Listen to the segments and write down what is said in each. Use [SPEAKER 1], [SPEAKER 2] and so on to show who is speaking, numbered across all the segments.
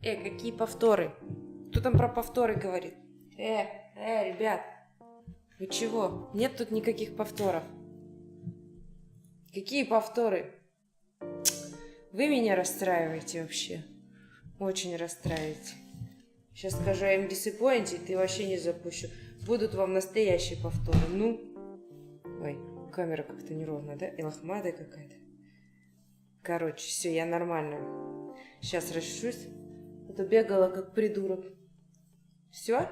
[SPEAKER 1] Какие повторы? Кто там про повторы говорит? Ребят, вы чего? Нет тут никаких повторов. Какие повторы? Вы меня расстраиваете вообще. Очень расстраиваете. Сейчас скажу, I'm disappointed, и вообще не запущу. Будут вам настоящие повторы. Ну. Ой, камера как-то неровная, да? И лохматая какая-то. Короче, все, я нормально. Сейчас расшусь. А то бегала как придурок. Все?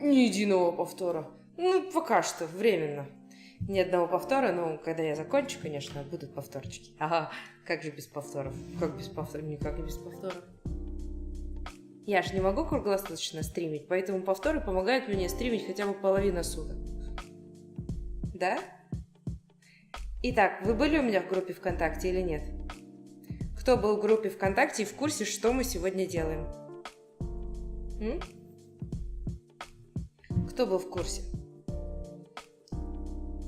[SPEAKER 1] Ни единого повтора. Ну, пока что, временно. Ни одного повтора, но когда я закончу, конечно, будут повторчики. Ага, как же без повторов? Как без повторов? Никак не без повторов. Я ж не могу круглосуточно стримить, поэтому повторы помогают мне стримить хотя бы половину суток. Да? Итак, вы были у меня в группе ВКонтакте или нет? Кто был в группе ВКонтакте и в курсе, что мы сегодня делаем? Кто был в курсе?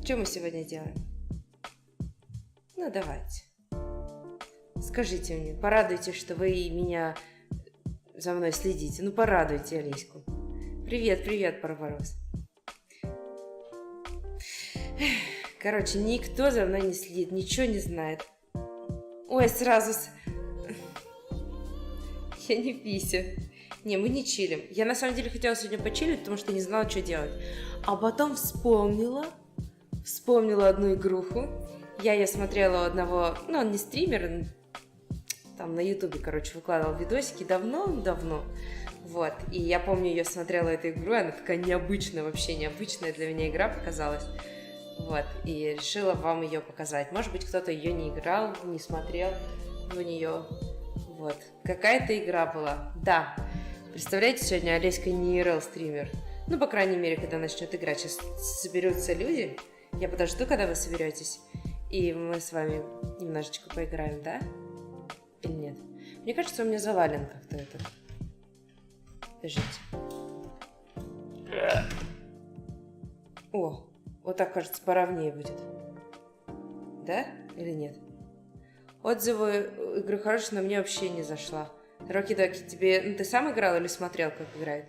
[SPEAKER 1] Что мы сегодня делаем? Ну, давайте. Скажите мне, порадуйте, что вы меня за мной следите. Ну, порадуйте Олеську. Привет, привет, Барбарос. Короче, никто за мной не следит, ничего не знает. Ой, сразу... Я не пися. Не, мы не чилим. Я на самом деле хотела сегодня почилить, потому что не знала, что делать. А потом вспомнила одну игруху. Я ее смотрела у одного... Ну, он не стример, там на ютубе, короче, выкладывал видосики давно-давно. Вот. И я помню, ее смотрела, эту игру, она такая необычная, вообще необычная для меня игра показалась. Вот. И решила вам ее показать. Может быть, кто-то ее не играл, не смотрел в нее. Вот. Какая-то игра была. Да. Представляете, сегодня Олеська не ИРЛ-стример. Ну, по крайней мере, когда начнет играть. Сейчас соберутся люди. Я подожду, когда вы соберетесь. И мы с вами немножечко поиграем, да? Или нет? Мне кажется, у меня завален как-то этот. Подождите. О, вот так, кажется, поровнее будет. Да? Или нет? Отзывы игры хорошие, но мне вообще не зашла. Роки-доки, тебе... Ну, ты сам играл или смотрел, как играет?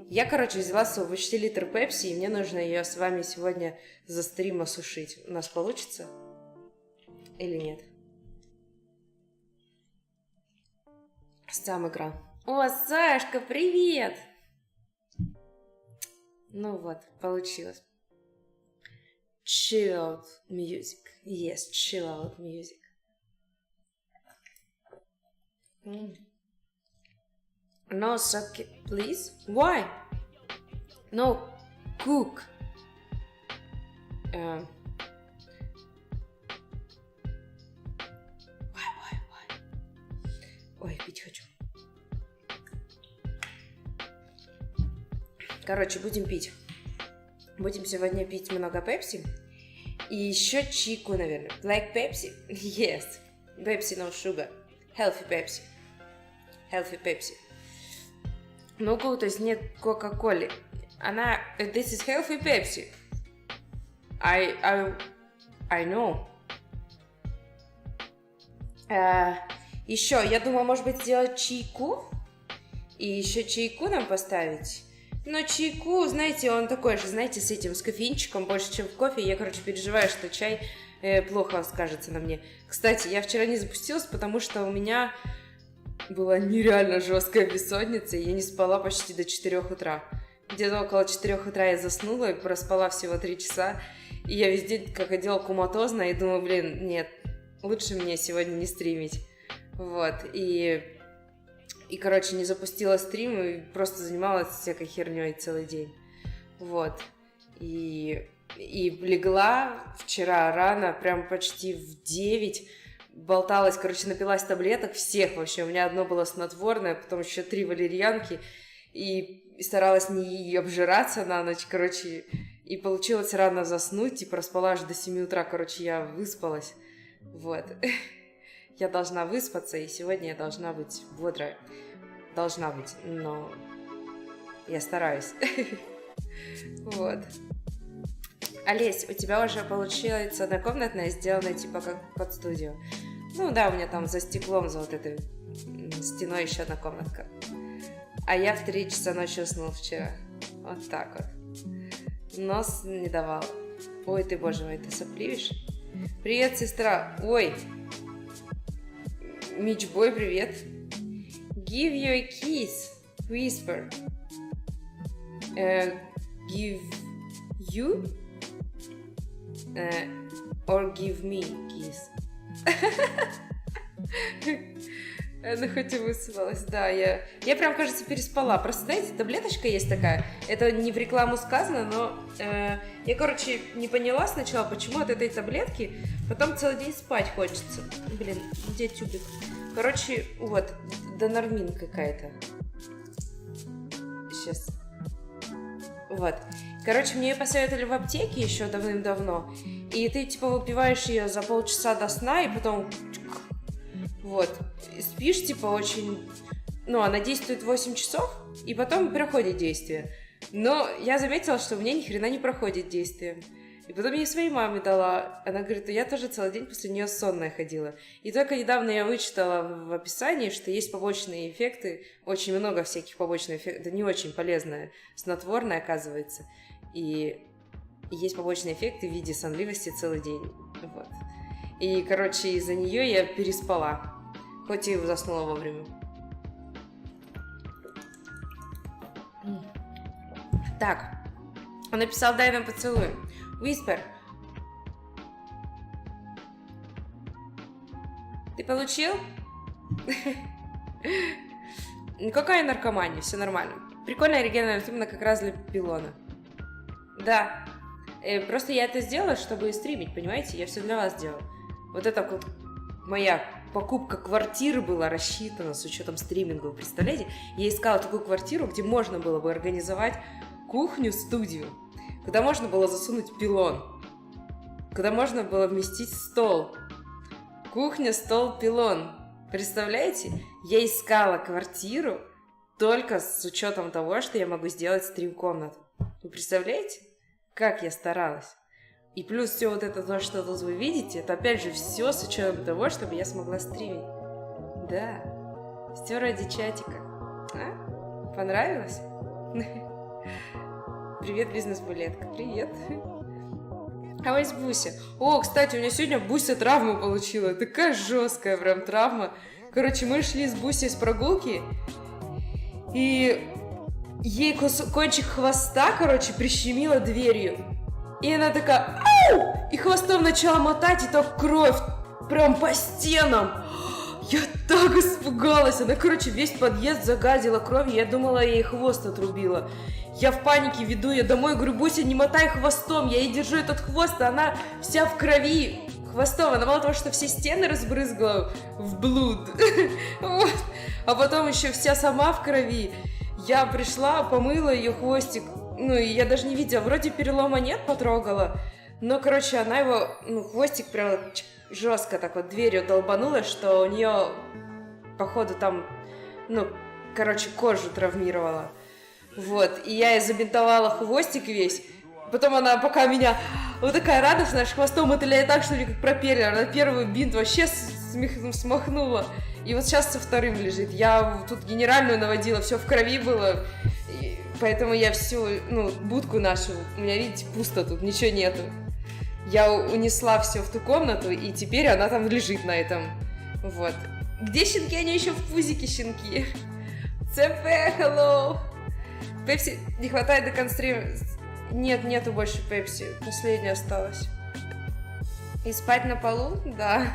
[SPEAKER 1] Я, короче, взяла почти литр пепси, и мне нужно ее с вами сегодня за стрим осушить. У нас получится? Или нет? Сам играл. О, Сашка, привет! Ну вот, получилось. Chill out music. Yes, chill out music. No suck, please. Why? No cook. Why? Ой, пить хочу. Короче, будем пить. Будем сегодня пить много пепси. И еще чику, наверное. Black Pepsi? Yes. Pepsi no sugar. Healthy Pepsi. Healthy Pepsi. Ну, то есть нет Кока-Колы. Она... This is healthy Pepsi. I know. Еще, я думаю, может быть, сделать чайку. И еще чайку нам поставить. Но чайку, знаете, он такой же, знаете, с этим, с кофеинчиком больше, чем в кофе. Я, короче, переживаю, что чай плохо скажется на мне. Кстати, я вчера не запустилась, потому что у меня была нереально жесткая бессонница, и я не спала почти до 4 утра. Где-то около 4 утра я заснула и проспала всего 3 часа. И я весь день как одела коматозно, и думаю, блин, нет, лучше мне сегодня не стримить. Вот, и, короче, не запустила стрим и просто занималась всякой херней целый день. Вот. И легла вчера рано, прям почти в 9, болталась, короче, напилась таблеток всех вообще. У меня одно было снотворное, потом еще 3 валерьянки, и старалась не обжираться на ночь, короче, и получилось рано заснуть, и проспала аж до 7 утра, короче, я выспалась. Вот. Я должна выспаться, и сегодня я должна быть бодрая. Должна быть, но я стараюсь. Вот. Олесь, у тебя уже получилась однокомнатная, сделанная типа как под студию. Ну да, у меня там за стеклом, за вот этой стеной еще одна комнатка. А я в 3 часа ночи уснул вчера. Вот так вот. Нос не давал. Ой, ты, боже мой, ты сопливишь? Привет, сестра. Ой. Мичбой, привет. Give you a kiss. Whisper. Give you? Or give me kiss. Ну, хоть и высыпалась, да, я прям, кажется, переспала. Просто, знаете, таблеточка есть такая, это не в рекламу сказано, но я, короче, не поняла сначала, почему от этой таблетки потом целый день спать хочется. Блин, где тюбик? Короче, вот, донормин какая-то. Сейчас. Вот. Короче, мне ее посоветовали в аптеке еще давным-давно, и ты, типа, выпиваешь ее за полчаса до сна, и потом... Вот. Спишь, типа, очень... Ну, она действует 8 часов, и потом проходит действие. Но я заметила, что у меня ни хрена не проходит действие. И потом я своей маме дала. Она говорит, я тоже целый день после нее сонная ходила. И только недавно я вычитала в описании, что есть побочные эффекты. Очень много всяких побочных эффектов. Да не очень полезное. Снотворное, оказывается. И есть побочные эффекты в виде сонливости целый день. Вот. И, короче, из-за нее я переспала. Хоть и заснула вовремя. Так. Он написал, дай нам поцелуй. Whisper. Ты получил? Какая наркомания, все нормально. Прикольная оригинальная именно как раз для пилона. Да. Просто я это сделала, чтобы стримить, понимаете? Я все для вас делала. Вот это вот моя покупка квартиры была рассчитана с учетом стриминга, вы представляете? Я искала такую квартиру, где можно было бы организовать кухню-студию, куда можно было засунуть пилон, куда можно было вместить стол. Кухня, стол, пилон. Представляете? Я искала квартиру только с учетом того, что я могу сделать стрим-комнату. Вы представляете, как я старалась? И плюс все вот это, то, что тут вы видите, это опять же все с учетом того, чтобы я смогла стримить. Да, все ради чатика. А? Понравилось? Привет, бизнес-булетка. Привет. А ось Буся. О, кстати, у меня сегодня Буся травму получила. Такая жесткая прям травма. Короче, мы шли с Бусей с прогулки, и ей кончик хвоста, короче, прищемило дверью. И она такая, ау! И хвостом начала мотать, и так кровь прям по стенам. Я так испугалась. Она, короче, весь подъезд загадила кровью. Я думала, я ей хвост отрубила. Я в панике веду ее домой, говорю, Буся, не мотай хвостом. Я ей держу этот хвост, а она вся в крови. Хвостом. Она мало того, что все стены разбрызгала в блуд. А потом еще вся сама в крови. Я пришла, помыла ее хвостик. Ну, и я даже не видела. Вроде перелома нет, потрогала. Но, короче, она его, хвостик прям жестко так вот дверью долбанула, что у нее, походу, там, кожу травмировала. Вот. И я ей забинтовала хвостик весь. Потом она пока меня вот такая радостная, хвостом мотыляет так, что ли, как пропеллер. Она первый бинт вообще смахнула. И вот сейчас со вторым лежит. Я тут генеральную наводила, все в крови было. И поэтому я всю, будку нашу, у меня, видите, пусто тут, ничего нету. Я унесла все в ту комнату, и теперь она там лежит на этом. Вот. Где щенки? Они еще в пузике щенки. ЦП, hello. Пепси не хватает до конца стрима. Нет, нету больше Пепси. Последняя осталась. И спать на полу? Да.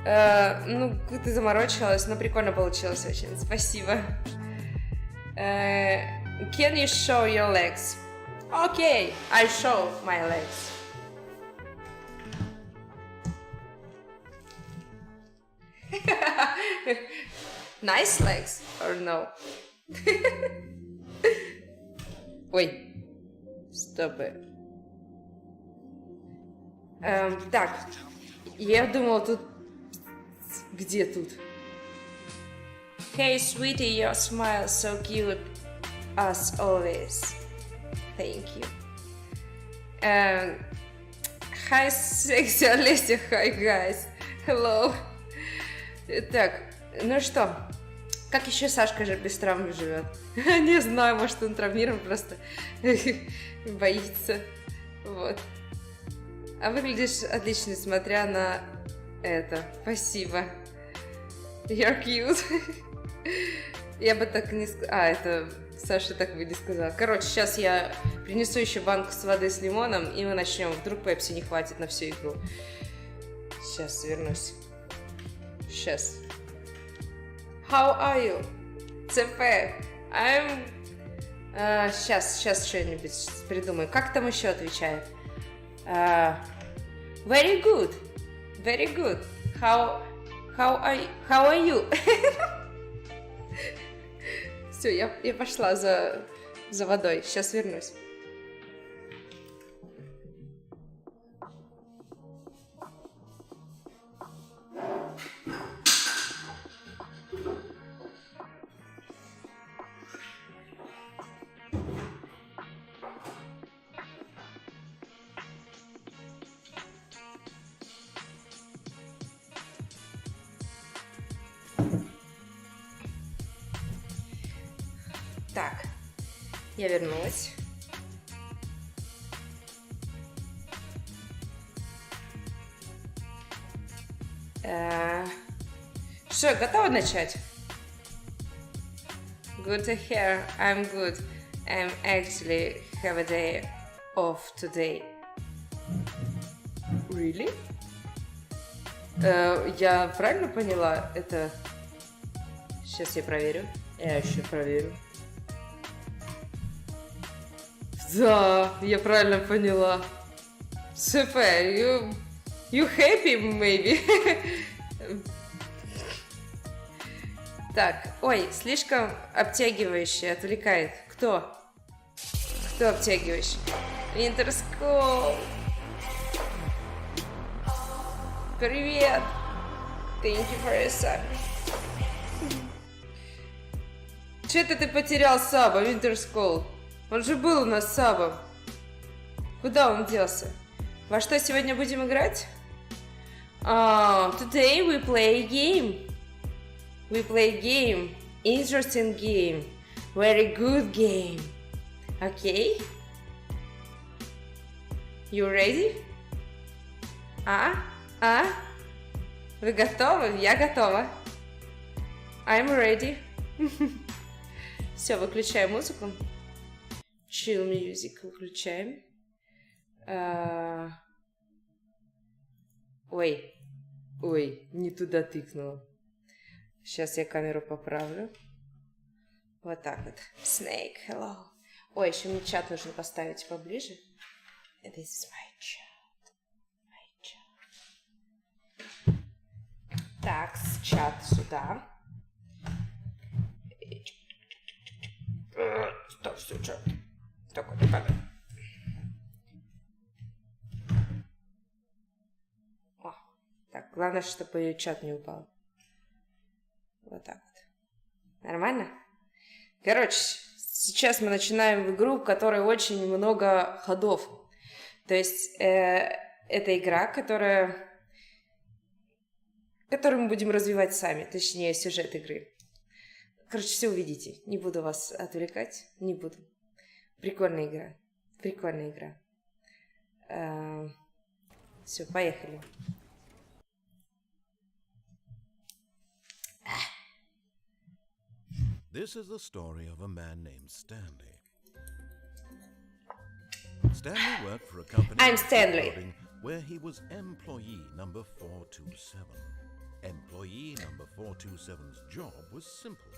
[SPEAKER 1] Ты заморочилась, но прикольно получилось очень. Спасибо. Can you show your legs? Okay, I show my legs. Nice legs or no? Ой, стоп. Так, я думала тут... Где тут? Hey, sweetie, your smile so cute as always. Thank you. Hi, sexy Олесе, hi, guys. Hello. Так, ну что, как еще Сашка же без травмы живет? Не знаю, может, он травмирован, просто боится. Вот. А выглядишь отлично, несмотря на это. Спасибо. You're cute. Я бы так не сказала. Это Саша так бы не сказала. Короче, сейчас я принесу еще банку с водой с лимоном, и мы начнем. Вдруг Пепси не хватит на всю игру. Сейчас вернусь. Сейчас. How are you? ЦП. Сейчас что-нибудь придумаю. Как там еще отвечает? Very good. Very good. How are you? Все, я пошла за водой. Сейчас вернусь. Так, я вернулась. Что, готова начать? Good to hear. I'm good. I'm actually have a day off today. Really? Я правильно поняла? Это... Сейчас я проверю. Я еще проверю. Да, я правильно поняла. ЦП, you happy, maybe? Так, ой, слишком обтягивающий, отвлекает. Кто? Кто обтягивающий? Winterskol. Привет. Thank you for your sub. Че это ты потерял саба, Winterskol? Он же был у нас сабом. Куда он делся? Во что сегодня будем играть? Today we play a game. We play a game. Interesting game. Very good game. Okay? You ready? Вы готовы? Я готова. I'm ready. Все, выключаем музыку. Chill music выключаем. Ой, не туда тыкнула. Сейчас я камеру поправлю. Вот так вот. Snake, hello. Ой, еще мне чат нужно поставить поближе. This is my chat. Так, чат сюда. Стоп, все, чат. Только не падай. Так, главное, чтобы ее чат не упал. Вот так вот. Нормально? Короче, сейчас мы начинаем в игру, в которой очень много ходов. То есть, это игра, которую мы будем развивать сами. Точнее, сюжет игры. Короче, все увидите. Не буду вас отвлекать. Не буду. Прикольная игра. Прикольная игра. Все, поехали.
[SPEAKER 2] This is the story of a man named Stanley. Stanley worked for a company
[SPEAKER 1] I'm Stanley.
[SPEAKER 2] Where he was employee number 427. Employee number 427's job was simple.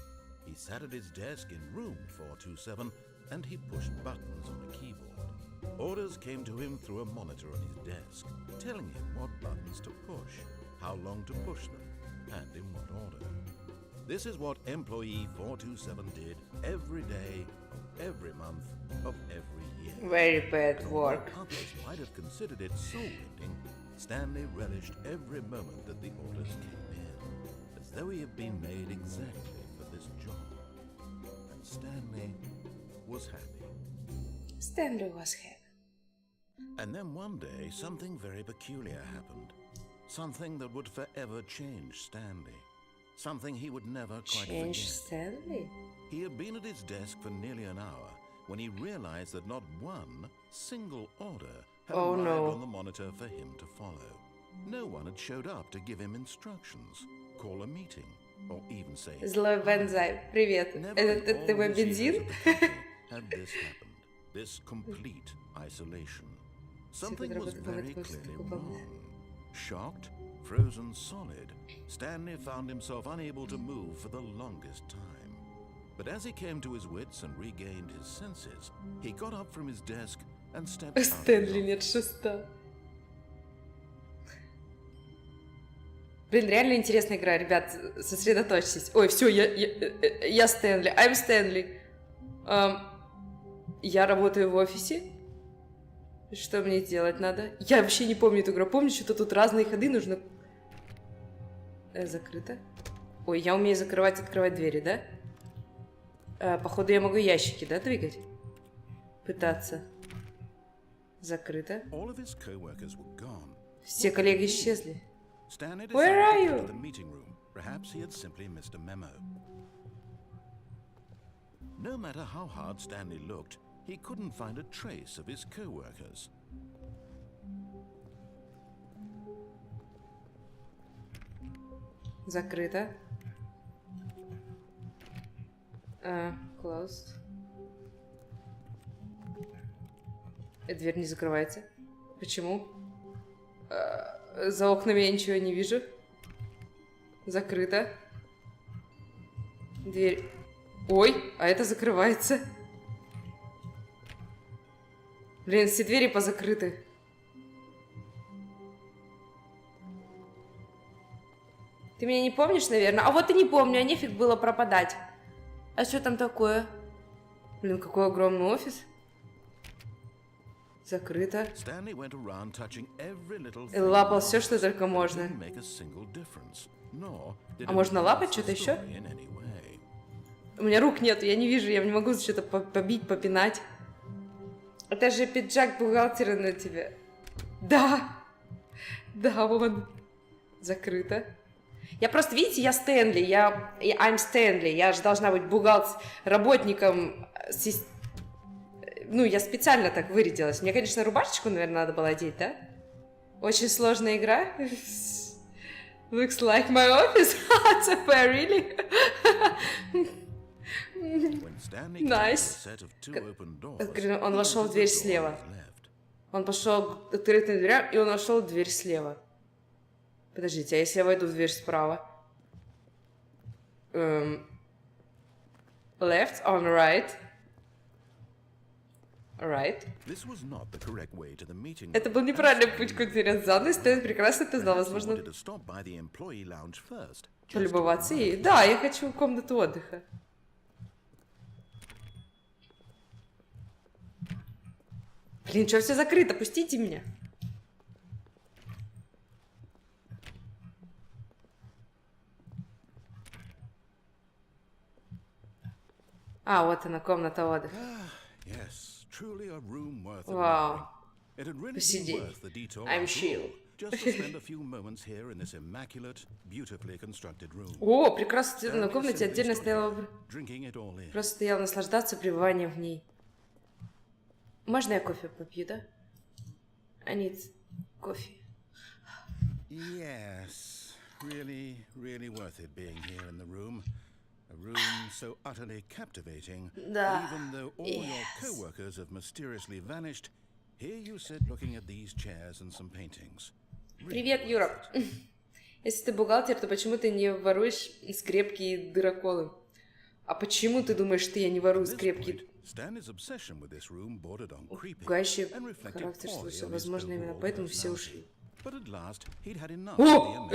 [SPEAKER 2] He sat at his desk in room 427 and he pushed buttons on a keyboard. Orders came to him through a monitor on his desk, telling him what buttons to push, how long to push them, and in what order. This is what employee 427 did every day of every month of every year.
[SPEAKER 1] Very bad work.
[SPEAKER 2] Although others might have considered it soul-rending, Stanley relished every moment that the orders came in, as though he had been made exactly for this job. And Stanley was happy.
[SPEAKER 1] Stanley was happy.
[SPEAKER 2] And then one day, something very peculiar happened. Something that would forever change Stanley. Something he would never quite
[SPEAKER 1] Change
[SPEAKER 2] forget.
[SPEAKER 1] Stanley?
[SPEAKER 2] He had been at his desk for nearly an hour when he realized that not one single order had arrived on the monitor for him to follow. No one had showed up to give him instructions, call a meeting, or even say...
[SPEAKER 1] Злой бензай, привет. Это ты мой бензин?
[SPEAKER 2] Had this happened, this complete isolation. Something was very clearly wrong. Shocked, frozen solid, Stanley found himself unable to move for the longest time. But as he came to his wits and regained his senses, he got up from his desk and stepped out.
[SPEAKER 1] Стэнли нет шеста. Блин, реально интересная игра, ребят, сосредоточьтесь. Ой, все, я Стэнли, I'm Стэнли. Я работаю в офисе. Что мне делать надо? Я вообще не помню эту игру. Помню, что тут разные ходы нужно... Закрыто. Ой, я умею закрывать, открывать двери, да? Походу, я могу ящики, да, двигать? Пытаться. Закрыто. Все коллеги исчезли. Where are you?
[SPEAKER 2] Perhaps he had simply missed a memo. No matter how hard Stanley looked, he couldn't find a trace of his co-workers.
[SPEAKER 1] Закрыто. Closed. Дверь не закрывается. Почему? За окнами я ничего не вижу. Закрыто. Дверь. Ой, а это закрывается. Блин, все двери позакрыты. Ты меня не помнишь, наверное? А вот и не помню, а нефиг было пропадать. А что там такое? Блин, какой огромный офис. Закрыто. Лапал все, что только можно. А можно лапать что-то еще? У меня рук нету, я не вижу, я не могу что-то побить, попинать. Это же пиджак бухгалтера на тебе. Да. Да, вон. Закрыто. Я просто, видите, я Стэнли. I'm Стэнли. Я же должна быть работником. Ну, я специально так вырядилась. Мне, конечно, рубашечку, наверное, надо было одеть, да? Очень сложная игра. Looks like my office. It's a fair, really? Nice. Он вошел в дверь слева. Он пошел к открытым дверям, и он вошел в дверь слева. Подождите, а если я войду в дверь справа? Left, on right. Right. Это был неправильный путь к конференц-залу, Стэн прекрасно это знал, возможно, полюбоваться ей. Да, я хочу комнату отдыха. Блин, что все закрыто? Пустите меня. А, вот она, комната отдыха. Вау. Посиди. I'm chill. О, прекрасно, на комнате отдельно стояла... Просто стояла наслаждаться пребыванием в ней. Можно я кофе попью, да? I need coffee.
[SPEAKER 2] Yes, really worth it being here in the room. A room so utterly captivating.
[SPEAKER 1] Да.
[SPEAKER 2] Even though all your co-workers have mysteriously vanished, here you sit looking at these chairs and some paintings.
[SPEAKER 1] Привет, Юра. Если ты бухгалтер, то почему ты не воруешь скрепки и дыроколы? А почему ты думаешь, что я не ворую скрепки? Пугающий характер случая. Возможно, именно поэтому все ушли. О!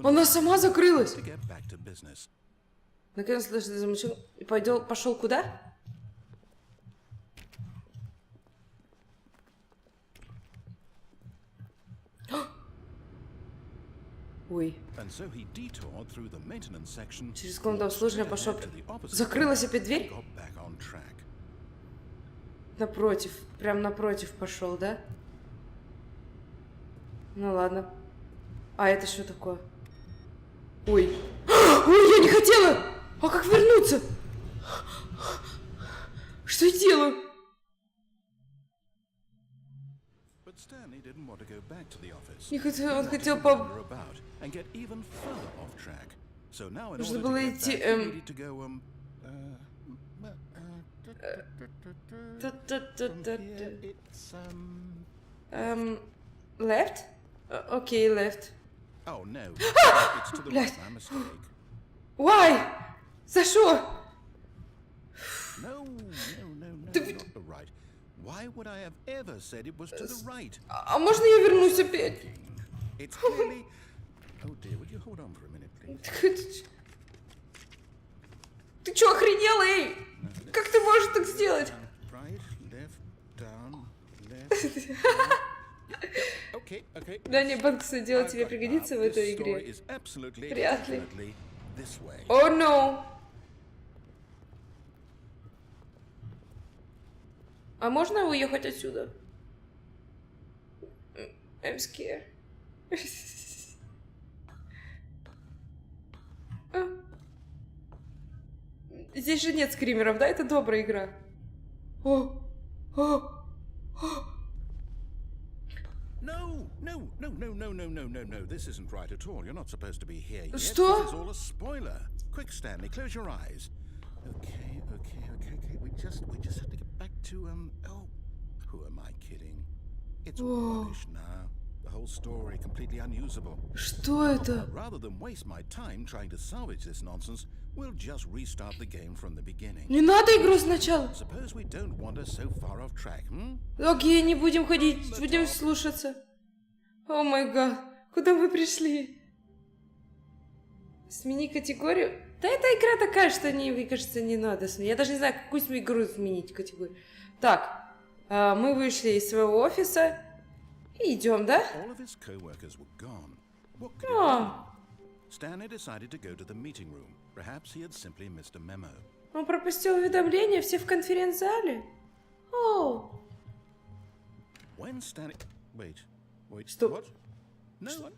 [SPEAKER 1] Она сама закрылась! Наконец замучил и пошел куда? Ой. Через комнату обслуживания пошел. Закрылась опять дверь? Напротив. Прям напротив пошел, да? Ну ладно. А это что такое? Ой. Ой, я не хотела! А как вернуться? Что я делаю? Не хотел, он хотел нужно было идти... Left? Окей, left. Блядь. Why? За что? А можно я вернусь опять? Ты чё, охренела, эй? Как ты можешь так сделать? Да не, банкса дело тебе пригодится в этой игре. Вряд ли. О, no. А можно уехать отсюда? I'm scared. Здесь же нет скримеров, да? Это добрая игра. О!
[SPEAKER 2] This isn't right at all. You're not supposed to be here yet.
[SPEAKER 1] Что?
[SPEAKER 2] This is all a spoiler. Quick, Stanley, close your eyes. Okay. We just have to get back to oh, who am I kidding? It's all rubbish now. The whole story completely unusable.
[SPEAKER 1] Что это?
[SPEAKER 2] Rather than waste my time trying to salvage this nonsense, we'll just restart the game from the beginning.
[SPEAKER 1] Не надо игру сначала.
[SPEAKER 2] Suppose we don't wander so far off track,
[SPEAKER 1] Окей, не будем ходить, будем слушаться. О май гад, куда мы пришли? Смени категорию? Да эта игра такая, что мне кажется, не надо сменить. Я даже не знаю, какую игру сменить категорию. Так, мы вышли из своего офиса и идем, да? Он пропустил уведомление, все в конференц-зале. О,
[SPEAKER 2] When Stanley... Wait.
[SPEAKER 1] Стоп.
[SPEAKER 2] What?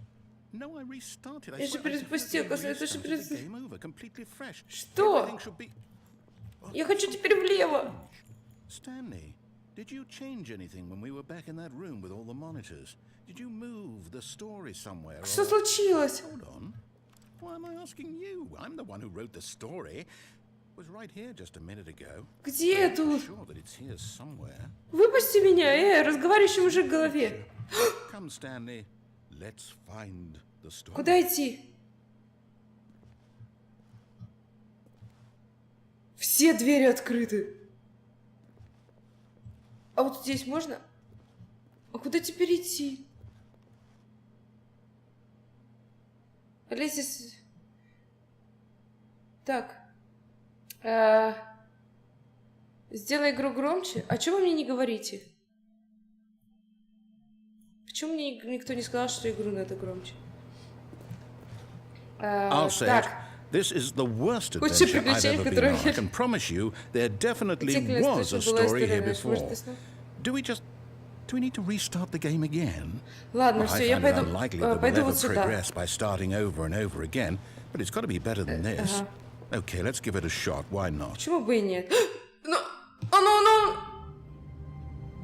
[SPEAKER 2] No, I restarted.
[SPEAKER 1] Я же перезапустил, это же
[SPEAKER 2] Game over, completely fresh.
[SPEAKER 1] Что?
[SPEAKER 2] Everything should be...
[SPEAKER 1] Я хочу теперь влево.
[SPEAKER 2] Stanley, did you change anything when we were back in that room with all the monitors? Did you move the story somewhere?
[SPEAKER 1] Что случилось?
[SPEAKER 2] Hold on. Why am I asking you? I'm the one who wrote the story. It was right here just a minute ago.
[SPEAKER 1] Где я
[SPEAKER 2] I'm
[SPEAKER 1] тут?
[SPEAKER 2] sure that it's here somewhere.
[SPEAKER 1] Выпусти меня, разговаривающий мужик в голове.
[SPEAKER 2] Come, Stanley. Let's find the story.
[SPEAKER 1] Куда идти? Все двери открыты. А вот здесь можно? А куда теперь идти? Олеся... Так. Сделай игру громче. А чего вы мне не говорите? Почему мне никто не сказал, что игру надо громче?
[SPEAKER 2] I'll say it. This is the worst adventure I've ever been on. I can promise you there definitely was a story here before. Do we need to restart the game again?
[SPEAKER 1] Ладно,
[SPEAKER 2] I
[SPEAKER 1] все, я
[SPEAKER 2] find it
[SPEAKER 1] пойду,
[SPEAKER 2] unlikely that we'll
[SPEAKER 1] пойду
[SPEAKER 2] ever
[SPEAKER 1] вот сюда.
[SPEAKER 2] progress by starting over and over again, but it's got to be better than this. Okay, let's give it a shot. Why not?
[SPEAKER 1] Почему бы и нет? Ну...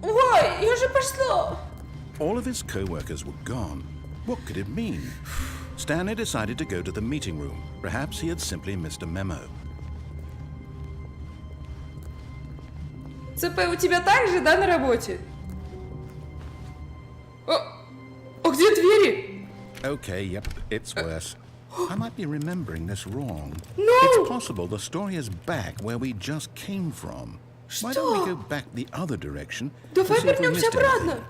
[SPEAKER 1] Ой, я же пошла!
[SPEAKER 2] All of his co-workers were gone. What could it mean? Stanley decided to go to the meeting room. Perhaps he had simply missed a memo.
[SPEAKER 1] ЦП, у тебя так же, да, на работе? А где двери?
[SPEAKER 2] Okay, yep, it's worse. I might be remembering this wrong.
[SPEAKER 1] No!
[SPEAKER 2] It's possible the story is back where we just came from. Why don't we go back the other direction?
[SPEAKER 1] Давай вернемся обратно.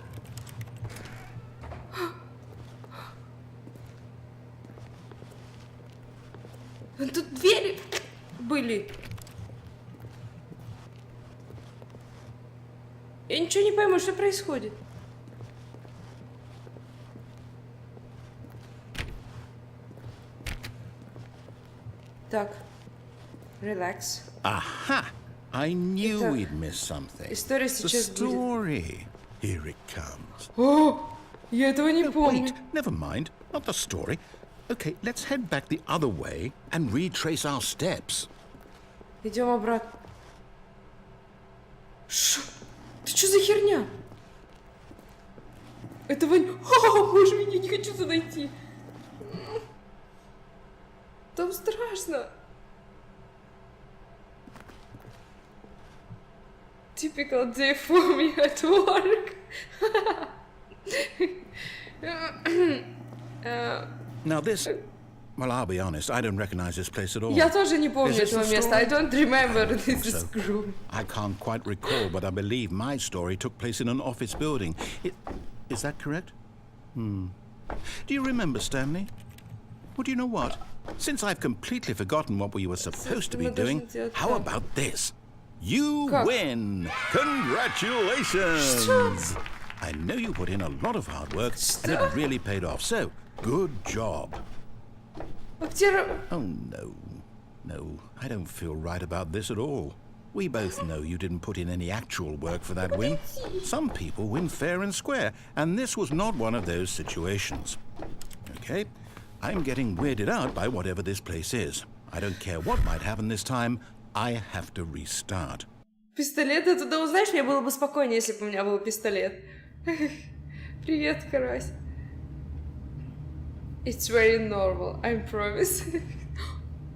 [SPEAKER 1] Тут двери были. Я ничего не пойму, что происходит. Так, relax.
[SPEAKER 2] Aha! I knew
[SPEAKER 1] Итак,
[SPEAKER 2] we'd missed something.
[SPEAKER 1] история
[SPEAKER 2] The
[SPEAKER 1] сейчас будет.
[SPEAKER 2] story. Here it comes.
[SPEAKER 1] О, я этого не помню.
[SPEAKER 2] Wait, never mind. Not the story. Okay, let's head back the other way and retrace our steps.
[SPEAKER 1] Идем обратно. Шо? Ты что за херня? Этого... О, боже, я не хочу туда идти. Там страшно. Typical day for me at work.
[SPEAKER 2] Now this... Well, I'll be honest, I don't recognize this place at all.
[SPEAKER 1] Я тоже не помню
[SPEAKER 2] Is this
[SPEAKER 1] этого
[SPEAKER 2] the
[SPEAKER 1] места. I
[SPEAKER 2] story?
[SPEAKER 1] don't remember
[SPEAKER 2] I
[SPEAKER 1] this
[SPEAKER 2] hope so.
[SPEAKER 1] screw.
[SPEAKER 2] I can't quite recall, but I believe my story took place in an office building. Is that correct? Do you remember, Stanley? Well, do you know what? Since I've completely forgotten what we were supposed to be doing, how about this? You win! Congratulations! I know you put in a lot of hard work, and it really paid off, so good job. Oh, no, I don't feel right about this at all. We both know you didn't put in any actual work for that win. Some people win fair and square, and this was not one of those situations. Okay, I'm getting weirded out by whatever this place is. I don't care what might happen this time, I have to restart.
[SPEAKER 1] Пистолет, ты туда узнаешь, мне было бы спокойнее, если бы у меня был пистолет. Привет, Карась. It's very normal, I promise.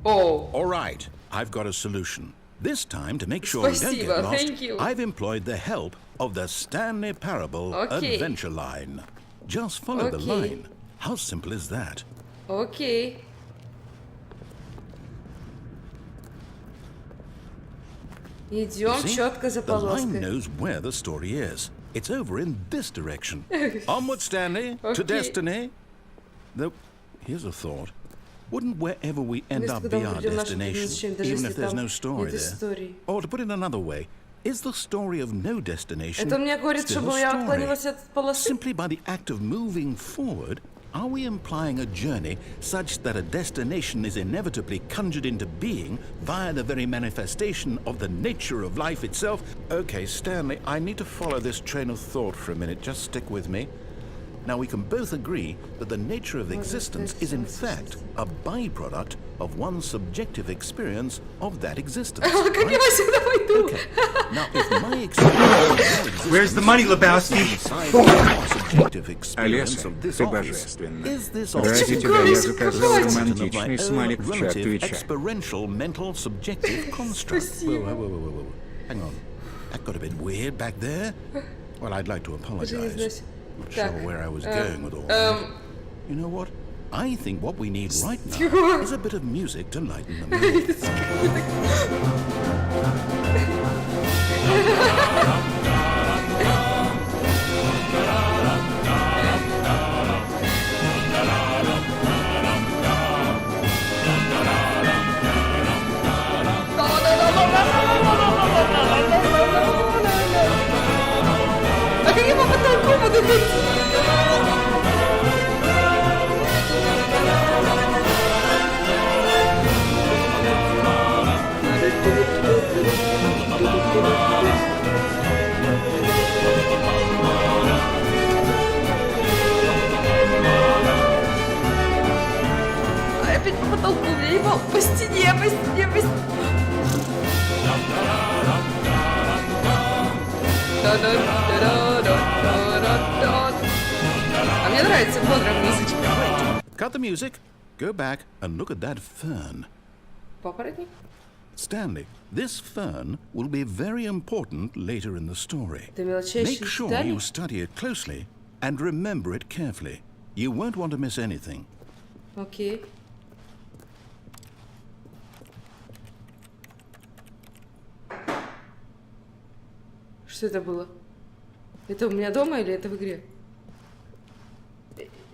[SPEAKER 1] Oh.
[SPEAKER 2] All right, I've got a solution. This time, to make sure we don't get lost,
[SPEAKER 1] thank you.
[SPEAKER 2] I've employed the help of the Stanley Parable adventure line. Just follow the line. How simple is that?
[SPEAKER 1] Окей. Идем четко за
[SPEAKER 2] the line
[SPEAKER 1] полоской.
[SPEAKER 2] knows where the story is. It's over in this direction. Onward, Stanley, to destiny. Though, here's a thought. Wouldn't wherever we end up be our destination, even if there's no story there? Or to put it another way, is the story of no destination
[SPEAKER 1] Это мне говорит,
[SPEAKER 2] still
[SPEAKER 1] чтобы
[SPEAKER 2] a
[SPEAKER 1] я
[SPEAKER 2] story?
[SPEAKER 1] отклонилась от полосы.
[SPEAKER 2] Simply by the act of moving forward, Are we implying a journey such that a destination is inevitably conjured into being via the very manifestation of the nature of life itself? Okay, Stanley, I need to follow this train of thought for a minute. Just stick with me. Now, we can both agree that the nature of existence is in fact a byproduct of one's subjective experience of that existence.
[SPEAKER 1] Как я сюда пойду?
[SPEAKER 2] Okay. Now, if my experience
[SPEAKER 3] Where's the money, Lebowski?
[SPEAKER 2] subjective experience
[SPEAKER 3] Олесе,
[SPEAKER 2] of this
[SPEAKER 3] ты
[SPEAKER 2] office,
[SPEAKER 3] божественна.
[SPEAKER 2] is this
[SPEAKER 3] Ради
[SPEAKER 2] office
[SPEAKER 3] тебя я заказал
[SPEAKER 2] of
[SPEAKER 3] романтичный
[SPEAKER 2] my
[SPEAKER 3] смайлик
[SPEAKER 2] own
[SPEAKER 3] в чат
[SPEAKER 2] relative
[SPEAKER 3] Твича.
[SPEAKER 2] experiential mental subjective construct? Whoa. Hang on. That got a bit weird back there. Well, I'd like to apologize. Not sure where I was going with all that. You know what? I think what we need right now is a bit of music to lighten the mood.
[SPEAKER 1] А как я по потолку буду ходить? А опять по потолку, я ебал, по стене. А мне нравится бодрая музычка.
[SPEAKER 2] Cut the music, go back and look at that fern.
[SPEAKER 1] Папоротник?
[SPEAKER 2] Stanley, this fern will be very important later in the story.
[SPEAKER 1] Это мелочайшие
[SPEAKER 2] Make sure
[SPEAKER 1] детали.
[SPEAKER 2] you study it closely and remember it carefully. You won't want to miss anything.
[SPEAKER 1] Окей. Что это было? Это у меня дома или это в игре?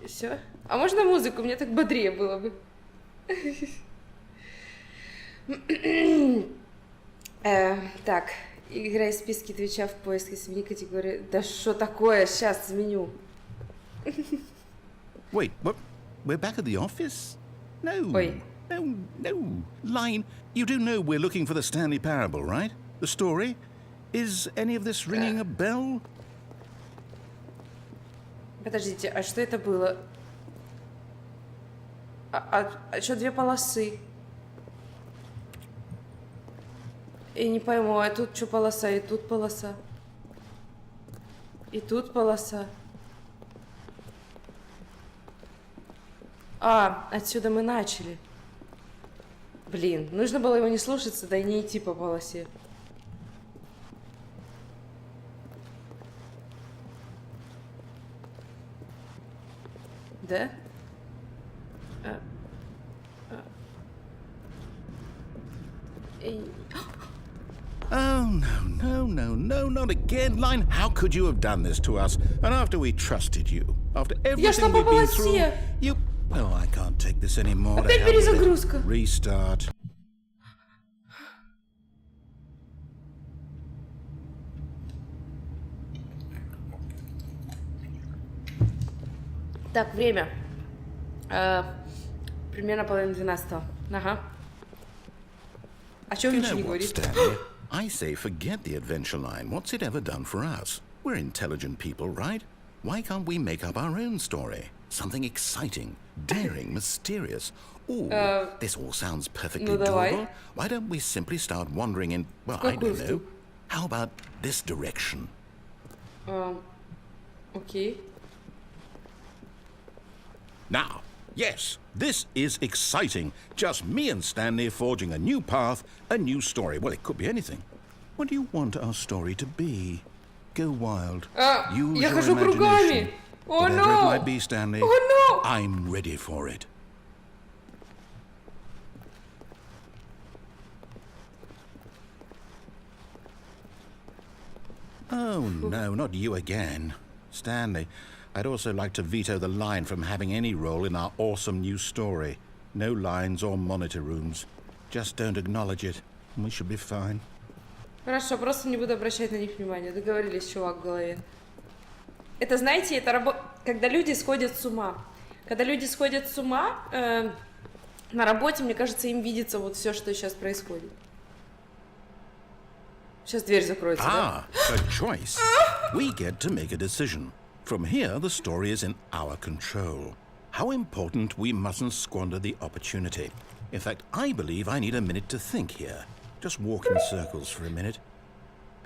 [SPEAKER 1] Все? А можно музыку? Мне так бодрее было бы. Так, играй в списке Твича в поиске, смени категорию. Да что такое? Сейчас сменю.
[SPEAKER 2] Wait, what? We're back at the office? No.
[SPEAKER 1] Oi.
[SPEAKER 2] No. Line, you do know we're looking for the Stanley Parable, right? The story? Is any of this ringing a bell?
[SPEAKER 1] Подождите, а что это было? А что две полосы? Я не пойму, а тут что полоса, и тут полоса. И тут полоса. А, отсюда мы начали. Блин, нужно было его не слушаться, да и не идти по полосе. Да?
[SPEAKER 2] Oh, no, not again. Line, how could you have done this to us? And after we trusted you, after everything we've been through, you... Oh, I can't take this anymore.
[SPEAKER 1] Опять перезагрузка.
[SPEAKER 2] Restart.
[SPEAKER 1] Так, время. Примерно 11:30. Ага. А чё он
[SPEAKER 2] You
[SPEAKER 1] ничего
[SPEAKER 2] know
[SPEAKER 1] не
[SPEAKER 2] what,
[SPEAKER 1] говорит?
[SPEAKER 2] Stanley? I say forget the adventure line. What's it ever done for us? We're intelligent people, right? Why can't we make up our own story? Something exciting, daring, mysterious. Ooh, this all sounds perfectly
[SPEAKER 1] давай.
[SPEAKER 2] doable. Why don't we simply start wandering in, well, I don't know. How about this direction?
[SPEAKER 1] Окей.
[SPEAKER 2] Now, yes, this is exciting. Just me and Stanley forging a new path, a new story. Well, it could be anything. What do you want our story to be? Go wild. Use
[SPEAKER 1] Я
[SPEAKER 2] your
[SPEAKER 1] хожу
[SPEAKER 2] imagination.
[SPEAKER 1] кругами. О,
[SPEAKER 2] Whatever it
[SPEAKER 1] no!
[SPEAKER 2] might be, Stanley,
[SPEAKER 1] О, no!
[SPEAKER 2] I'm ready for it. Oh, no, not you again. Stanley, I'd also like to veto the line from having any role in our awesome new story. No lines or monitor rooms. Just don't acknowledge it, and we should be fine.
[SPEAKER 1] Хорошо, просто не буду обращать на них внимания. Договорились, чувак в голове. Это, знаете, это когда люди сходят с ума. Когда люди сходят с ума на работе, мне кажется, им видится вот все, что сейчас происходит. Сейчас дверь закроется, да?
[SPEAKER 2] A choice. We get to make a decision. From here, the story is in our control. How important we mustn't squander the opportunity. In fact, I believe I need a minute to think here. Just walk in circles for a minute.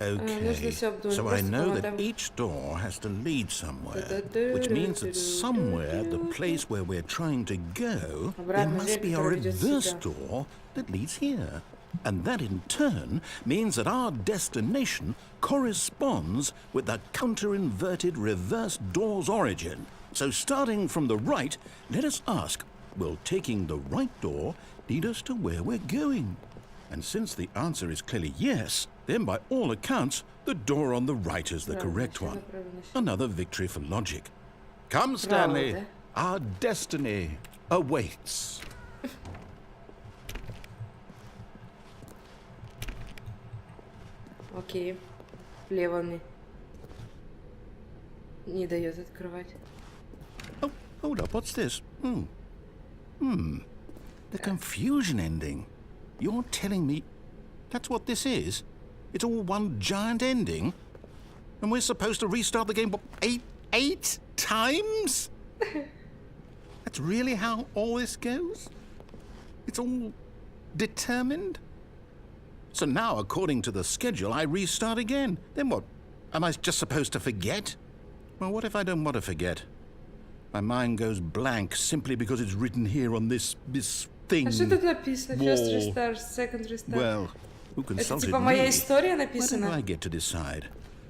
[SPEAKER 2] Okay, so I know that each door has to lead somewhere, which means that somewhere, the place where we're trying to go, there must be a reverse door that leads here. And that in turn means that our destination corresponds with the counter-inverted reverse door's origin. So starting from the right, let us ask, will taking the right door lead us to where we're going? And since the answer is clearly yes, then by all accounts, the door on the right is the correct one. Another victory for logic. Come, Stanley, our destiny awaits.
[SPEAKER 1] Окей. Влево мне. Не дает открывать.
[SPEAKER 2] Oh, hold up, what's this? The confusion ending. You're telling me that's what this is? It's all one giant ending? And we're supposed to restart the game, what, eight times? That's really how all this goes? It's all determined? So now, according to the schedule, I restart again. Then what? Am I just supposed to forget? Well, what if I don't want to forget? My mind goes blank simply because it's written here on this thing.
[SPEAKER 1] А что тут написано? First
[SPEAKER 2] Wall.
[SPEAKER 1] restart, second restart.
[SPEAKER 2] Well, who
[SPEAKER 1] Это
[SPEAKER 2] consulted
[SPEAKER 1] типа
[SPEAKER 2] me?
[SPEAKER 1] моя история
[SPEAKER 2] Why don't
[SPEAKER 1] написана?
[SPEAKER 2] I get to decide?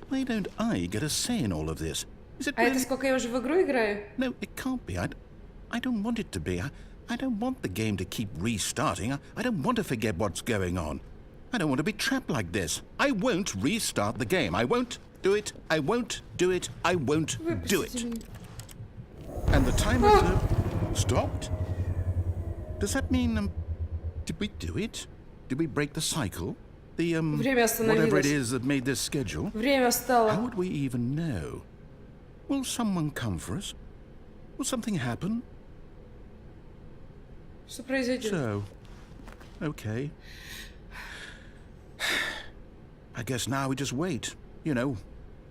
[SPEAKER 2] Why don't I get a say in all of this? Is it
[SPEAKER 1] А это
[SPEAKER 2] really?
[SPEAKER 1] сколько я уже в игру играю?
[SPEAKER 2] No, it can't be. I don't want it to be. I don't want the game to keep restarting. I don't want to forget what's going on. I don't want to be trapped like this. I won't restart the game. I won't do it. I won't do it. I won't do it. And the timer stopped? Does that mean, did we do it? Did we break the cycle? The,
[SPEAKER 1] Время
[SPEAKER 2] whatever it
[SPEAKER 1] остановилось.
[SPEAKER 2] is that made this schedule?
[SPEAKER 1] Время
[SPEAKER 2] How
[SPEAKER 1] стало.
[SPEAKER 2] would we even know? Will someone come for us? Will something happen?
[SPEAKER 1] Что произойдет?
[SPEAKER 2] So, okay. I guess now we just wait, you know.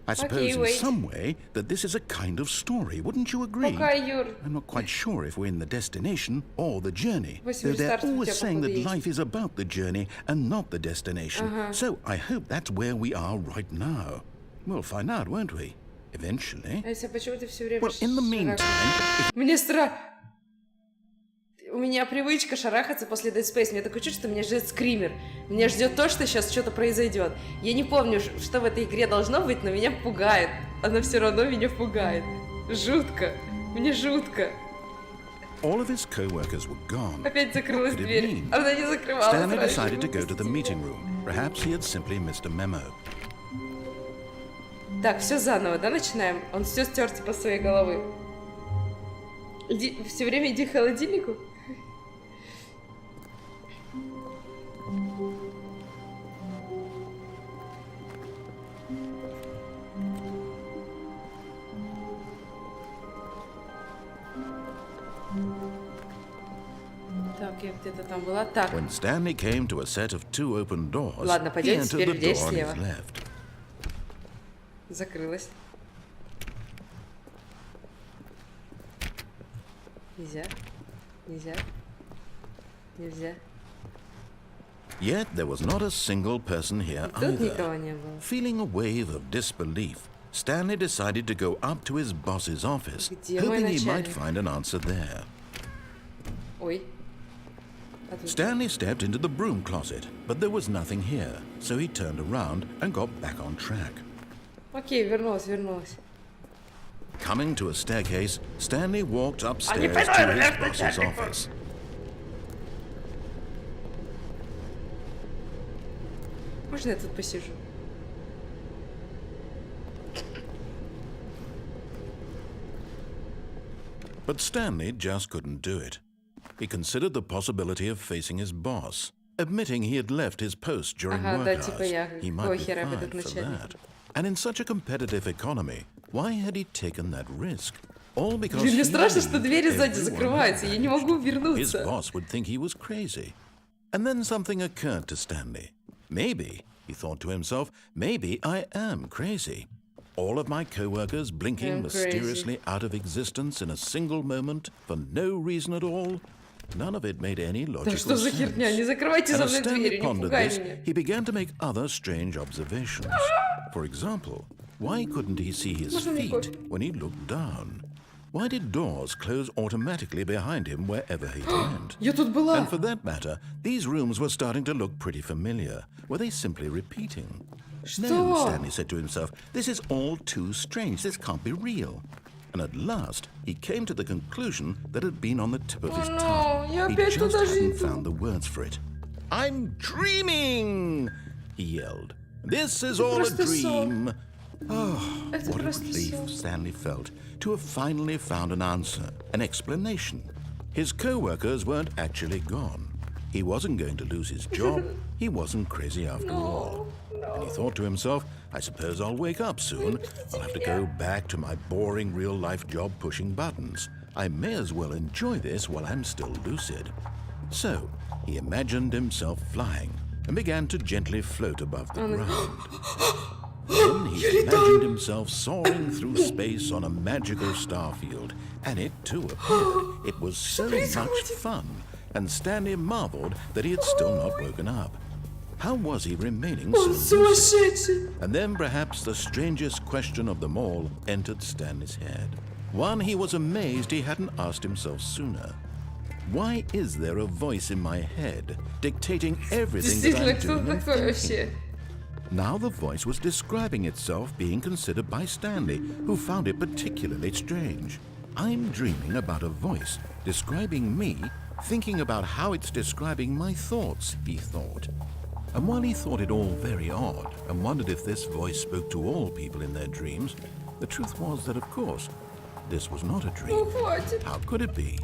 [SPEAKER 2] I suppose in
[SPEAKER 1] wait.
[SPEAKER 2] some way that this is a kind of story, wouldn't you agree?
[SPEAKER 1] Пока, Юр.
[SPEAKER 2] I'm not quite sure if we're in the destination or the journey.
[SPEAKER 1] Восемь
[SPEAKER 2] Though they're
[SPEAKER 1] рестартов у
[SPEAKER 2] always
[SPEAKER 1] тебя,
[SPEAKER 2] saying that
[SPEAKER 1] походу, есть.
[SPEAKER 2] life is about the journey and not the destination. So I hope that's where we are right now. We'll find out, won't we? Eventually.
[SPEAKER 1] Ася, почему ты все время
[SPEAKER 2] Well, in the
[SPEAKER 1] шарахаешься?
[SPEAKER 2] meantime,
[SPEAKER 1] Мне страх. У меня привычка шарахаться после Dead Space. Мне такое чувство, что меня ждет скример. Меня ждет то, что сейчас что-то произойдет. Я не помню, что в этой игре должно быть, но меня пугает. Она все равно меня пугает. Жутко. Мне жутко.
[SPEAKER 2] all of his co-workers were gone.
[SPEAKER 1] Опять закрылась
[SPEAKER 2] What could it
[SPEAKER 1] дверь.
[SPEAKER 2] mean?
[SPEAKER 1] Она не закрывалась
[SPEAKER 2] Stanley
[SPEAKER 1] раньше.
[SPEAKER 2] decided to go to the meeting room. Perhaps he had simply missed a memo.
[SPEAKER 1] Так, все заново, да, начинаем? Он все стер типа своей головы. Иди, все время иди к холодильнику. Так, я где-то там была. Так,
[SPEAKER 2] When Stanley came to a set of two open doors,
[SPEAKER 1] Ладно,
[SPEAKER 2] he
[SPEAKER 1] пойдёте
[SPEAKER 2] entered
[SPEAKER 1] теперь
[SPEAKER 2] the
[SPEAKER 1] здесь
[SPEAKER 2] door on
[SPEAKER 1] слева.
[SPEAKER 2] his left.
[SPEAKER 1] закрылась. Нельзя. Нельзя. Нельзя.
[SPEAKER 2] Yet there was not a single person here
[SPEAKER 1] Тут никого
[SPEAKER 2] either.
[SPEAKER 1] не было.
[SPEAKER 2] Feeling a wave of disbelief, Stanley decided to go up to his boss's office,
[SPEAKER 1] Где мой
[SPEAKER 2] hoping he might
[SPEAKER 1] начальник?
[SPEAKER 2] find an answer there.
[SPEAKER 1] Ой. А тут-
[SPEAKER 2] Stanley stepped into the broom closet, but there was nothing here, so he turned around and got back on track.
[SPEAKER 1] Окей, вернулась.
[SPEAKER 2] Coming to a staircase, Stanley walked upstairs
[SPEAKER 1] пойду,
[SPEAKER 2] to
[SPEAKER 1] я
[SPEAKER 2] his
[SPEAKER 1] левый
[SPEAKER 2] boss's
[SPEAKER 1] начальник.
[SPEAKER 2] office.
[SPEAKER 1] Можно я тут посижу?
[SPEAKER 2] But Stanley just couldn't do it. He considered the possibility of facing his boss, admitting he had left his post during
[SPEAKER 1] Ага,
[SPEAKER 2] work
[SPEAKER 1] да,
[SPEAKER 2] hours.
[SPEAKER 1] типа я.
[SPEAKER 2] He might
[SPEAKER 1] Какого
[SPEAKER 2] be
[SPEAKER 1] хера вы
[SPEAKER 2] fired
[SPEAKER 1] тут
[SPEAKER 2] for
[SPEAKER 1] начальник?
[SPEAKER 2] that. And in such a competitive economy, why had he taken that risk? All because
[SPEAKER 1] Блин, мне
[SPEAKER 2] he
[SPEAKER 1] страшно, что
[SPEAKER 2] believed
[SPEAKER 1] двери сзади
[SPEAKER 2] everyone
[SPEAKER 1] закрываются, я не могу
[SPEAKER 2] His
[SPEAKER 1] вернуться.
[SPEAKER 2] boss would think he was crazy. And then something occurred to Stanley. Maybe, he thought to himself, maybe I am crazy. All of my co-workers blinking
[SPEAKER 1] I'm
[SPEAKER 2] mysteriously out of existence in a single moment for no reason at all. None of it made any
[SPEAKER 1] Да
[SPEAKER 2] logical
[SPEAKER 1] что за
[SPEAKER 2] sense.
[SPEAKER 1] херня? Не закрывайте
[SPEAKER 2] And
[SPEAKER 1] за
[SPEAKER 2] as
[SPEAKER 1] мной
[SPEAKER 2] Stanley
[SPEAKER 1] двери, не
[SPEAKER 2] pondered
[SPEAKER 1] пугай
[SPEAKER 2] this,
[SPEAKER 1] меня.
[SPEAKER 2] he began to make other strange observations. For example, why couldn't he see his
[SPEAKER 1] Можно мне
[SPEAKER 2] feet
[SPEAKER 1] кофе?
[SPEAKER 2] when he looked down? Why did doors close automatically behind him wherever he went?
[SPEAKER 1] Я тут была.
[SPEAKER 2] And for that matter, these rooms were starting to look pretty familiar. Were they simply repeating? No,
[SPEAKER 1] Что?
[SPEAKER 2] Stanley said to himself, this is all too strange. This can't be real. And at last, he came to the conclusion that had been on the tip of his
[SPEAKER 1] no,
[SPEAKER 2] tongue.
[SPEAKER 1] я
[SPEAKER 2] He
[SPEAKER 1] опять
[SPEAKER 2] just
[SPEAKER 1] туда же
[SPEAKER 2] hadn't
[SPEAKER 1] иду.
[SPEAKER 2] found the words for it. I'm dreaming! He yelled. This is all a
[SPEAKER 1] просто сон.
[SPEAKER 2] dream. Oh,
[SPEAKER 1] Это
[SPEAKER 2] what a
[SPEAKER 1] просто
[SPEAKER 2] relief
[SPEAKER 1] сон.
[SPEAKER 2] Stanley felt to have finally found an answer, an explanation. His co-workers weren't actually gone. He wasn't going to lose his job. He wasn't crazy after all. And he thought to himself, I suppose I'll wake up soon. I'll have to go back to my boring real-life job pushing buttons. I may as well enjoy this while I'm still lucid. So, he imagined himself flying and began to gently float above the ground. Then he imagined himself soaring through space on a magical starfield, and it too appeared. It was so much fun, and Stanley marveled that he had still not woken up. How was he remaining so
[SPEAKER 1] Он
[SPEAKER 2] lucid?
[SPEAKER 1] сумасшедший.
[SPEAKER 2] And then perhaps the strangest question of them all entered Stanley's head. One he was amazed he hadn't asked himself sooner. Why is there a voice in my head dictating everything that
[SPEAKER 1] Действительно,
[SPEAKER 2] I'm
[SPEAKER 1] кто
[SPEAKER 2] doing and
[SPEAKER 1] такой
[SPEAKER 2] thinking?
[SPEAKER 1] вообще?
[SPEAKER 2] Now the voice was describing itself being considered by Stanley, who found it particularly strange. I'm dreaming about a voice describing me, thinking about how it's describing my thoughts, he thought. And while he thought it all very odd and wondered if this voice spoke to all people in their dreams, the truth was that, of course, this was not a
[SPEAKER 1] Ну,
[SPEAKER 2] dream.
[SPEAKER 1] хватит.
[SPEAKER 2] How could it be?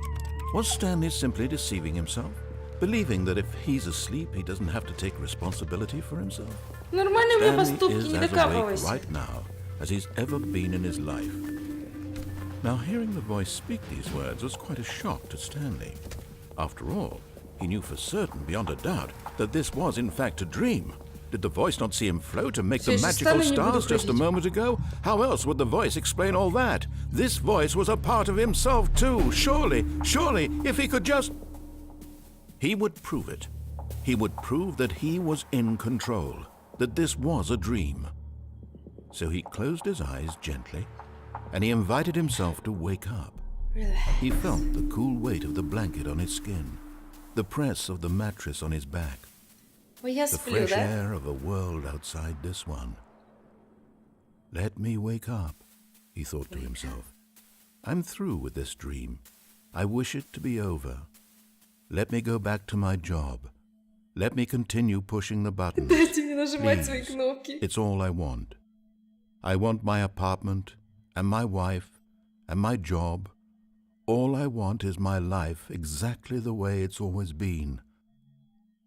[SPEAKER 2] Was Stanley simply deceiving himself? Believing that if he's asleep, he doesn't have to take responsibility for himself?
[SPEAKER 1] Нормальные у меня
[SPEAKER 2] Stanley
[SPEAKER 1] поступки,
[SPEAKER 2] is
[SPEAKER 1] не
[SPEAKER 2] as awake
[SPEAKER 1] докапывайся.
[SPEAKER 2] right now as he's ever been in his life. Now, hearing the voice speak these words was quite a shock to Stanley. After all, he knew for certain, beyond a doubt, that this was in fact a dream. Did the voice not see him float and make the
[SPEAKER 1] Все,
[SPEAKER 2] magical
[SPEAKER 1] Stanley не буду
[SPEAKER 2] stars just a
[SPEAKER 1] ходить.
[SPEAKER 2] moment ago? How else would the voice explain all that? This voice was a part of himself too. Surely, if he could just... He would prove it. He would prove that he was in control, that this was a dream. So he closed his eyes gently, and he invited himself to wake up. He felt the cool weight of the blanket on his skin, the press of the mattress on his back,
[SPEAKER 1] Ой, я
[SPEAKER 2] the
[SPEAKER 1] сплю,
[SPEAKER 2] fresh
[SPEAKER 1] да?
[SPEAKER 2] air of a world outside this one. Let me wake up, he thought to himself. I'm through with this dream. I wish it to be over. Let me go back to my job. Let me continue pushing the buttons.
[SPEAKER 1] Дайте мне нажимать свои
[SPEAKER 2] Please.
[SPEAKER 1] кнопки.
[SPEAKER 2] It's all I want. I want my apartment, and my wife, and my job. All I want is my life exactly the way it's always been.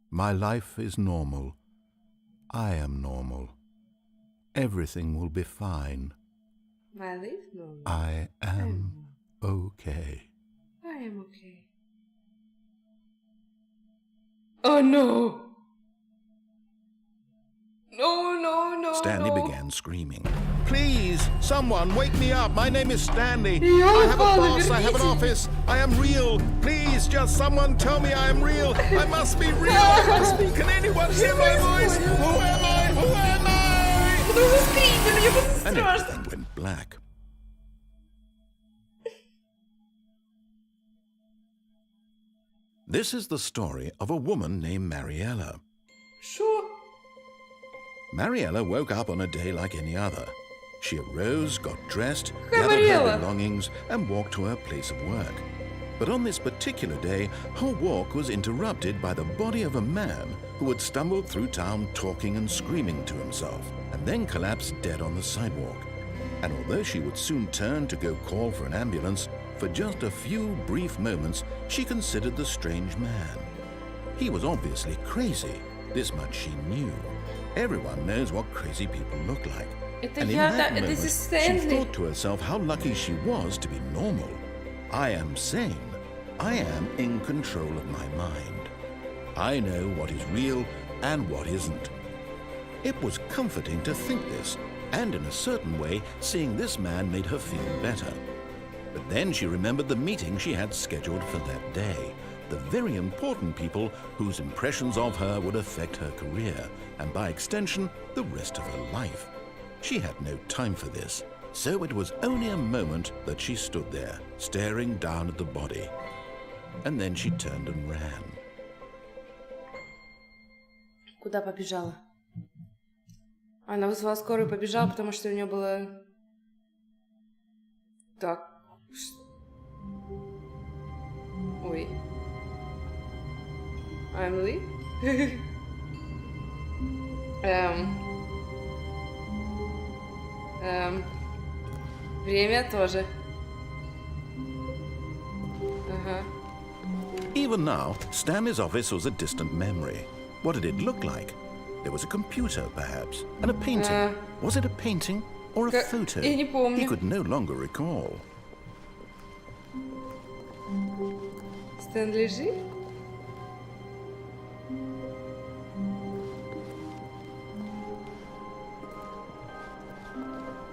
[SPEAKER 2] My life is normal. I am normal. Everything will be fine.
[SPEAKER 1] My life? No.
[SPEAKER 2] I am okay.
[SPEAKER 1] I am okay. Oh no! No.
[SPEAKER 2] Stanley began screaming. Please, someone, wake me up. My name is Stanley.
[SPEAKER 1] Я
[SPEAKER 2] I have a
[SPEAKER 1] упала,
[SPEAKER 2] boss. I have an
[SPEAKER 1] верните.
[SPEAKER 2] office. I am real. Please, just someone tell me I am real. I must be real. I must be. Can anyone hear my voice? Who am I? Who am I?
[SPEAKER 1] Потому что скрипели, мне было
[SPEAKER 2] And
[SPEAKER 1] страшно.
[SPEAKER 2] everything went black. This is the story of a woman named Mariella.
[SPEAKER 1] Шо?
[SPEAKER 2] Mariella woke up on a day like any other. She arose, got dressed,
[SPEAKER 1] Hey,
[SPEAKER 2] gathered
[SPEAKER 1] Mariella.
[SPEAKER 2] her belongings, and walked to her place of work. But on this particular day, her walk was interrupted by the body of a man who had stumbled through town talking and screaming to himself, and then collapsed dead on the sidewalk. And although she would soon turn to go call for an ambulance, for just a few brief moments she considered the strange man. He was obviously crazy. This much she knew. Everyone knows what crazy people look like.
[SPEAKER 1] Это
[SPEAKER 2] And in
[SPEAKER 1] я, да,
[SPEAKER 2] that
[SPEAKER 1] это
[SPEAKER 2] moment,
[SPEAKER 1] из
[SPEAKER 2] she
[SPEAKER 1] Стэнли.
[SPEAKER 2] thought to herself how lucky she was to be normal. I am sane. I am in control of my mind. I know what is real and what isn't. It was comforting to think this, and in a certain way, seeing this man made her feel better. But then she remembered the meeting she had scheduled for that day. The very important people whose impressions of her would affect her career, and by extension, the rest of her life. She had no time for this, so it was only a moment that she stood there, staring down at the body. And then she turned and ran.
[SPEAKER 1] Куда побежала? Она вызвала скорую и побежала, потому что у нее было... Так. Ой. Emily? Время тоже. Ага.
[SPEAKER 2] Even now, Stanley's office was a distant memory. What did it look like? There was a computer, perhaps, and a painting. Was it a painting or a photo?
[SPEAKER 1] Я не помню.
[SPEAKER 2] He could no longer recall.
[SPEAKER 1] Стэнли жив?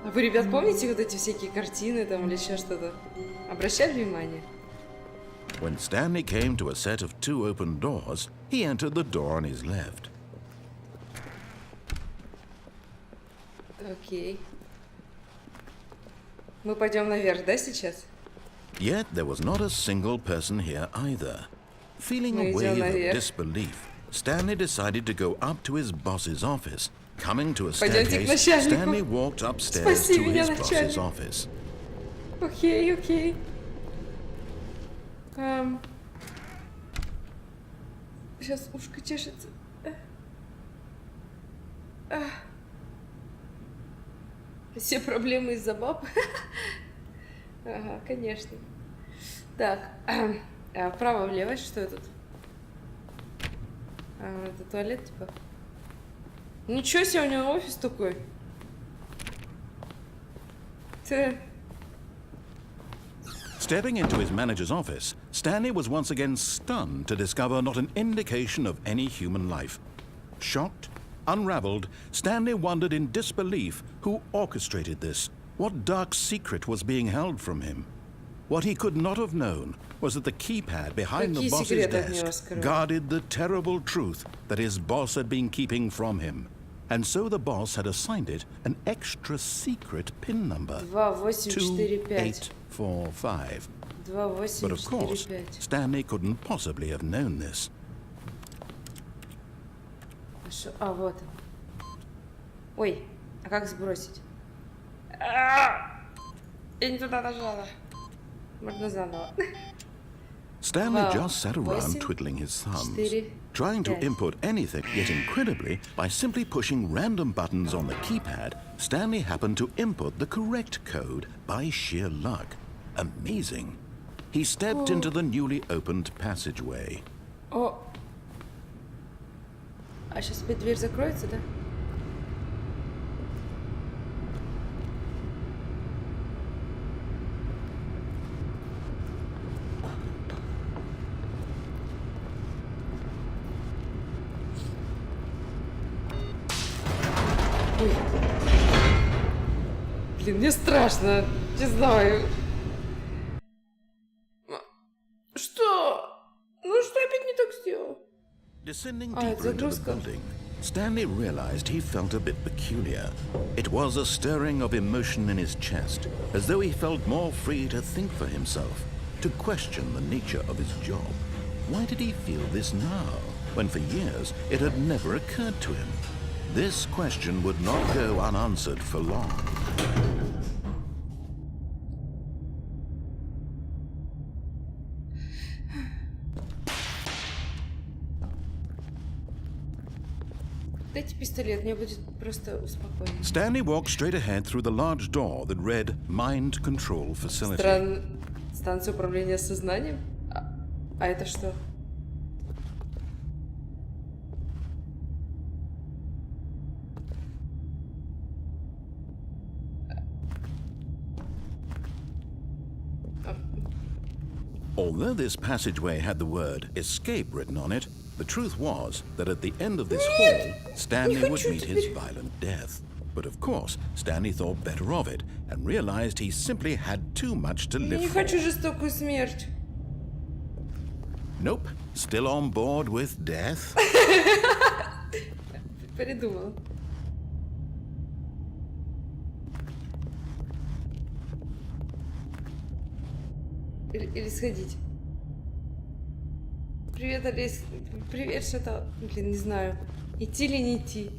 [SPEAKER 1] А вы, ребят, помните вот эти всякие картины там или еще что-то? Обращали внимание?
[SPEAKER 2] When Stanley came to a set of 2 open doors, he entered the door on his left.
[SPEAKER 1] Окей. Мы пойдем наверх, да, сейчас?
[SPEAKER 2] Yet there was not a single person here either. Feeling
[SPEAKER 1] Мы
[SPEAKER 2] a
[SPEAKER 1] идем
[SPEAKER 2] wave
[SPEAKER 1] наверх.
[SPEAKER 2] of disbelief, Stanley decided to go up to his boss's office. Coming to a
[SPEAKER 1] Пойдемте к
[SPEAKER 2] staircase,
[SPEAKER 1] начальнику.
[SPEAKER 2] Stanley walked upstairs
[SPEAKER 1] Спаси
[SPEAKER 2] to
[SPEAKER 1] меня,
[SPEAKER 2] his boss's
[SPEAKER 1] начальник.
[SPEAKER 2] office.
[SPEAKER 1] Окей, окей. Сейчас ушко чешется. Все проблемы из-за баб. Ага, конечно. Так, вправо-влево, что это тут? Это туалет, типа. Ничего себе, у него офис такой.
[SPEAKER 2] Stepping into his manager's office, Stanley was once again stunned to discover not an indication of any human life. Shocked, unraveled, Stanley wondered in disbelief who orchestrated this, what dark secret was being held from him. What he could not have known was that the keypad behind the
[SPEAKER 1] Какие
[SPEAKER 2] boss's
[SPEAKER 1] секреты от него
[SPEAKER 2] desk
[SPEAKER 1] скрывают?
[SPEAKER 2] guarded the terrible truth that his boss had been keeping from him. And so the boss had assigned it an extra secret PIN number.
[SPEAKER 1] 2845.
[SPEAKER 2] 2845. But of course,
[SPEAKER 1] 2845.
[SPEAKER 2] Stanley couldn't possibly have known this.
[SPEAKER 1] Вот. Ой, а как сбросить? Я не туда нажала. Можно заново.
[SPEAKER 2] Stanley
[SPEAKER 1] Wow.
[SPEAKER 2] just sat around
[SPEAKER 1] 8,
[SPEAKER 2] twiddling his thumbs,
[SPEAKER 1] 4,
[SPEAKER 2] trying to
[SPEAKER 1] 5.
[SPEAKER 2] input anything, yet incredibly, by simply pushing random buttons on the keypad, Stanley happened to input the correct code by sheer luck. Amazing. He stepped into the newly opened passageway.
[SPEAKER 1] О! А сейчас опять дверь закроется, да? Ой. Блин, мне страшно, не знаю. Что? Ну что я опять не так сделал?
[SPEAKER 2] Descending
[SPEAKER 1] Oh, it's
[SPEAKER 2] deeper into the
[SPEAKER 1] загрузка.
[SPEAKER 2] building, Stanley realized he felt a bit peculiar. It was a stirring of emotion in his chest, as though he felt more free to think for himself, to question the nature of his job. Why did he feel this now, when for years it had never occurred to him? This question would not go unanswered for long.
[SPEAKER 1] Дайте пистолет, мне будет просто успокоение.
[SPEAKER 2] Stanley walked straight ahead through the large door that read Mind Control Facility.
[SPEAKER 1] Станция управления сознанием? А это что?
[SPEAKER 2] Although this passageway had the word escape written on it, the truth was that at the end of this hall, Stanley would meet his violent death. But of course, Stanley thought better of it and realized he simply had too much to
[SPEAKER 1] Я
[SPEAKER 2] live
[SPEAKER 1] не
[SPEAKER 2] for.
[SPEAKER 1] хочу жестокую смерть.
[SPEAKER 2] Nope, still on board with death.
[SPEAKER 1] Придумал. Или сходить. Привет, Олесь. Привет, что-то... Блин, не знаю. Идти или не идти?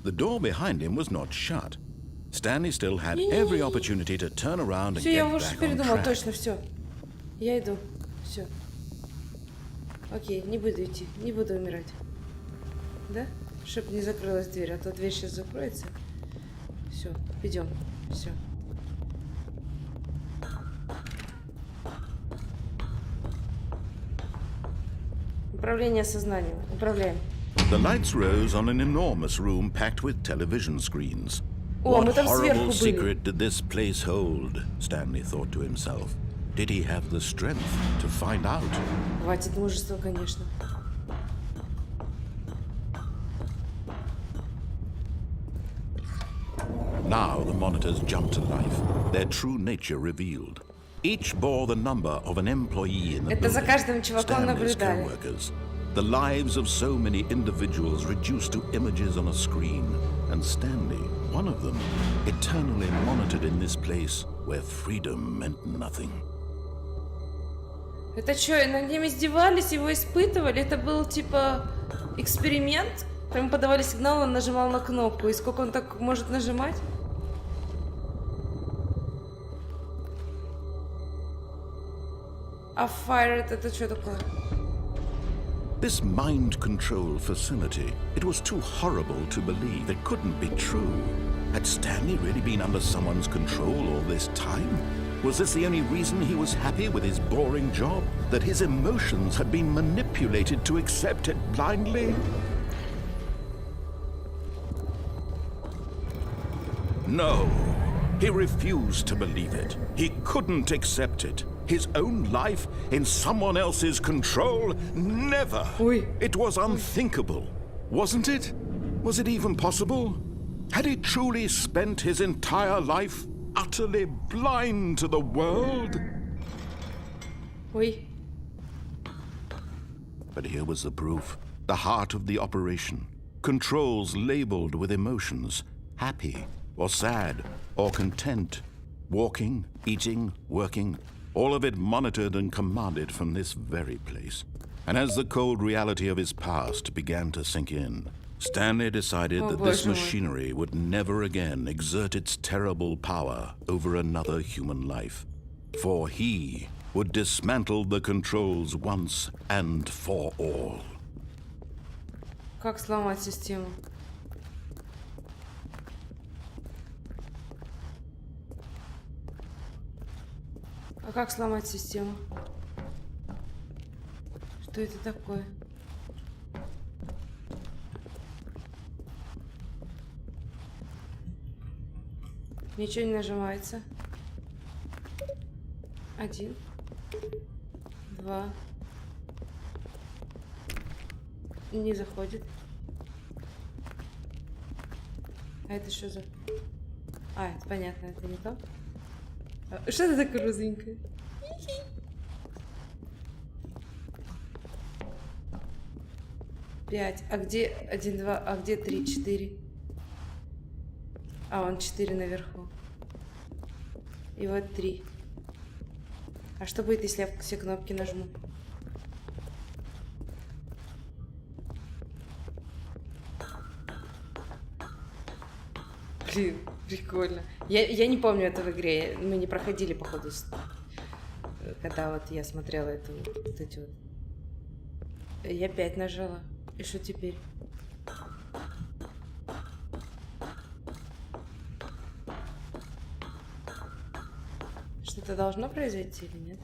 [SPEAKER 2] The door behind him was not shut. Stanley still had every opportunity to turn around and
[SPEAKER 1] Все, я
[SPEAKER 2] get
[SPEAKER 1] уже
[SPEAKER 2] back on
[SPEAKER 1] передумал,
[SPEAKER 2] track.
[SPEAKER 1] точно, все. Я иду. Все. Окей, не буду идти, не буду умирать. Да? Чтоб не закрылась дверь, а то дверь сейчас закроется. Все, идем. Все. Управление сознанием. Управляем.
[SPEAKER 2] The lights rose on an enormous room packed with television screens.
[SPEAKER 1] О, мы
[SPEAKER 2] What
[SPEAKER 1] там сверху
[SPEAKER 2] horrible
[SPEAKER 1] были.
[SPEAKER 2] secret did this place hold? Stanley thought to himself. Did he have the strength to find out?
[SPEAKER 1] Хватит мужества, конечно.
[SPEAKER 2] Now the monitors jumped to life, their true nature revealed. Each bore the number of an employee in the
[SPEAKER 1] Это за
[SPEAKER 2] building,
[SPEAKER 1] каждым чуваком
[SPEAKER 2] Stanley's
[SPEAKER 1] наблюдали.
[SPEAKER 2] co-workers. The lives of so many individuals reduced to images on a screen, and Stanley, one of them, eternally monitored in this place where freedom meant nothing.
[SPEAKER 1] Это что, над ним издевались, его испытывали? Это был типа эксперимент? Прям подавали сигнал, он нажимал на кнопку. И сколько он так может нажимать? А Fired это что такое?
[SPEAKER 2] This mind control facility, it was too horrible to believe. It couldn't be true. Had Stanley really been under someone's control all this time? Was this the only reason he was happy with his boring job? That his emotions had been manipulated to accept it blindly? No, he refused to believe it. He couldn't accept it. His own life in someone else's control? Never!
[SPEAKER 1] Oi.
[SPEAKER 2] It was unthinkable, wasn't it? Was it even possible? Had he truly spent his entire life utterly blind to the world?
[SPEAKER 1] Ой.
[SPEAKER 2] But here was the proof. The heart of the operation. Controls labeled with emotions. Happy, or sad, or content. Walking, eating, working. All of it monitored and commanded from this very place. And as the cold reality of his past began to sink in, Stanley decided that this machinery would never again exert its terrible power over another human life. For he would dismantle the controls once and for all.
[SPEAKER 1] Как сломать систему? А как сломать систему? Что это такое? Ничего не нажимается. 1, 2. Не заходит. А это что за... А, это понятно, это не то. Что это такое розовенькое? 5. А где 1, 2? А где 3, 4? А, вон 4 наверху. И вот 3. А что будет, если я все кнопки нажму? Блин, прикольно. Я не помню это в игре. Мы не проходили, походу, когда вот я смотрела эту вот эти вот. Я 5 нажала. И что теперь? Что-то должно произойти или нет?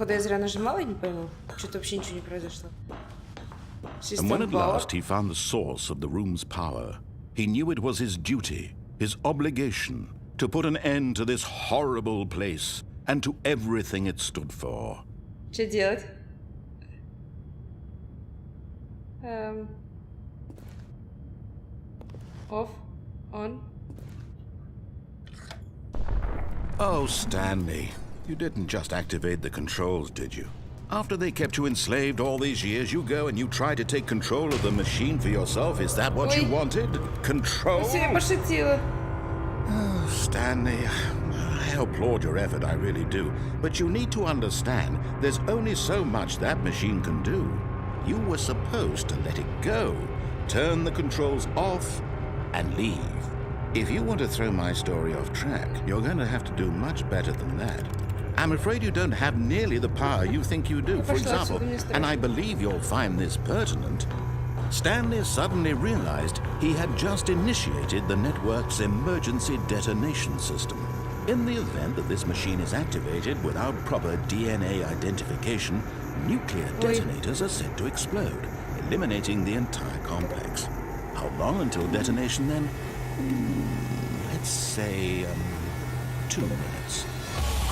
[SPEAKER 1] Походу, я зря нажимала и не пойму. Что-то вообще ничего не произошло.
[SPEAKER 2] And when at last he found the source of the room's power, he knew it was his duty, his obligation, to put an end to this horrible place and to everything it stood for.
[SPEAKER 1] Что делать? Off. On.
[SPEAKER 2] Oh, Stanley, you didn't just activate the controls, did you? After they kept you enslaved all these years, you go and you try to take control of the machine for yourself. Is that what you wanted? Control?
[SPEAKER 1] Все, я пошутила.
[SPEAKER 2] Oh, Stanley, I applaud your effort, I really do. But you need to understand, there's only so much that machine can do. You were supposed to let it go, turn the controls off, and leave. If you want to throw my story off track, you're going to have to do much better than that. I'm afraid you don't have nearly the power you think you do. For example, and I believe you'll find this pertinent, Stanley suddenly realized he had just initiated the network's emergency detonation system. In the event that this machine is activated without proper DNA identification, nuclear detonators are said to explode, eliminating the entire complex. How long until detonation then? Let's say 2 minutes.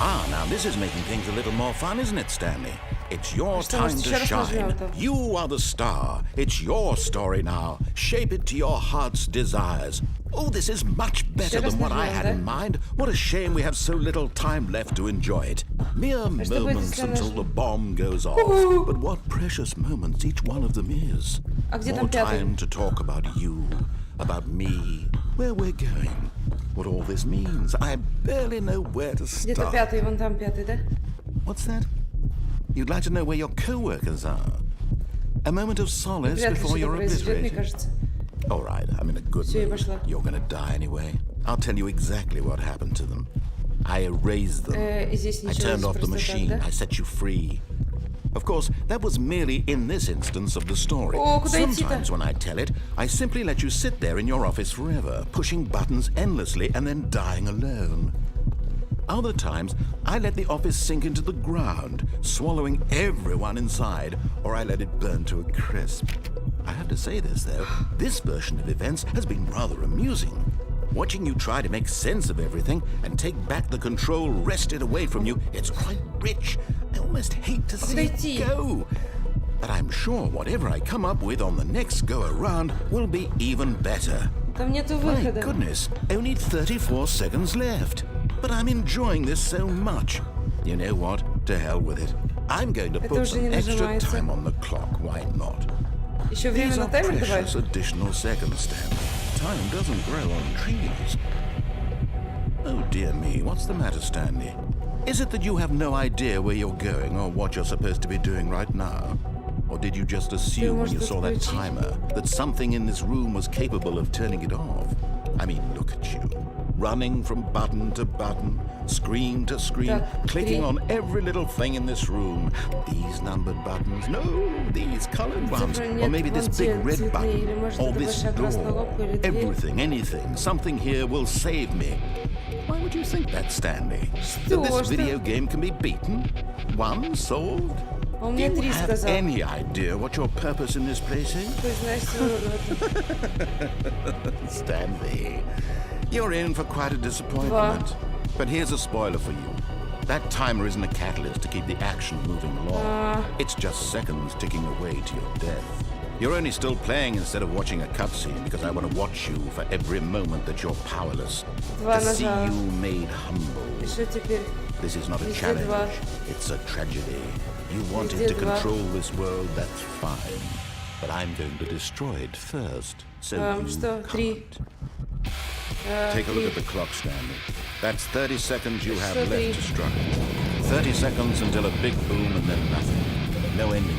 [SPEAKER 2] Ah, now this is making things a little more fun, isn't it, Stanley? It's your time to shine. You are the star. It's your story now. Shape it to your heart's desires. Oh, this is much better than what I had in mind. What a shame we have so little time left to enjoy it. Mere moments until the bomb goes off. But what precious moments each one of them is. More time to talk about you, about me, where we're going, what all this means. I barely know where to start.
[SPEAKER 1] Где-то пятый, вон там пятый, да?
[SPEAKER 2] What's that? You'd like to know where your co-workers are? A moment of solace before you're obliterated. All right, I'm in a good mood. You're gonna die anyway. I'll tell you exactly what happened to them. I erased them. I turned off the machine. I set you free. Of course, that was merely in this instance of the story. Sometimes when I tell it, I simply let you sit there in your office forever, pushing buttons endlessly and then dying alone. Other times, I let the office sink into the ground, swallowing everyone inside, or I let it burn to a crisp. I have to say this, though, this version of events has been rather amusing. Watching you try to make sense of everything and take back the control wrested away from you, it's quite rich. I almost hate to see it go. But I'm sure whatever I come up with on the next go-around will be even better. My goodness, only 34 seconds left. But I'm enjoying this so much. You know what? To hell with it. I'm going to put some extra time on the clock. Why not? These are precious additional seconds, Stanley. Time doesn't grow on trees. Oh dear me, what's the matter, Stanley? Is it that you have no idea where you're going or what you're supposed to be doing right now? Or did you just assume when you saw that timer that something in this room was capable of turning it off? I mean, look at you. Running from button to button, screen to screen, clicking on every little thing in this room. These numbered buttons, no, these colored ones, or maybe this big red button, or this door. Everything, anything, something here will save me. Why would you think that, Stanley? That this video game can be beaten? Won? Solved? Do you have any idea what your purpose in this place is? Stanley, you're in for quite a disappointment. But here's a spoiler for you. That timer isn't a catalyst to keep the action moving along. It's just seconds ticking away to your death. You're only still playing instead of watching a cutscene because I want to watch you for every moment that you're powerless. To see you made humble. This is not a challenge. It's a tragedy. You wanted to control this world, that's fine. But I'm going to destroy it first, so you can't. Take a look at the clock, Stanley. That's 30 seconds you have left to struggle. 30 seconds until a big boom and then nothing. No ending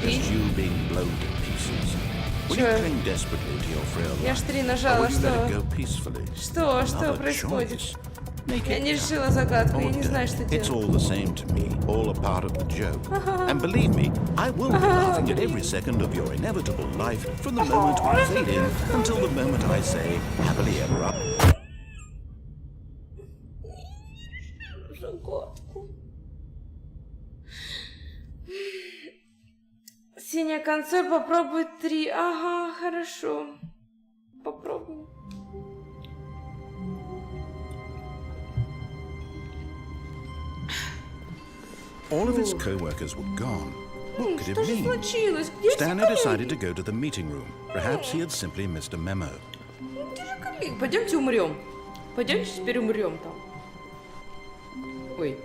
[SPEAKER 2] here. Just you being blown to pieces. Will you cling desperately to your frail life? Or will you let it go peacefully? Another choice.
[SPEAKER 1] Я не решила загадку, я не знаю, что делать.
[SPEAKER 2] It's all the same to me, all a part of the joke. And believe me, I will be laughing at every second of your inevitable life from the moment we fade in until the moment I say happily ever after.
[SPEAKER 1] консоль, попробуй 3. Ага, хорошо. Попробуем.
[SPEAKER 2] All of his co-workers were gone. What could
[SPEAKER 1] Что
[SPEAKER 2] it
[SPEAKER 1] же
[SPEAKER 2] mean?
[SPEAKER 1] случилось? Где все
[SPEAKER 2] Stanley decided
[SPEAKER 1] коллеги?
[SPEAKER 2] to go to the meeting room. Perhaps he had simply missed a memo.
[SPEAKER 1] Где же коллеги? Пойдемте умрем. Пойдемте теперь умрем там. Ой.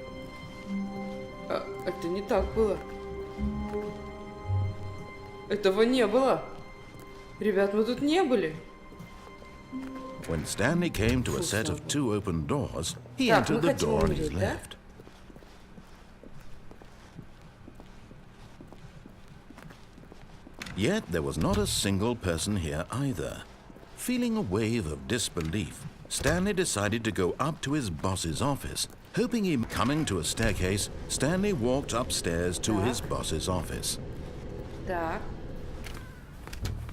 [SPEAKER 1] Это не так было. Этого не было. Ребят, мы тут не были.
[SPEAKER 2] When Stanley came to a set of 2 open doors, he
[SPEAKER 1] Так,
[SPEAKER 2] entered
[SPEAKER 1] мы
[SPEAKER 2] the
[SPEAKER 1] хотим
[SPEAKER 2] door on his
[SPEAKER 1] умереть, да?
[SPEAKER 2] left. Yet there was not a single person here either. Feeling a wave of disbelief, Stanley decided to go up to his boss's office. Hoping him coming to a staircase, Stanley walked upstairs to his boss's office.
[SPEAKER 1] Так.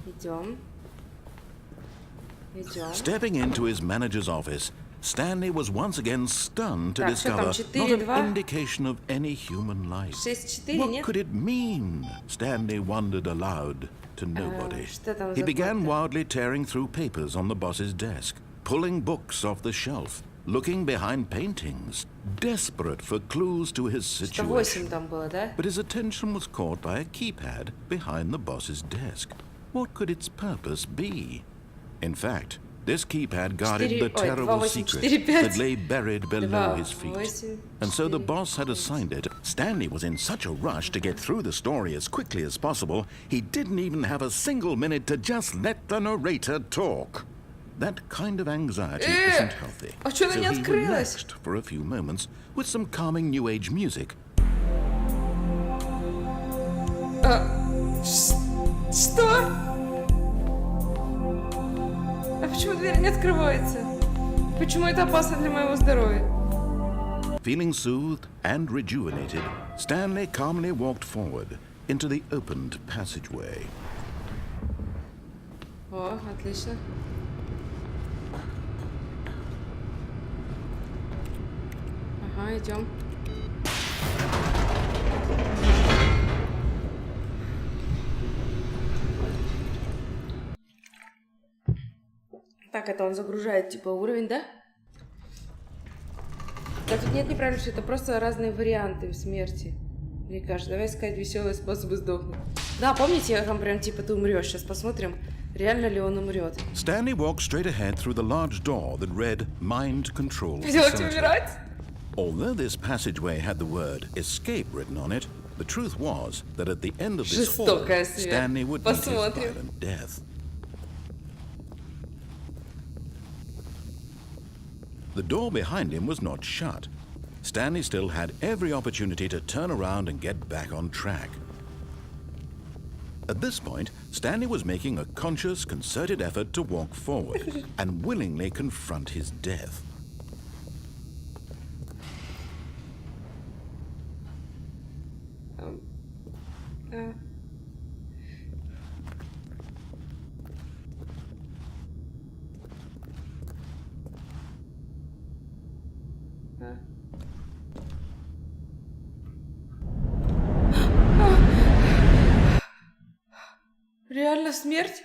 [SPEAKER 1] Идем. Идем.
[SPEAKER 2] Stepping into his manager's office, Stanley was once again stunned to
[SPEAKER 1] Так, что там,
[SPEAKER 2] discover not
[SPEAKER 1] 4-2?
[SPEAKER 2] an indication of any human life.
[SPEAKER 1] 6-4,
[SPEAKER 2] What
[SPEAKER 1] нет?
[SPEAKER 2] could it mean? Stanley wondered aloud to nobody.
[SPEAKER 1] что там
[SPEAKER 2] He
[SPEAKER 1] за
[SPEAKER 2] began
[SPEAKER 1] плата?
[SPEAKER 2] wildly tearing through papers on the boss's desk, pulling books off the shelf, looking behind paintings, desperate for clues to his
[SPEAKER 1] Что
[SPEAKER 2] situation.
[SPEAKER 1] 8 там было, да?
[SPEAKER 2] But his attention was caught by a keypad behind the boss's desk. What could its purpose be? In fact, this keypad guarded the
[SPEAKER 1] 4, ой,
[SPEAKER 2] terrible
[SPEAKER 1] 2, 8,
[SPEAKER 2] secret
[SPEAKER 1] 4, 5.
[SPEAKER 2] that lay buried below
[SPEAKER 1] 2,
[SPEAKER 2] his feet.
[SPEAKER 1] 8,
[SPEAKER 2] And so the
[SPEAKER 1] 4,
[SPEAKER 2] boss had assigned it. Stanley was in such a rush to get through the story as quickly as possible, he didn't even have a single minute to just let the narrator talk. That kind of anxiety isn't healthy.
[SPEAKER 1] А чё она
[SPEAKER 2] So
[SPEAKER 1] не
[SPEAKER 2] he
[SPEAKER 1] открылась?
[SPEAKER 2] relaxed for a few moments with some calming new age music.
[SPEAKER 1] Что? А почему дверь не открывается? Почему это опасно для моего здоровья?
[SPEAKER 2] Feeling soothed and rejuvenated, Stanley calmly walked forward into the opened passageway.
[SPEAKER 1] О, отлично. Ага, идем. Так, это он загружает типа уровень, да? Да тут нет неправильно, что это просто разные варианты смерти. Мне кажется, давай искать веселые способы сдохнуть. Да, помните, я там прям типа ты умрешь. Сейчас посмотрим, реально ли он умрет.
[SPEAKER 2] Stanley walked straight ahead through the large door that read Mind Control
[SPEAKER 1] Делать
[SPEAKER 2] Facility.
[SPEAKER 1] умирать?
[SPEAKER 2] Although this passageway had the word escape written on it, the truth was that at the end of this hall,
[SPEAKER 1] Жестокая смерть.
[SPEAKER 2] Stanley would meet his
[SPEAKER 1] Посмотрим.
[SPEAKER 2] violent death. The door behind him was not shut. Stanley still had every opportunity to turn around and get back on track. At this point, Stanley was making a conscious, concerted effort to walk forward and willingly confront his death.
[SPEAKER 1] Реально смерть?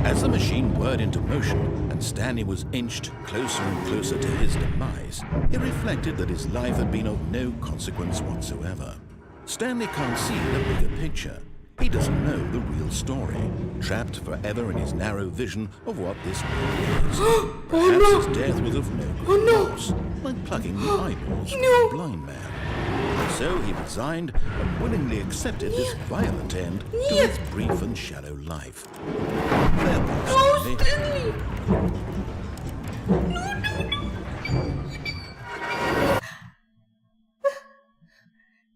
[SPEAKER 2] As the machine whirred into motion and Stanley was inched closer and closer to his demise, he reflected that his life had been of no consequence whatsoever. Stanley can't see the bigger picture. He doesn't know the real story, trapped forever in his narrow vision of what this world is. Perhaps his death was of no consequence, like plucking the eyeballs from a blind man. So he resigned and willingly accepted this violent end to his brief and shallow life. Farewell, Stanley.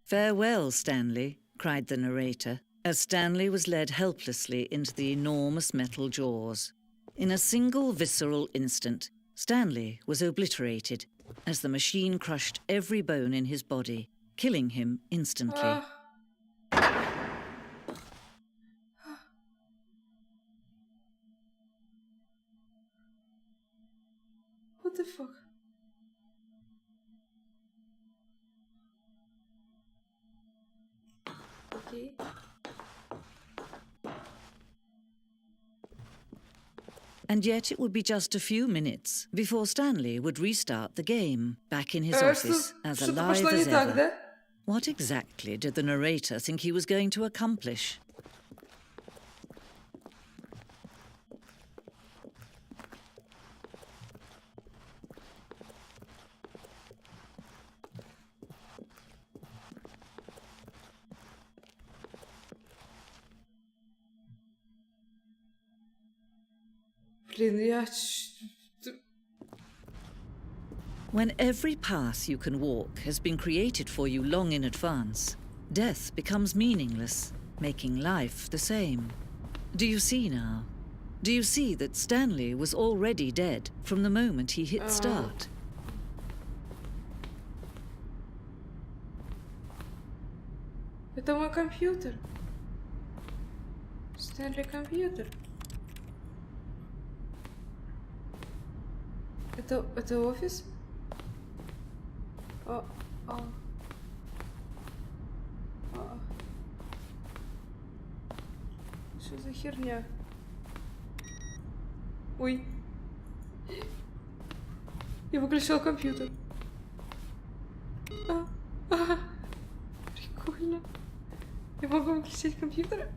[SPEAKER 4] "Farewell, Stanley," cried the narrator, as Stanley was led helplessly into the enormous metal jaws. In a single visceral instant, Stanley was obliterated as the machine crushed every bone in his body, killing him instantly.
[SPEAKER 1] the fuck? Окей.
[SPEAKER 4] And yet it would be just a few minutes before Stanley would restart the game, back in his office, as
[SPEAKER 1] Что-то
[SPEAKER 4] alive
[SPEAKER 1] пошло не
[SPEAKER 4] as
[SPEAKER 1] так,
[SPEAKER 4] ever.
[SPEAKER 1] да?
[SPEAKER 4] What exactly did the narrator think he was going to accomplish?
[SPEAKER 1] Блин, я...
[SPEAKER 4] When every path you can walk has been created for you long in advance, death becomes meaningless, making life the same. Do you see now? Do you see that Stanley was already dead from the moment he hit start?
[SPEAKER 1] Это мой компьютер. Стэнли компьютер. Это офис? Что за херня? Ой. Я выключила компьютер. Прикольно. Я могу выключить компьютер?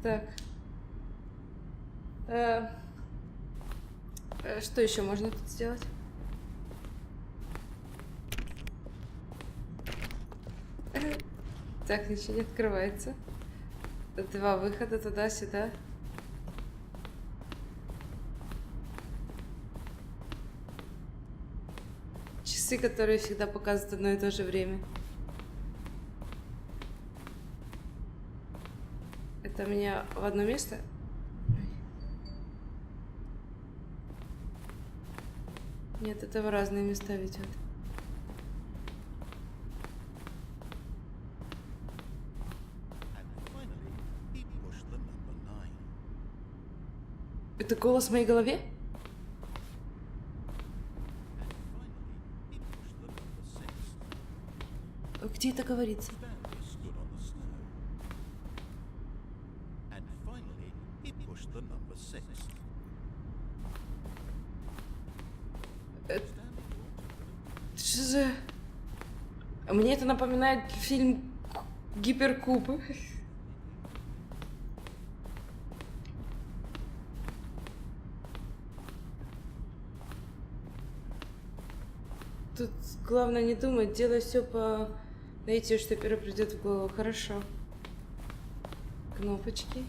[SPEAKER 1] Так. Что еще можно тут сделать? Так, ничего не открывается. 2 выхода туда-сюда. Часы, которые всегда показывают одно и то же время. Это меня в одно место? Нет, это в разные места ведет. Это голос в моей голове? Где это говорится? Что за... Мне это напоминает фильм Гиперкуб. Тут главное не думать, делай все по наитию, что первое придет в голову. Хорошо. Кнопочки.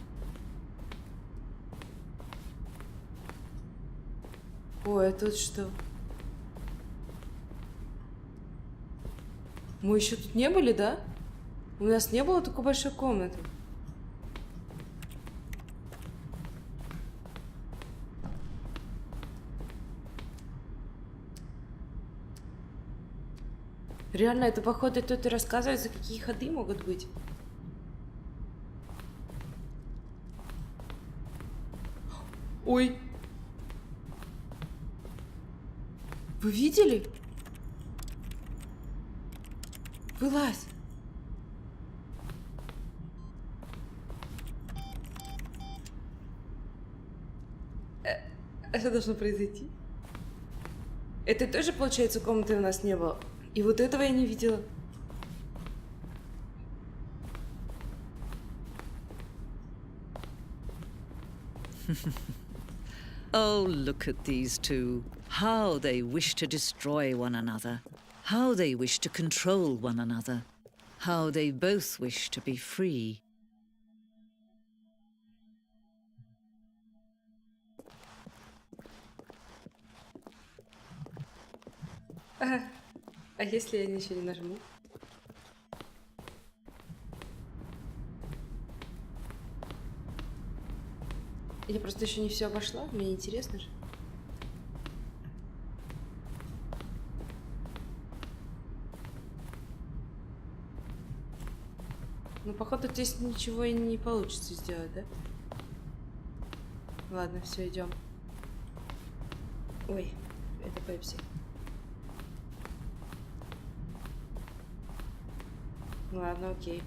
[SPEAKER 1] Ой, а тут что? Мы еще тут не были, да? У нас не было такой большой комнаты. Реально, это походу тут и рассказывается, какие ходы могут быть. Ой. Вы видели? Вылазь. Это должно произойти. Это тоже, получается, комнаты у нас не было. И вот этого я не видела.
[SPEAKER 4] Oh, look at these two. How they wish to destroy one another. How they wish to control one another. How they both wish to be free.
[SPEAKER 1] А если я ничего не нажму? Я просто еще не все обошла, мне интересно же. Ну, походу, здесь ничего и не получится сделать, да? Ладно, все, идем. Ой, это Пепси. Ладно, окей.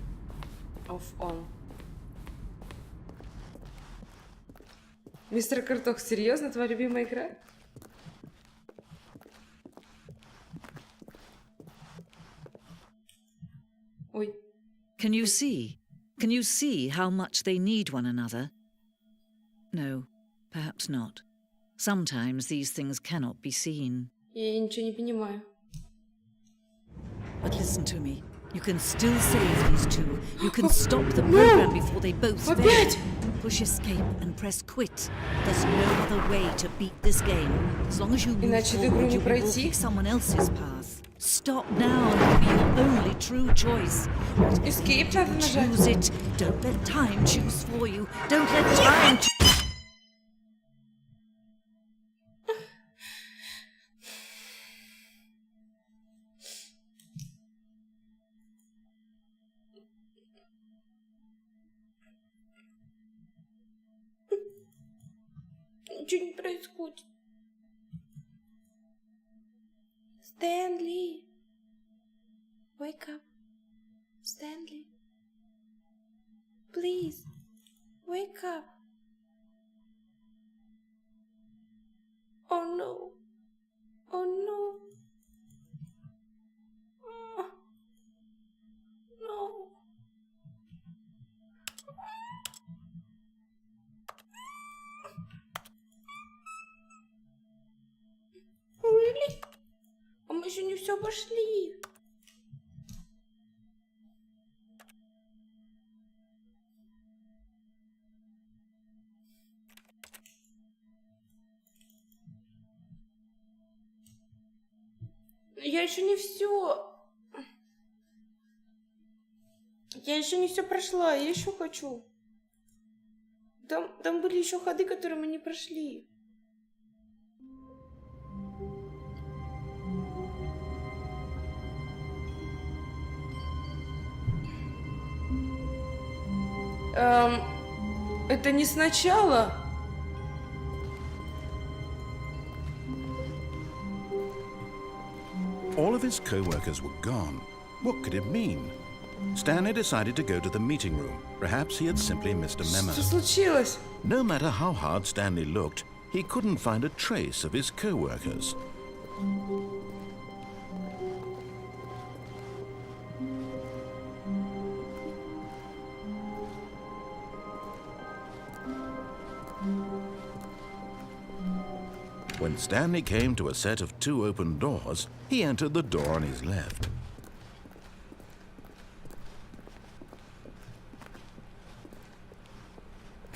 [SPEAKER 1] Off-on. Мистер Картох, серьезно, твоя любимая игра? Ой.
[SPEAKER 4] Can you see? Can you see how much they need one another? No, perhaps not. Sometimes these things cannot be seen.
[SPEAKER 1] Я ничего не понимаю.
[SPEAKER 4] But listen to me. You can still save these two. You can stop the program before they both fail.
[SPEAKER 1] Опять!
[SPEAKER 4] Push escape and press quit. There's no other way to beat this game. As long as you move
[SPEAKER 1] Иначе эту игру
[SPEAKER 4] forward,
[SPEAKER 1] не
[SPEAKER 4] you will
[SPEAKER 1] пройти.
[SPEAKER 4] walk someone else's path. Stop now and it'll be your only true choice.
[SPEAKER 1] Escape надо нажать.
[SPEAKER 4] Choose it. Don't let time choose for you. Don't let time choose.
[SPEAKER 1] Ничего не происходит. Стэнли. Wake up. Stanley. Please. Wake up. Oh no. Oh no. Oh. No. Really? А мы еще не все обошли. Я еще не все. Я еще не все прошла. Я еще хочу. Там были еще ходы, которые мы не прошли. Это не сначала.
[SPEAKER 2] All of his co-workers were gone. What could it mean? Stanley decided to go to the meeting room. Perhaps he had simply missed a memo.
[SPEAKER 1] Что случилось?
[SPEAKER 2] No matter how hard Stanley looked, he couldn't find a trace of his co-workers. When Stanley came to a set of 2 open doors, he entered the door on his left.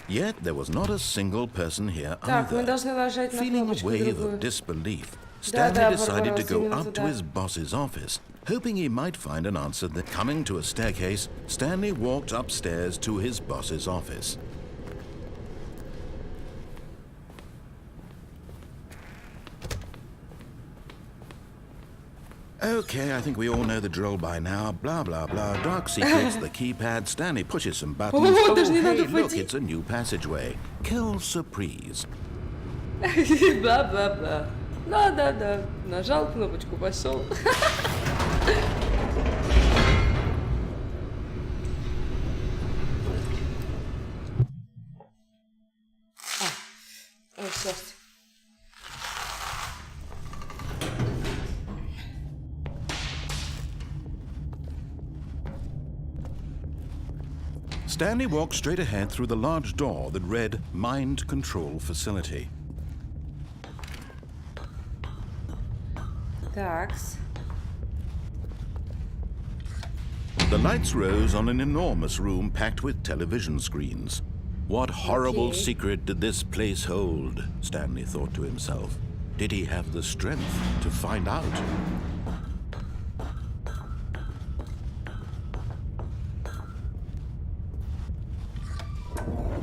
[SPEAKER 2] Yet there was not a single person here
[SPEAKER 1] Так, мы
[SPEAKER 2] either.
[SPEAKER 1] должны нажать на
[SPEAKER 2] Feeling a
[SPEAKER 1] кнопочку
[SPEAKER 2] wave
[SPEAKER 1] другую.
[SPEAKER 2] of disbelief,
[SPEAKER 1] Да,
[SPEAKER 2] Stanley decided to
[SPEAKER 1] Барбарос,
[SPEAKER 2] go
[SPEAKER 1] именно
[SPEAKER 2] up to
[SPEAKER 1] туда.
[SPEAKER 2] his boss's office, hoping he might find an answer. That coming to a staircase, Stanley walked upstairs to his boss's office. Okay, I think we all know the drill by now. Blah, blah, blah. Dark secrets, the keypad. Stanley pushes some buttons.
[SPEAKER 1] О, даже не
[SPEAKER 2] hey,
[SPEAKER 1] надо
[SPEAKER 2] look,
[SPEAKER 1] вводить.
[SPEAKER 2] it's a new passageway. Kill surprise.
[SPEAKER 1] Бла-бла-бла. Да. Нажал кнопочку, пошел. Ой, счастье.
[SPEAKER 2] Stanley walked straight ahead through the large door that read Mind Control Facility.
[SPEAKER 1] Такс.
[SPEAKER 2] The lights rose on an enormous room packed with television screens. What horrible
[SPEAKER 1] Okay.
[SPEAKER 2] secret did this place hold? Stanley thought to himself. Did he have the strength to find out?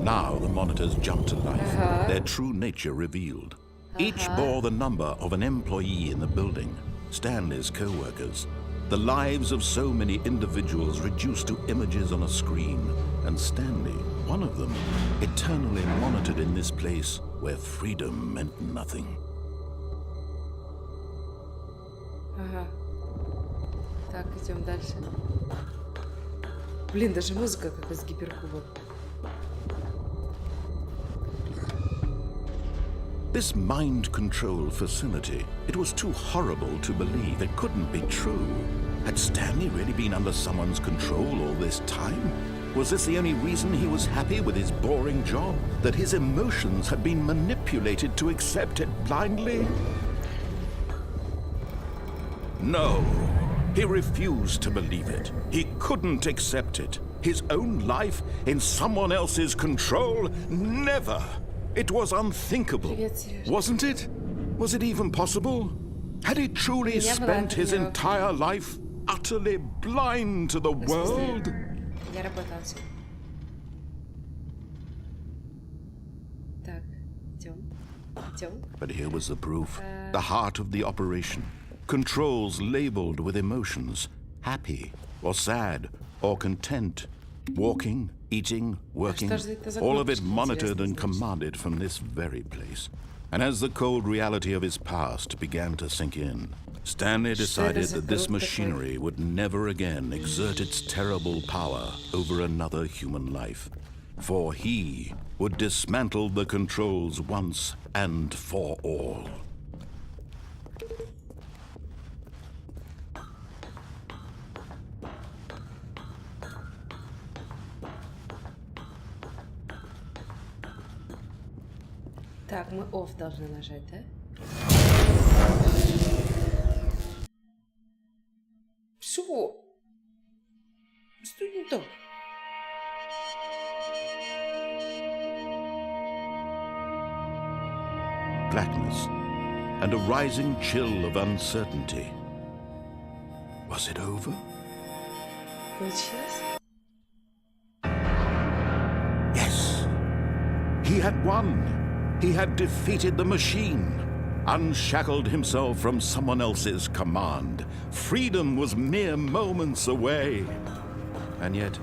[SPEAKER 2] Now the monitors jumped to life, their true nature revealed. Each bore the number of an employee in the building, Stanley's co-workers. The lives of so many individuals reduced to images on a screen, and Stanley, one of them, eternally monitored in this place where freedom meant nothing.
[SPEAKER 1] Ага. Так, идем дальше. Блин, даже музыка как из гиперкуба.
[SPEAKER 2] This mind control facility, it was too horrible to believe. It couldn't be true. Had Stanley really been under someone's control all this time? Was this the only reason he was happy with his boring job? That his emotions had been manipulated to accept it blindly? No, he refused to believe it. He couldn't accept it. His own life in someone else's control? Never! It was unthinkable, wasn't it? Was it even possible? Had he truly spent his entire life utterly blind to the world?
[SPEAKER 1] Я работала все. Так, идем.
[SPEAKER 2] But here was the proof, the heart of the operation. Controls labeled with emotions, happy or sad or content, walking, eating, working, all of it monitored and commanded from this very place. And as the cold reality of his past began to sink in, Stanley decided that this machinery would never again exert its terrible power over another human life. For he would dismantle the controls once and for all.
[SPEAKER 1] Так, мы off должны нажать, да? Все. Что не то?
[SPEAKER 2] Blackness and a rising chill of uncertainty. Was it over?
[SPEAKER 1] Получилось?
[SPEAKER 2] Yes. He had won. He had defeated the machine, unshackled himself from someone else's command. Freedom was mere moments away. And yet,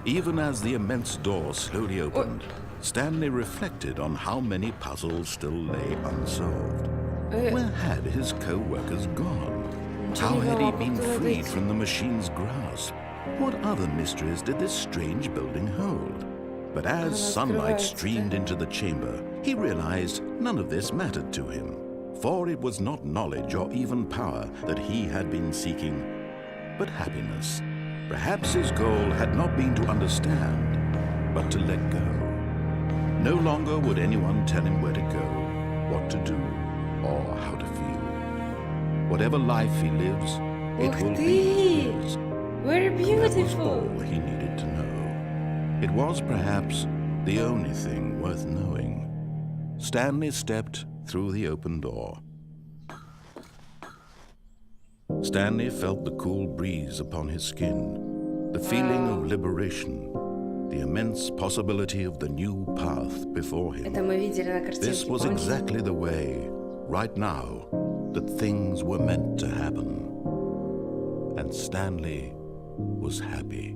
[SPEAKER 2] even as the immense door slowly opened, Stanley reflected on how many puzzles still lay unsolved. Where had his co-workers gone? How had he been freed from the machine's grasp? What other mysteries did this strange building hold? But as sunlight streamed into the chamber, he realized none of this mattered to him, for it was not knowledge or even power that he had been seeking, but happiness. Perhaps his goal had not been to understand, but to let go. No longer would anyone tell him where to go, what to do, or how to feel. Whatever life he lives, it will be his.
[SPEAKER 1] Very
[SPEAKER 2] That was
[SPEAKER 1] beautiful.
[SPEAKER 2] all he needed to know. It was perhaps the only thing worth knowing. Stanley stepped through the open door. Stanley felt the cool breeze upon his skin, the feeling of liberation, the immense possibility of the new path before him.
[SPEAKER 1] Это мы видели на картинке.
[SPEAKER 2] This was exactly the way, right now, that things were meant to happen. And Stanley was happy.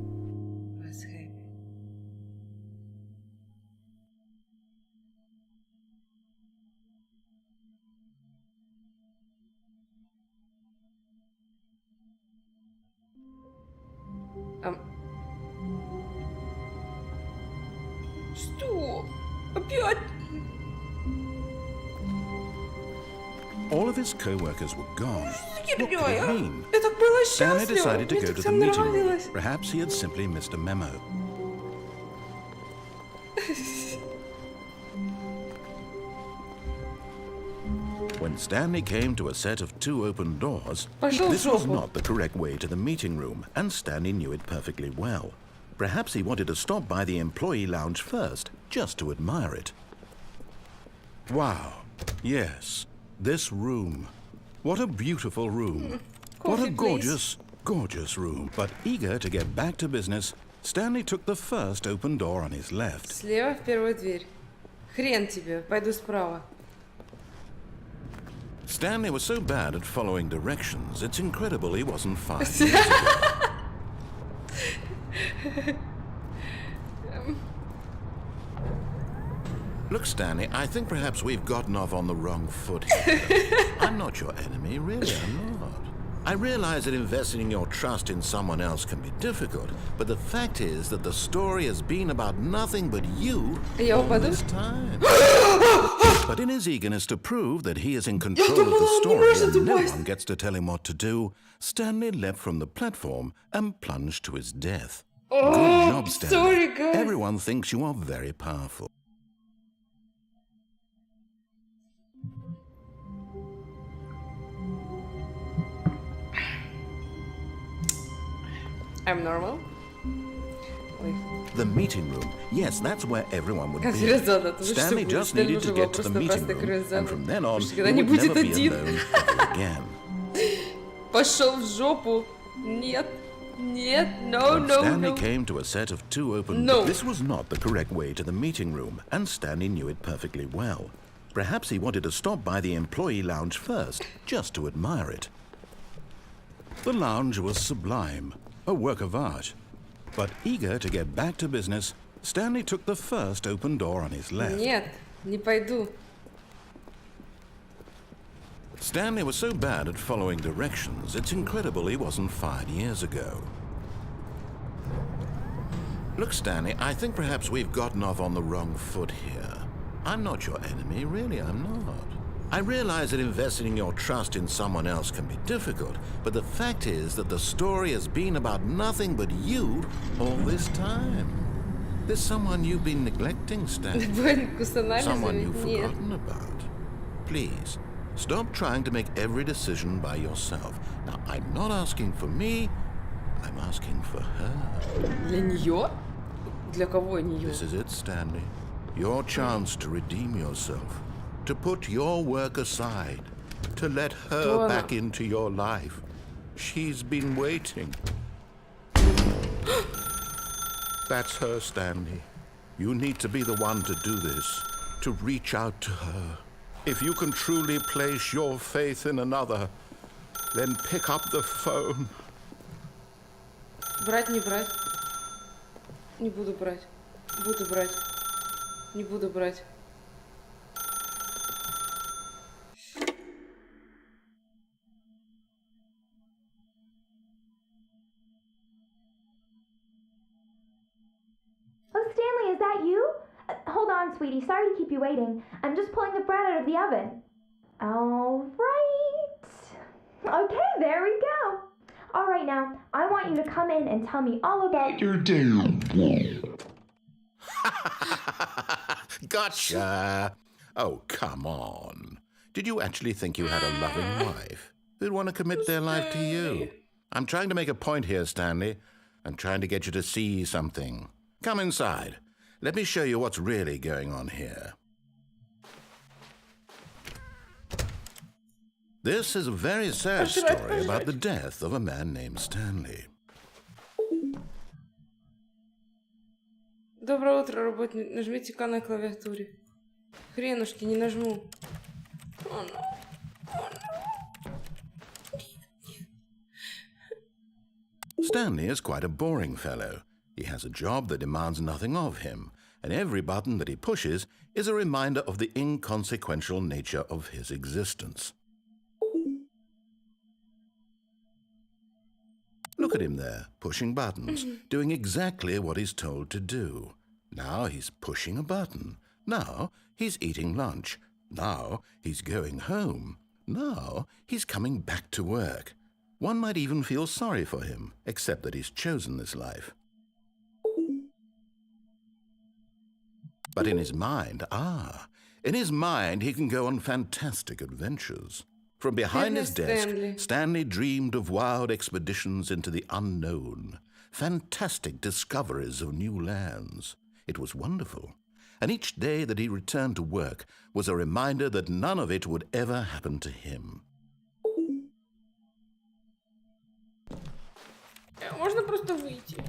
[SPEAKER 1] Что? Опять?
[SPEAKER 2] All of his co-workers were gone. What could it mean?
[SPEAKER 1] Я так была
[SPEAKER 2] Stanley
[SPEAKER 1] счастлива.
[SPEAKER 2] decided to
[SPEAKER 1] Мне
[SPEAKER 2] go
[SPEAKER 1] так
[SPEAKER 2] to the
[SPEAKER 1] всем
[SPEAKER 2] meeting room.
[SPEAKER 1] нравилось.
[SPEAKER 2] Perhaps he had simply missed a memo. When Stanley came to a set of 2 open doors,
[SPEAKER 1] Пошел в
[SPEAKER 2] this was
[SPEAKER 1] жопу.
[SPEAKER 2] not the correct way to the meeting room, and Stanley knew it perfectly well. Perhaps he wanted to stop by the employee lounge first, just to admire it. Wow. Yes, this room. What a beautiful room. What a
[SPEAKER 1] Coffee, please.
[SPEAKER 2] gorgeous, gorgeous room. But eager to get back to business, Stanley took the first open door on his left.
[SPEAKER 1] Слева в первую дверь. Хрен тебе, пойду справа.
[SPEAKER 2] Stanley was so bad at following directions, it's incredible he wasn't 5 years ago. Look, Stanley, I think perhaps we've gotten off on the wrong foot here. I'm not your enemy, really, I'm not. I realize that investing your trust in someone else can be difficult, but the fact is that the story has been about nothing but you all this time. But in his eagerness to prove that he is in control of the story and no one gets to tell him what to do, Stanley leapt from the platform and plunged to his death. Good job, Stanley.
[SPEAKER 1] Sorry, guys.
[SPEAKER 2] Everyone thinks you are very powerful.
[SPEAKER 1] I'm normal.
[SPEAKER 2] The meeting room. Yes, that's where everyone would be. Stanley just needed to get to the meeting room, and from then on, he would never be alone ever again.
[SPEAKER 1] Пошел в жопу. Нет. Нет. No,
[SPEAKER 2] When
[SPEAKER 1] no,
[SPEAKER 2] Stanley
[SPEAKER 1] no.
[SPEAKER 2] came to a set of 2 open
[SPEAKER 1] No.
[SPEAKER 2] This was not the correct way to the meeting room, and Stanley knew it perfectly well. Perhaps he wanted to stop by the employee lounge first, just to admire it. The lounge was sublime, a work of art. But eager to get back to business, Stanley took the first open door on his left.
[SPEAKER 1] Нет, не пойду.
[SPEAKER 2] Stanley was so bad at following directions, it's incredible he wasn't 5 years ago. Look, Stanley, I think perhaps we've gotten off on the wrong foot here. I'm not your enemy, really, I'm not. I realize that investing your trust in someone else can be difficult, but the fact is that the story has been about nothing but you all this time. There's someone you've been neglecting, Stanley. Someone you've forgotten about. Please, stop trying to make every decision by yourself. Now, I'm not asking for me, I'm asking for her.
[SPEAKER 1] Для нее? Для кого нее?
[SPEAKER 2] This is it, Stanley. Your chance to redeem yourself. To put your work aside, to let her back into your life. She's been waiting. That's her, Stanley. You need to be the one to do this, to reach out to her. If you can truly place your faith in another, then pick up the phone.
[SPEAKER 1] Брать, не брать? Не буду брать. Буду брать. Не буду брать.
[SPEAKER 5] Stanley, is that you? Hold on, sweetie. Sorry to keep you waiting. I'm just pulling the bread out of the oven. All right. Okay, there we go. All right, now, I want you to come in and tell me all about your day.
[SPEAKER 2] Gotcha! Oh, come on. Did you actually think you had a loving wife who'd want to commit their life to you? I'm trying to make a point here, Stanley. I'm trying to get you to see something. Come inside. Let me show you what's really going on here. This is a very sad story about the death of a man named Stanley.
[SPEAKER 1] Доброе утро, работник. Нажмите К на клавиатуре. Хренушки, не нажму.
[SPEAKER 2] Stanley is quite a boring fellow. He has a job that demands nothing of him, and every button that he pushes is a reminder of the inconsequential nature of his existence. Look at him there, pushing buttons, doing exactly what he's told to do. Now he's pushing a button. Now he's eating lunch. Now he's going home. Now he's coming back to work. One might even feel sorry for him, except that he's chosen this life. But in his mind, he can go on fantastic adventures. From behind his desk, Stanley dreamed of wild expeditions into the unknown, fantastic discoveries of new lands. It was wonderful, and each day that he returned to work was a reminder that none of it would ever happen to him.
[SPEAKER 1] Можно просто выйти.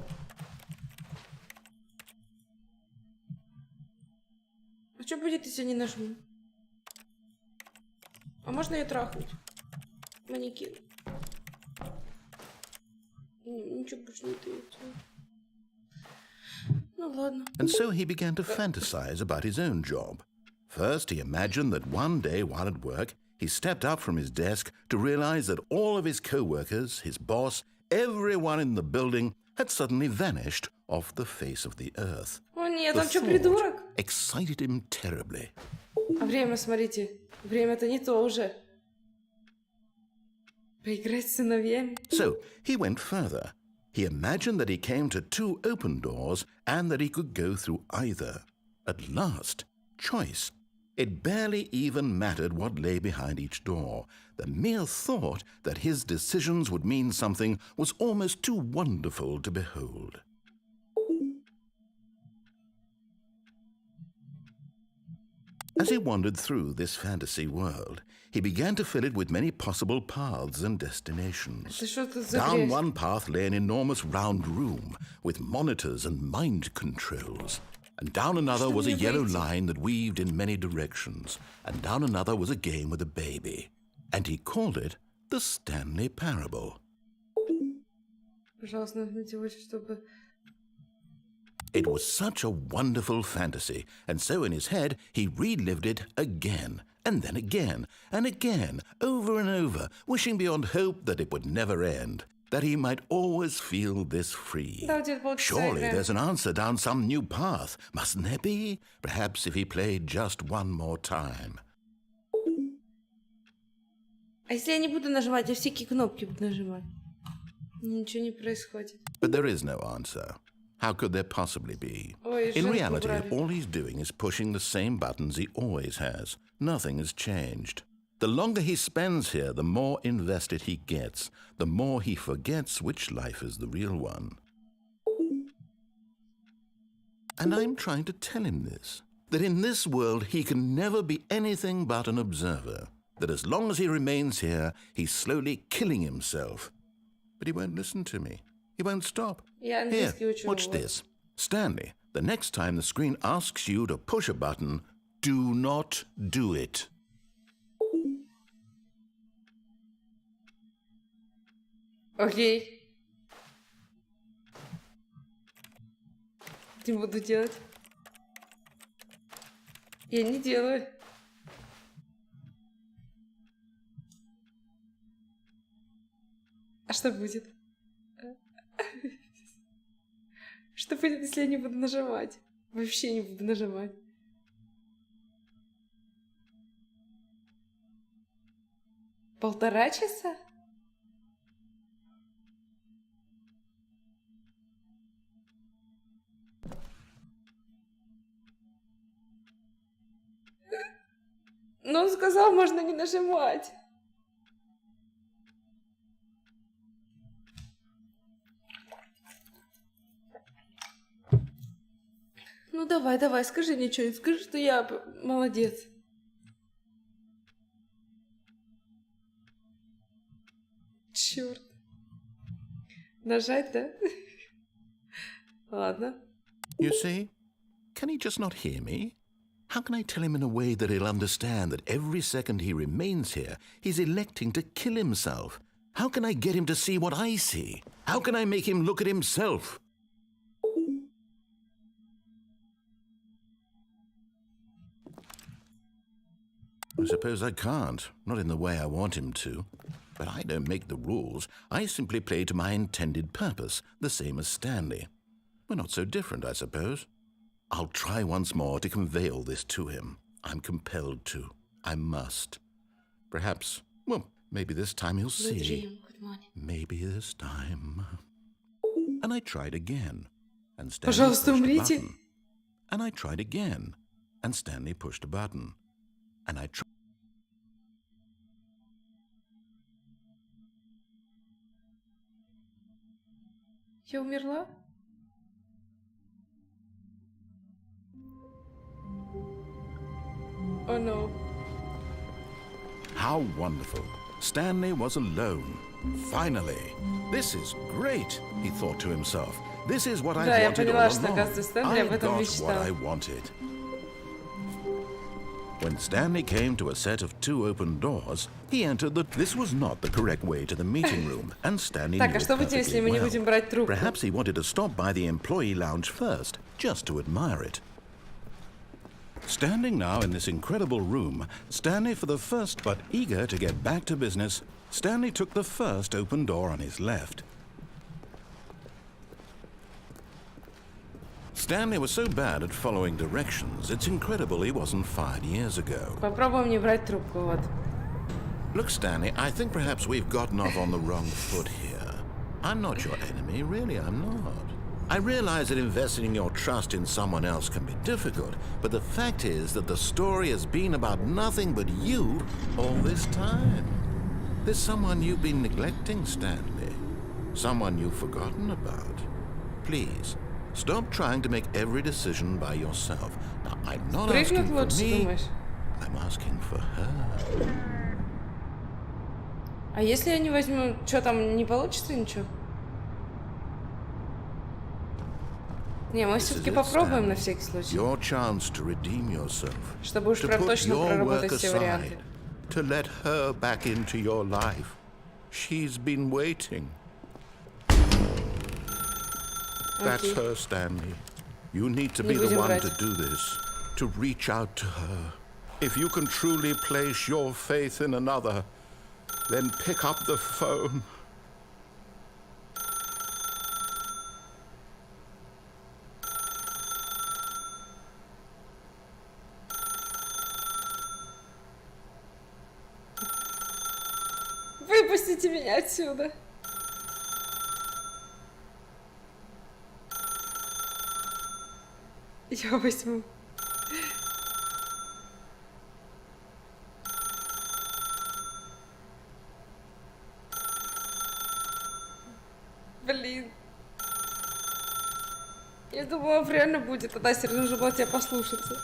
[SPEAKER 1] А что будет, если я не нажму? А можно ее трахнуть? Манекен. Ничего больше не дается. Ну ладно.
[SPEAKER 2] And so he began to fantasize about his own job. First, he imagined that one day while at work, he stepped up from his desk to realize that all of his co-workers, his boss, everyone in the building had suddenly vanished off the face of the earth.
[SPEAKER 1] О нет,
[SPEAKER 2] The
[SPEAKER 1] он что,
[SPEAKER 2] thought
[SPEAKER 1] придурок?
[SPEAKER 2] excited him terribly.
[SPEAKER 1] А время, смотрите. Время-то не то уже. Поиграть с сыновьями.
[SPEAKER 2] So he went further. He imagined that he came to 2 open doors and that he could go through either. At last, choice. It barely even mattered what lay behind each door. The mere thought that his decisions would mean something was almost too wonderful to behold. As he wandered through this fantasy world, he began to fill it with many possible paths and destinations.
[SPEAKER 1] Это что тут за
[SPEAKER 2] Down
[SPEAKER 1] бред?
[SPEAKER 2] one path lay an enormous round room with monitors and mind controls. And down another was a yellow line that weaved in many directions. And down another was a game with a baby. And he called it the Stanley Parable.
[SPEAKER 1] Пожалуйста, нажмите 8, чтобы...
[SPEAKER 2] It was such a wonderful fantasy, and so in his head he relived it again, and then again, and again, over and over, wishing beyond hope that it would never end, that he might always feel this free.
[SPEAKER 1] Да, где-то полчаса
[SPEAKER 2] Surely
[SPEAKER 1] играем.
[SPEAKER 2] there's an answer down some new path, mustn't there be? Perhaps if he played just one more time.
[SPEAKER 1] А если я не буду нажимать, я всякие кнопки буду нажимать? Ничего не происходит.
[SPEAKER 2] But there is no answer. How could there possibly be?
[SPEAKER 1] Ой,
[SPEAKER 2] In
[SPEAKER 1] женку
[SPEAKER 2] reality,
[SPEAKER 1] брали.
[SPEAKER 2] all he's doing is pushing the same buttons he always has. Nothing has changed. The longer he spends here, the more invested he gets, the more he forgets which life is the real one. And I'm trying to tell him this, that in this world he can never be anything but an observer, that as long as he remains here, he's slowly killing himself. But he won't listen to me. He won't stop.
[SPEAKER 1] Я
[SPEAKER 2] Here,
[SPEAKER 1] английский учу.
[SPEAKER 2] watch
[SPEAKER 1] вот.
[SPEAKER 2] this. Stanley, the next time the screen asks you to push a button, do not do it.
[SPEAKER 1] Окей. Не буду делать. Я не делаю. А что будет? Что будет, если я не буду нажимать? Вообще не буду нажимать. Полтора часа? Но он сказал, можно не нажимать. Ну давай, давай, скажи мне что-нибудь, скажи, что я молодец. Черт. Нажать, да? Ладно.
[SPEAKER 2] You see? Can he just not hear me? How can I tell him in a way that he'll understand that every second he remains here, he's electing to kill himself? How can I get him to see what I see? How can I make him look at himself? I suppose I can't, not in the way I want him to. But I don't make the rules. I simply play to my intended purpose, the same as Stanley. We're not so different, I suppose. I'll try once more to convey all this to him. I'm compelled to. I must. Perhaps, well, maybe this time he'll see. Maybe this time. And I tried again. And Stanley
[SPEAKER 1] Пожалуйста,
[SPEAKER 2] pushed a
[SPEAKER 1] умрите.
[SPEAKER 2] button. And I tried again. And Stanley pushed a button. And I tried.
[SPEAKER 1] Я умерла? Oh no.
[SPEAKER 2] How wonderful. Stanley was alone. Finally. This is great, he thought to himself. This is what I
[SPEAKER 1] Да, я
[SPEAKER 2] wanted
[SPEAKER 1] поняла,
[SPEAKER 2] all
[SPEAKER 1] что,
[SPEAKER 2] along.
[SPEAKER 1] оказывается, Стэнли
[SPEAKER 2] I
[SPEAKER 1] об этом
[SPEAKER 2] got what
[SPEAKER 1] мечтал.
[SPEAKER 2] I wanted. When Stanley came to a set of 2 open doors, he entered the... This was not the correct way to the meeting room, and Stanley
[SPEAKER 1] Так,
[SPEAKER 2] knew
[SPEAKER 1] а
[SPEAKER 2] it
[SPEAKER 1] что будет, если
[SPEAKER 2] perfectly
[SPEAKER 1] мы не будем брать
[SPEAKER 2] well.
[SPEAKER 1] трубку?
[SPEAKER 2] Perhaps he wanted to stop by the employee lounge first, just to admire it. Standing now in this incredible room, Stanley for the first, but eager to get back to business, Stanley took the first open door on his left. Stanley was so bad at following directions, it's incredible he wasn't fired years ago.
[SPEAKER 1] Попробуем не брать трубку, вот.
[SPEAKER 2] Look, Stanley, I think perhaps we've gotten off on the wrong foot here. I'm not your enemy, really, I'm not. I realize that investing your trust in someone else can be difficult, but the fact is that the story has been about nothing but you all this time. There's someone you've been neglecting, Stanley. Someone you've forgotten about. Please, stop trying to make every decision by yourself. Now, I'm not asking
[SPEAKER 1] Прыгнуть
[SPEAKER 2] for
[SPEAKER 1] лучше,
[SPEAKER 2] me,
[SPEAKER 1] думаешь?
[SPEAKER 2] I'm asking for her.
[SPEAKER 1] А если я не возьму, что там, не получится ничего? Не, мы
[SPEAKER 2] This is
[SPEAKER 1] все-таки
[SPEAKER 2] it,
[SPEAKER 1] попробуем на
[SPEAKER 2] Stanley.
[SPEAKER 1] всякий случай.
[SPEAKER 2] Your chance to redeem yourself.
[SPEAKER 1] Чтобы уж
[SPEAKER 2] To
[SPEAKER 1] прям
[SPEAKER 2] put
[SPEAKER 1] точно
[SPEAKER 2] your work
[SPEAKER 1] проработать все варианты.
[SPEAKER 2] aside. To let her back into your life. She's been waiting. That's
[SPEAKER 1] Okay.
[SPEAKER 2] her, Stanley. You need to
[SPEAKER 1] Не
[SPEAKER 2] be the
[SPEAKER 1] будем
[SPEAKER 2] one
[SPEAKER 1] брать.
[SPEAKER 2] to do this. To reach out to her. If you can truly place your faith in another, then pick up the phone.
[SPEAKER 1] Выпустите меня отсюда. Я возьму. Блин. Я думала, реально будет. Тогда все равно нужно было тебя послушаться.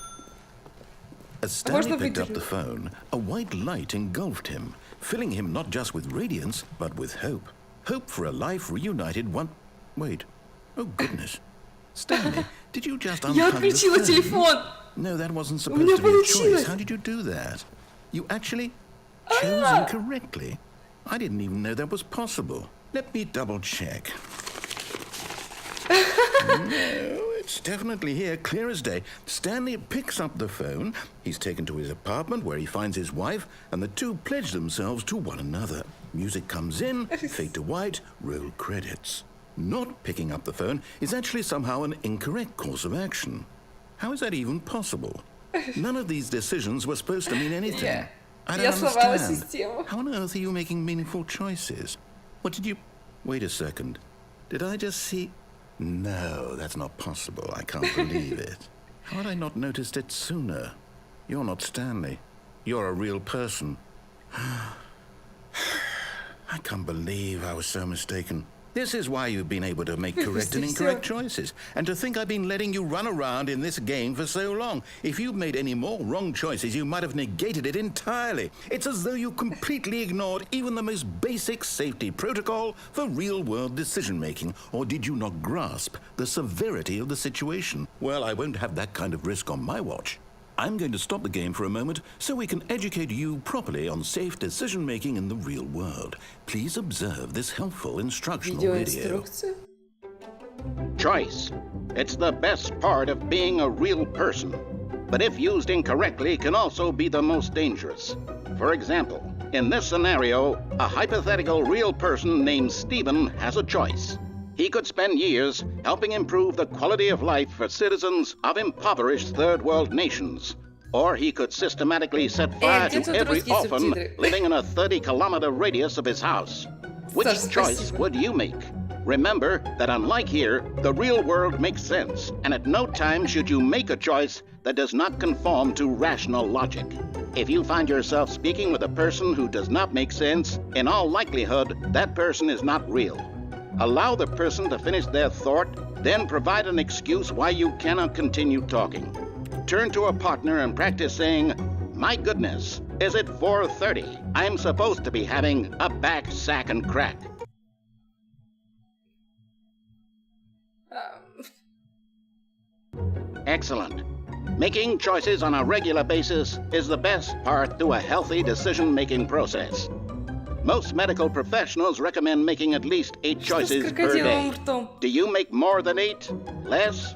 [SPEAKER 2] As Stanley
[SPEAKER 1] можно
[SPEAKER 2] picked up the
[SPEAKER 1] выдержать?
[SPEAKER 2] phone, a white light engulfed him, filling him not just with radiance, but with hope. Hope for a life reunited one... Wait. Oh, goodness. Stanley, did you just
[SPEAKER 1] Я
[SPEAKER 2] unplug the
[SPEAKER 1] отключила
[SPEAKER 2] phone?
[SPEAKER 1] телефон.
[SPEAKER 2] No, that wasn't
[SPEAKER 1] У меня
[SPEAKER 2] supposed to be a
[SPEAKER 1] получилось.
[SPEAKER 2] choice. How did you do that? You actually chose incorrectly? I didn't even know that was possible. Let me double check. No, it's definitely here, clear as day. Stanley picks up the phone. He's taken to his apartment where he finds his wife, and the two pledge themselves to one another. Music comes in, fade to white, roll credits. Not picking up the phone is actually somehow an incorrect course of action. How is that even possible? None of these decisions were supposed to mean anything.
[SPEAKER 1] Yeah.
[SPEAKER 2] I
[SPEAKER 1] Я
[SPEAKER 2] don't
[SPEAKER 1] сломала
[SPEAKER 2] understand.
[SPEAKER 1] систему.
[SPEAKER 2] How on earth are you making meaningful choices? What did you... Wait a second. Did I just see... No, that's not possible. I can't believe it. How had I not noticed it sooner? You're not Stanley. You're a real person. I can't believe I was so mistaken. This is why you've been able to make correct and incorrect choices. And to think I've been letting you run around in this game for so long. If you'd made any more wrong choices, you might have negated it entirely. It's as though you completely ignored even the most basic safety protocol for real-world decision-making. Or did you not grasp the severity of the situation? Well, I won't have that kind of risk on my watch. I'm going to stop the game for a moment so we can educate you properly on safe decision-making in the real world. Please observe this helpful instructional video.
[SPEAKER 1] Видеоинструкцию.
[SPEAKER 6] Choice. It's the best part of being a real person. But if used incorrectly, can also be the most dangerous. For example, in this scenario, a hypothetical real person named Stephen has a choice. He could spend years helping improve the quality of life for citizens of impoverished third world nations. Or he could systematically set fire
[SPEAKER 1] где
[SPEAKER 6] to
[SPEAKER 1] тут
[SPEAKER 6] every
[SPEAKER 1] русские
[SPEAKER 6] orphan
[SPEAKER 1] субтитры?
[SPEAKER 6] living in a 30-kilometer radius of his house. Which
[SPEAKER 1] Саш,
[SPEAKER 6] choice
[SPEAKER 1] спасибо.
[SPEAKER 6] would you make? Remember that unlike here, the real world makes sense, and at no time should you make a choice that does not conform to rational logic. If you find yourself speaking with a person who does not make sense, in all likelihood, that person is not real. Allow the person to finish their thought, then provide an excuse why you cannot continue talking. Turn to a partner and practice saying, "My goodness, is it 4:30? I'm supposed to be having a back, sack, and crack." Excellent. Making choices on a regular basis is the best part to a healthy decision-making process. Most medical professionals recommend making at least 8 choices per day. Do you make more than 8? Less?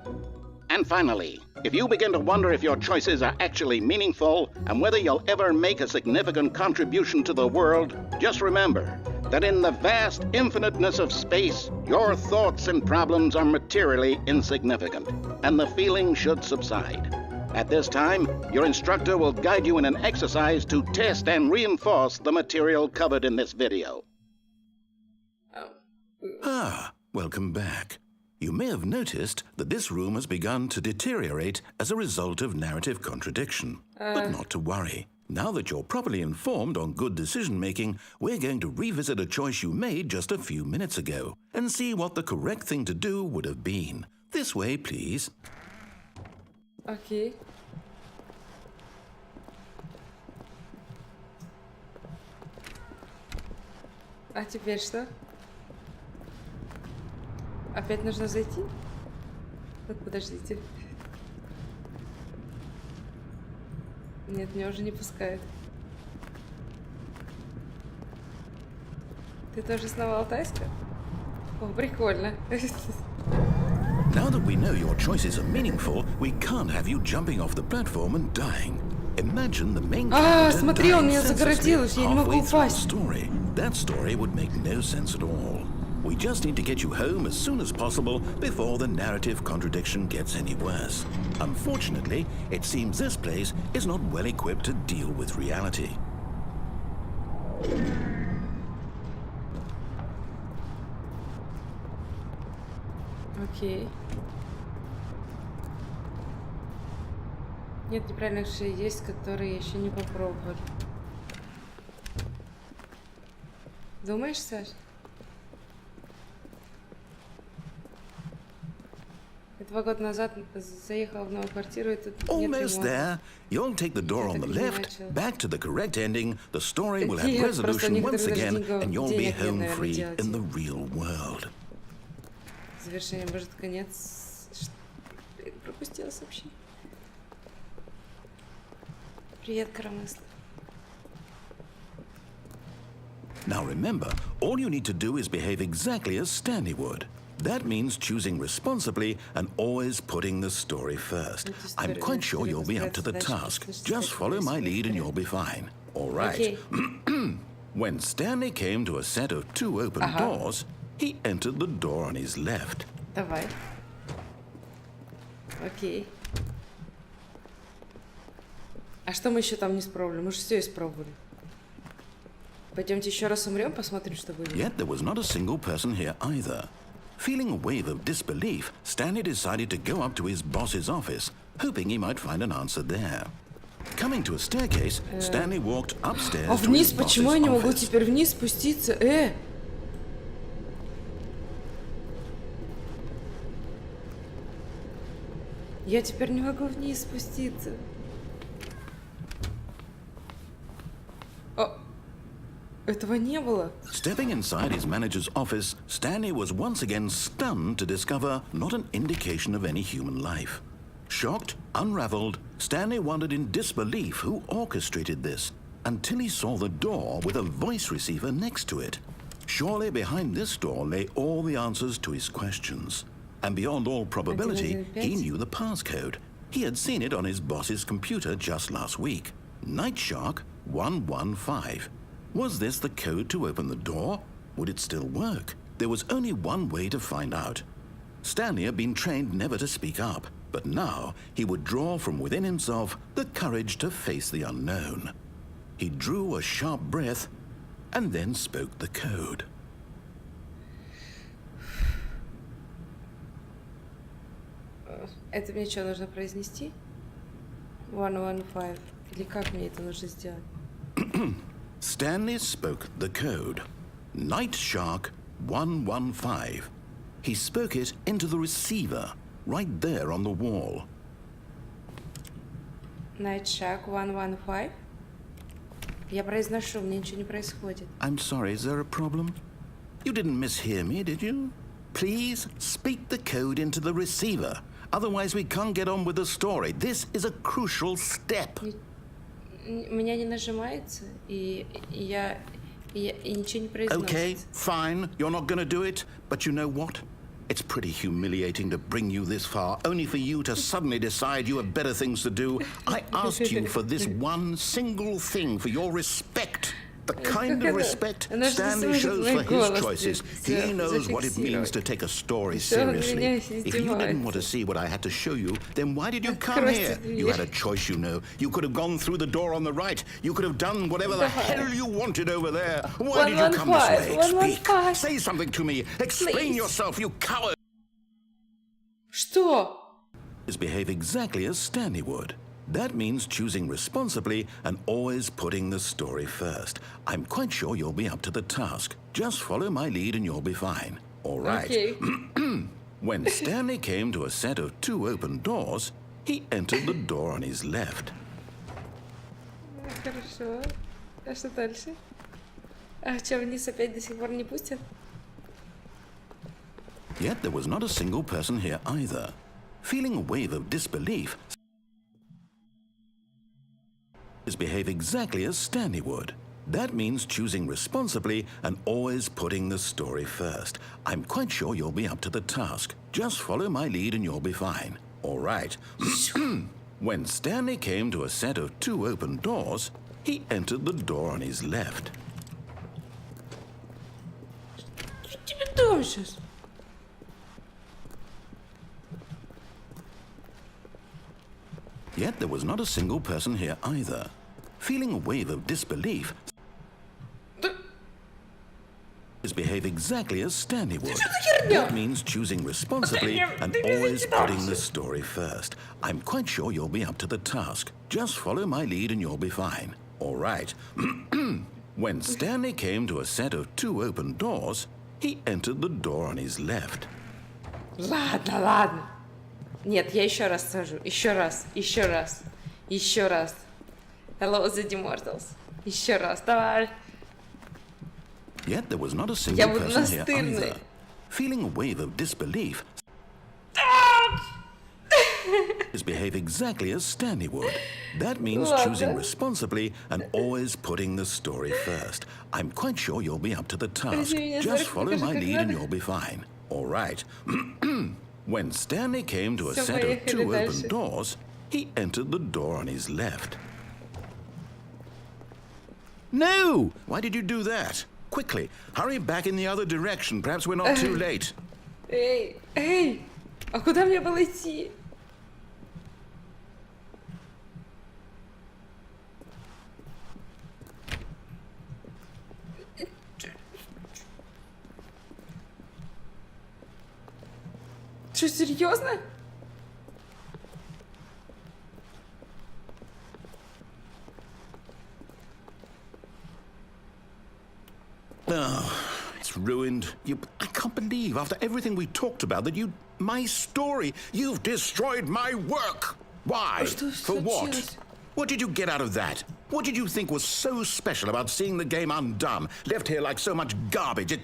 [SPEAKER 6] And finally, if you begin to wonder if your choices are actually meaningful and whether you'll ever make a significant contribution to the world, just remember that in the vast infiniteness of space, your thoughts and problems are materially insignificant, and the feeling should subside. At this time, your instructor will guide you in an exercise to test and reinforce the material covered in this video.
[SPEAKER 2] Ah, welcome back. You may have noticed that this room has begun to deteriorate as a result of narrative contradiction. But not to worry. Now that you're properly informed on good decision-making, we're going to revisit a choice you made just a few minutes ago and see what the correct thing to do would have been. This way, please.
[SPEAKER 1] Окей. А теперь что? Опять нужно зайти? Вот, подождите. Нет, меня уже не пускают. Ты тоже снова алтайская? О, прикольно.
[SPEAKER 2] Now that we know your choices are meaningful, we can't have you jumping off the platform and dying. Imagine the main character
[SPEAKER 1] смотри, он
[SPEAKER 2] dying
[SPEAKER 1] меня загородил,
[SPEAKER 2] senselessly
[SPEAKER 1] я не могу
[SPEAKER 2] halfway through a
[SPEAKER 1] упасть.
[SPEAKER 2] story. That story would make no sense at all. We just need to get you home as soon as possible before the narrative contradiction gets any worse. Unfortunately, it seems this place is not well equipped to deal with reality.
[SPEAKER 1] Окей. Нет, неправильных шеи есть, которые я еще не попробовал. Думаешь, Саш? Я 2 года назад заехала в новую квартиру, и тут нет
[SPEAKER 2] Almost
[SPEAKER 1] ремонта.
[SPEAKER 2] there. You'll take the door on the left, back to the correct ending. The story will have
[SPEAKER 1] Нет, просто
[SPEAKER 2] resolution once
[SPEAKER 1] некоторые
[SPEAKER 2] again,
[SPEAKER 1] даже
[SPEAKER 2] and you'll be
[SPEAKER 1] денег нет,
[SPEAKER 2] home
[SPEAKER 1] наверное,
[SPEAKER 2] free
[SPEAKER 1] делать.
[SPEAKER 2] in the real world.
[SPEAKER 1] Завершение, может, конец. Блин, пропустила сообщение. Привет, коромысло.
[SPEAKER 2] Now remember, all you need to do is behave exactly as Stanley would. That means choosing responsibly and always putting the story first. I'm quite sure you'll be up to the task. Just follow my lead and you'll be fine. All right. When Stanley came to a set of 2 open doors, he entered the door on his left.
[SPEAKER 1] Давай. Окей. А что мы еще там не испробовали? Мы же все испробовали. Пойдемте еще раз умрем, посмотрим, что будет.
[SPEAKER 2] Yet there was not a single person here either. Feeling a wave of disbelief, Stanley decided to go up to his boss's office, hoping he might find an answer there. Coming to a staircase, Stanley walked upstairs
[SPEAKER 1] А
[SPEAKER 2] to his
[SPEAKER 1] вниз?
[SPEAKER 2] boss's
[SPEAKER 1] Почему я не могу
[SPEAKER 2] office.
[SPEAKER 1] теперь вниз спуститься? Я теперь не могу вниз спуститься. Этого не было.
[SPEAKER 2] Stepping inside his manager's office, Stanley was once again stunned to discover not an indication of any human life. Shocked, unraveled, Stanley wondered in disbelief who orchestrated this, until he saw the door with a voice receiver next to it. Surely behind this door lay all the answers to his questions. And beyond all probability, he knew the passcode. He had seen it on his boss's computer just last week. Night Shark 115. Was this the code to open the door? Would it still work? There was only one way to find out. Stanley had been trained never to speak up, but now he would draw from within himself the courage to face the unknown. He drew a sharp breath and then spoke the code.
[SPEAKER 1] Это мне что, нужно произнести? 115. Или как мне это нужно сделать?
[SPEAKER 2] Stanley spoke the code. Night Shark 115. He spoke it into the receiver, right there on the wall.
[SPEAKER 1] Night Shark 115? Я произношу, мне ничего не происходит.
[SPEAKER 2] I'm sorry, is there a problem? You didn't mishear me, did you? Please speak the code into the receiver. Otherwise, we can't get on with the story. This is a crucial step.
[SPEAKER 1] У меня не нажимается, и ничего не произносится.
[SPEAKER 2] Okay, fine. You're not going to do it. But you know what? It's pretty humiliating to bring you this far, only for you to suddenly decide you have better things to do. I asked you for this one single thing, for your respect. The kind of respect Stanley shows for his choices. He knows what it means to take a story seriously. If you didn't want to see what I had to show you, then why did you come here? You had a choice, you know. You could have gone through the door on the right. You could have done whatever the hell you wanted over there. Why did you come this way? Speak. Say something to me. Explain yourself, you coward.
[SPEAKER 1] Что?
[SPEAKER 2] Behave exactly as Stanley would. That means choosing responsibly and always putting the story first. I'm quite sure you'll be up to the task. Just follow my lead and you'll be fine. All right.
[SPEAKER 1] Okay.
[SPEAKER 2] When Stanley came to a set of 2 open doors, he entered the door on his left.
[SPEAKER 1] Хорошо. А что дальше? А что, вниз опять до сих пор не пустят?
[SPEAKER 2] Yet there was not a single person here either. Feeling a wave of disbelief, behave exactly as Stanley would. That means choosing responsibly and always putting the story first. I'm quite sure you'll be up to the task. Just follow my lead and you'll be fine. All right. When Stanley came to a set of 2 open doors, he entered the door on his left.
[SPEAKER 1] Что тебе там сейчас?
[SPEAKER 2] Yet there was not a single person here either. Feeling a wave of disbelief, behave exactly as Stanley would. That means choosing responsibly and always putting the story first. I'm quite sure you'll be up to the task. Just follow my lead and you'll be fine. All right. When Stanley came to a set of 2 open doors, he entered the door on his left.
[SPEAKER 1] Ладно, ладно. Нет, я еще раз скажу. Еще раз. Hello, the Immortals. Еще раз, давай.
[SPEAKER 2] Yet there was not a single
[SPEAKER 1] буду
[SPEAKER 2] person here
[SPEAKER 1] настырной.
[SPEAKER 2] either. Feeling a wave of disbelief, behave exactly as Stanley would. That means choosing responsibly and always putting the story first. I'm quite sure you'll be up to the task. Just follow my lead and you'll be fine. All right. When Stanley came to a set of 2 open doors, he entered the door on his left. No! Why did you do that? Quickly, hurry back in the other direction. Perhaps we're not too late.
[SPEAKER 1] Эй, а куда мне было идти? Что, серьезно?
[SPEAKER 2] Oh, it's ruined. I can't believe, after everything we talked about, that my story, you've destroyed my work. Why? For what? What did you get out of that? What did you think was so special about seeing the game undone, left here like so much garbage?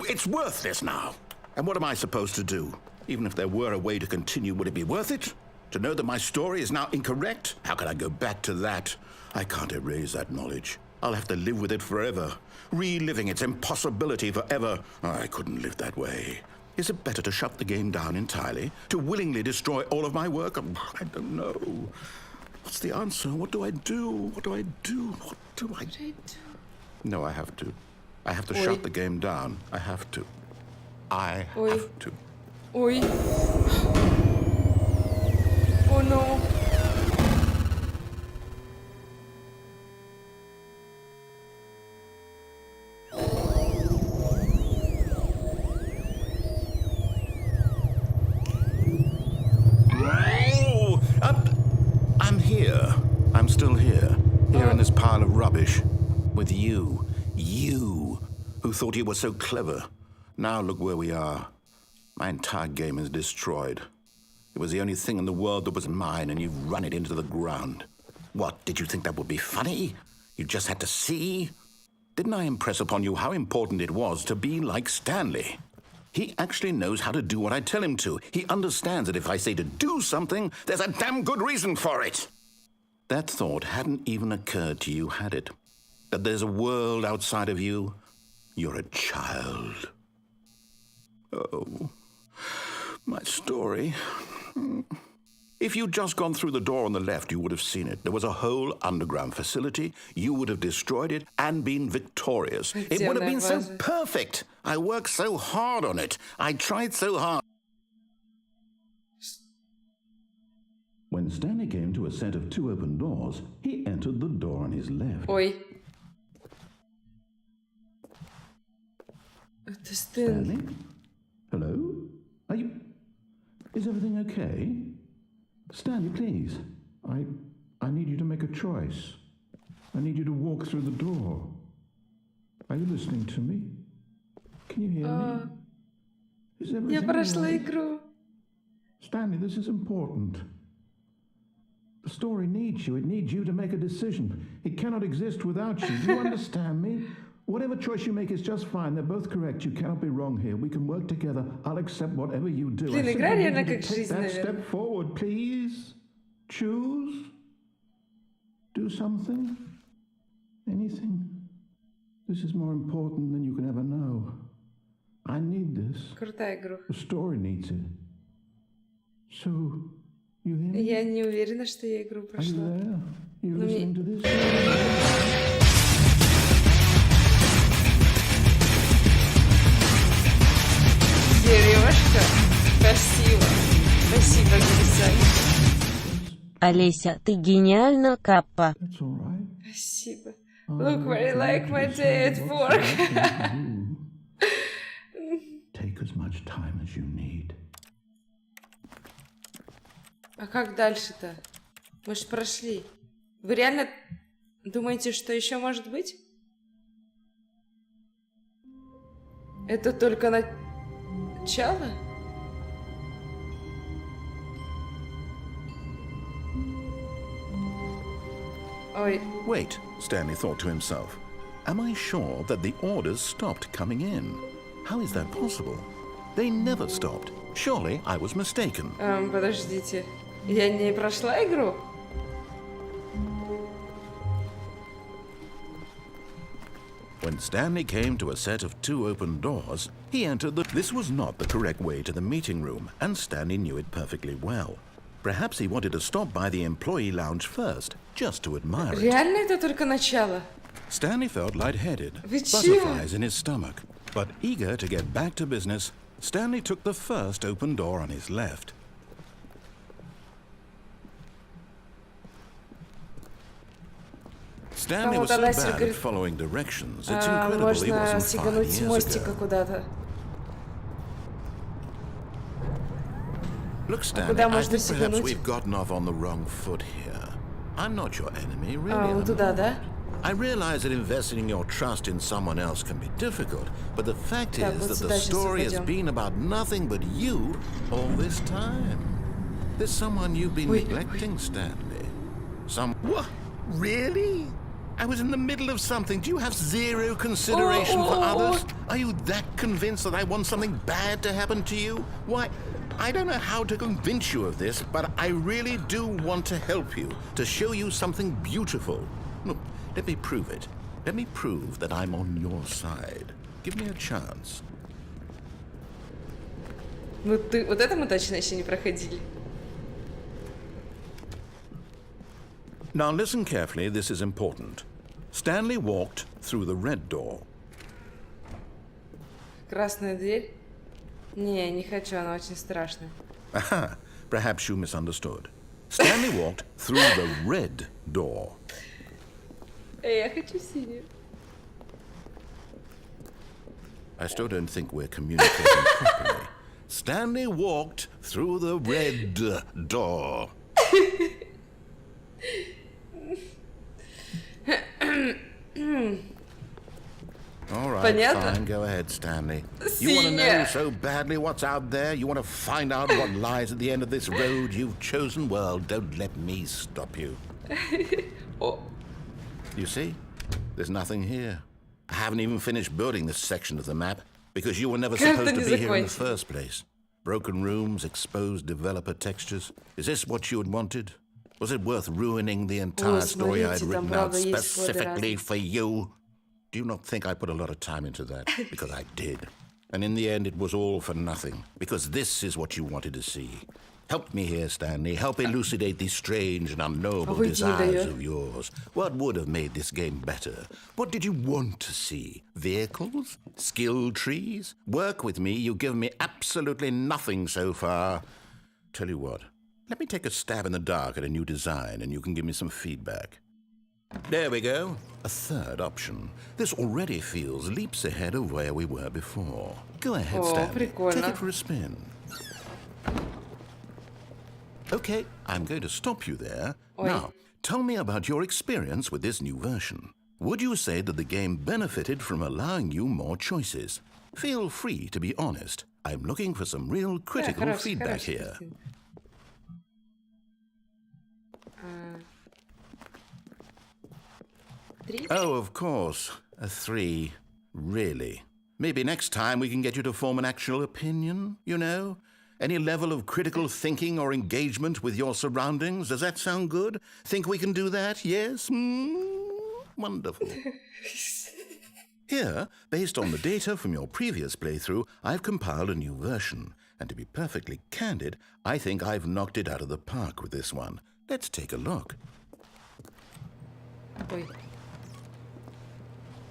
[SPEAKER 2] It's worthless now. And what am I supposed to do? Even if there were a way to continue, would it be worth it? To know that my story is now incorrect? How can I go back to that? I can't erase that knowledge. I'll have to live with it forever, reliving its impossibility forever. I couldn't live that way. Is it better to shut the game down entirely? To willingly destroy all of my work? I don't know. What's the answer? What do I do? What do I do? What do I do? No, I have to. I have to shut the game down. I have to. I have to.
[SPEAKER 1] Ой. Oh no.
[SPEAKER 2] I'm here. I'm still here. Here in this pile of rubbish. With you. You, who thought you were so clever. Now look where we are. My entire game is destroyed. It was the only thing in the world that was mine, and you've run it into the ground. What, did you think that would be funny? You just had to see? Didn't I impress upon you how important it was to be like Stanley? He actually knows how to do what I tell him to. He understands that if I say to do something, there's a damn good reason for it. That thought hadn't even occurred to you, had it? That there's a world outside of you? You're a child. Oh, my story. If you'd just gone through the door on the left, you would have seen it. There was a whole underground facility. You would have destroyed it and been victorious. It would have been so perfect. I worked so hard on it. I tried so hard. When Stanley came to a set of 2 open doors, he entered the door on his left.
[SPEAKER 1] Ой. Это Стэнли.
[SPEAKER 2] Stanley? Hello? Are you... Is everything okay? Stanley, please. I need you to make a choice. I need you to walk through the door. Are you listening to me? Can you hear me? Is everything
[SPEAKER 1] Я прошла
[SPEAKER 2] all right?
[SPEAKER 1] игру.
[SPEAKER 2] Stanley, this is important. The story needs you. It needs you to make a decision. It cannot exist without you. Do you understand me? Whatever choice you make is just fine. They're both correct. You cannot be wrong here. We can work together. I'll accept whatever you do.
[SPEAKER 1] Блин,
[SPEAKER 2] I
[SPEAKER 1] игра
[SPEAKER 2] simply
[SPEAKER 1] реально
[SPEAKER 2] need you
[SPEAKER 1] как
[SPEAKER 2] to take
[SPEAKER 1] жизнь,
[SPEAKER 2] that
[SPEAKER 1] наверное.
[SPEAKER 2] step forward, please. Choose. Do something. Anything. This is more important than you can ever know. I need this.
[SPEAKER 1] Крутая игра.
[SPEAKER 2] The story needs it. So, you hear me?
[SPEAKER 1] Я не уверена, что я игру
[SPEAKER 2] Are you
[SPEAKER 1] прошла.
[SPEAKER 2] there? You
[SPEAKER 1] Ну,
[SPEAKER 2] listening to this?
[SPEAKER 1] Сережка, спасибо. Спасибо, Олесей.
[SPEAKER 7] Олеся, ты гениальна, Каппа.
[SPEAKER 2] That's all right.
[SPEAKER 1] Спасибо. Look very like my day at work.
[SPEAKER 2] Take as much time as you need.
[SPEAKER 1] А как дальше-то? Мы ж прошли. Вы реально думаете, что еще может быть? Это только начало? Ой,
[SPEAKER 2] Wait, Stanley thought to himself. Am I sure that the orders stopped coming in? How is that possible? They never stopped. Surely I was mistaken.
[SPEAKER 1] подождите. Я не прошла игру?
[SPEAKER 2] When Stanley came to a set of 2 open doors, he entered the... This was not the correct way to the meeting room, and Stanley knew it perfectly well. Perhaps he wanted to stop by the employee lounge first, just to admire it.
[SPEAKER 1] Реально это только начало?
[SPEAKER 2] Stanley felt lightheaded,
[SPEAKER 1] Вы чё?
[SPEAKER 2] butterflies in his stomach. But eager to get back to business, Stanley took the first open door on his left. Stanley was so
[SPEAKER 1] Олеся
[SPEAKER 2] bad
[SPEAKER 1] говорит,
[SPEAKER 2] at following directions, it's incredible he
[SPEAKER 1] можно
[SPEAKER 2] wasn't 5
[SPEAKER 1] сигануть с
[SPEAKER 2] years
[SPEAKER 1] мостика
[SPEAKER 2] ago.
[SPEAKER 1] куда-то.
[SPEAKER 2] Look, Stanley,
[SPEAKER 1] куда
[SPEAKER 2] I
[SPEAKER 1] можно
[SPEAKER 2] think perhaps
[SPEAKER 1] сигануть?
[SPEAKER 2] we've gotten off on the wrong foot here. I'm not your enemy, really.
[SPEAKER 1] Вон
[SPEAKER 2] I'm
[SPEAKER 1] туда,
[SPEAKER 2] not.
[SPEAKER 1] да?
[SPEAKER 2] I realize that investing your trust in someone else can be difficult, but the fact
[SPEAKER 1] Так,
[SPEAKER 2] is
[SPEAKER 1] вот
[SPEAKER 2] that
[SPEAKER 1] сюда
[SPEAKER 2] the
[SPEAKER 1] сейчас
[SPEAKER 2] story has
[SPEAKER 1] пойдем.
[SPEAKER 2] been about nothing but you all this time. There's someone you've been
[SPEAKER 1] Ой,
[SPEAKER 2] neglecting, Stanley. What? Really? I was in the middle of something. Do you have zero consideration for others? Are you that convinced that I want something bad to happen to you? Why, I don't know how to convince you of this, but I really do want to help you, to show you something beautiful. Look, let me prove it. Let me prove that I'm on your side. Give me a chance.
[SPEAKER 1] Ну ты, вот это мы точно еще не проходили.
[SPEAKER 2] Now listen carefully, this is important. Stanley walked through the red door.
[SPEAKER 1] Красная дверь? Не, не хочу, она очень страшная.
[SPEAKER 2] Aha, perhaps you misunderstood. Stanley walked through the red door.
[SPEAKER 1] Я хочу синюю.
[SPEAKER 2] I still don't think we're communicating properly. Stanley walked through the red door. All right,
[SPEAKER 1] Понятно?
[SPEAKER 2] fine, go ahead, Stanley. You want to know
[SPEAKER 1] Синяя.
[SPEAKER 2] so badly what's out there? You want to find out what lies at the end of this road you've chosen? Well, don't let me stop you.
[SPEAKER 1] О,
[SPEAKER 2] You see? There's nothing here. I haven't even finished building this section of the map. Because you were never
[SPEAKER 1] Карта
[SPEAKER 2] supposed
[SPEAKER 1] не
[SPEAKER 2] to be here in the
[SPEAKER 1] закончена.
[SPEAKER 2] first place. Broken rooms, exposed developer textures. Is this what you had wanted? Was it worth ruining the entire story I had
[SPEAKER 1] смотрите, там,
[SPEAKER 2] written out
[SPEAKER 1] правда, есть
[SPEAKER 2] specifically
[SPEAKER 1] разные.
[SPEAKER 2] for you? Do you not think I put a lot of time into that? Because I did. And in the end, it was all for nothing. Because this is what you wanted to see. Help me here, Stanley. Help elucidate these strange and unknowable
[SPEAKER 1] выйти не
[SPEAKER 2] desires
[SPEAKER 1] даёт.
[SPEAKER 2] of yours. What would have made this game better? What did you want to see? Vehicles? Skill trees? Work with me. You've given me absolutely nothing so far. Tell you what. Let me take a stab in the dark at a new design, and you can give me some feedback. There we go. A third option. This already feels leaps ahead of where we were before. Go ahead,
[SPEAKER 1] О,
[SPEAKER 2] Stanley.
[SPEAKER 1] прикольно.
[SPEAKER 2] Take it for a spin. Okay, I'm going to stop you there.
[SPEAKER 1] Ой.
[SPEAKER 2] Now, tell me about your experience with this new version. Would you say that the game benefited from allowing you more choices? Feel free to be honest. I'm looking for some real critical
[SPEAKER 1] хорошая,
[SPEAKER 2] feedback
[SPEAKER 1] хорошая
[SPEAKER 2] here.
[SPEAKER 1] картинка. 3?
[SPEAKER 2] Oh, of course. A 3. Really. Maybe next time we can get you to form an actual opinion, you know? Any level of critical thinking or engagement with your surroundings? Does that sound good? Think we can do that? Yes? Wonderful. Here, based on the data from your previous playthrough, I've compiled a new version. And to be perfectly candid, I think I've knocked it out of the park with this one. Let's take a look.
[SPEAKER 1] Ой.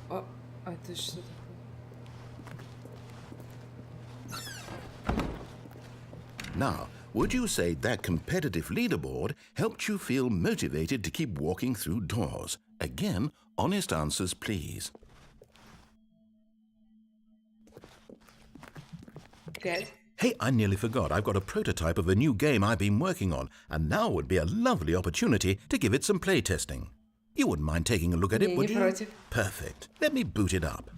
[SPEAKER 1] А это что такое?
[SPEAKER 2] Now, would you say that competitive leaderboard helped you feel motivated to keep walking through doors? Again, honest answers, please.
[SPEAKER 1] 5.
[SPEAKER 2] Hey, I nearly forgot. I've got a prototype of a new game I've been working on, and now would be a lovely opportunity to give it some playtesting. You wouldn't mind taking a look at it,
[SPEAKER 1] Не,
[SPEAKER 2] would
[SPEAKER 1] не
[SPEAKER 2] you?
[SPEAKER 1] против.
[SPEAKER 2] Perfect. Let me boot it up.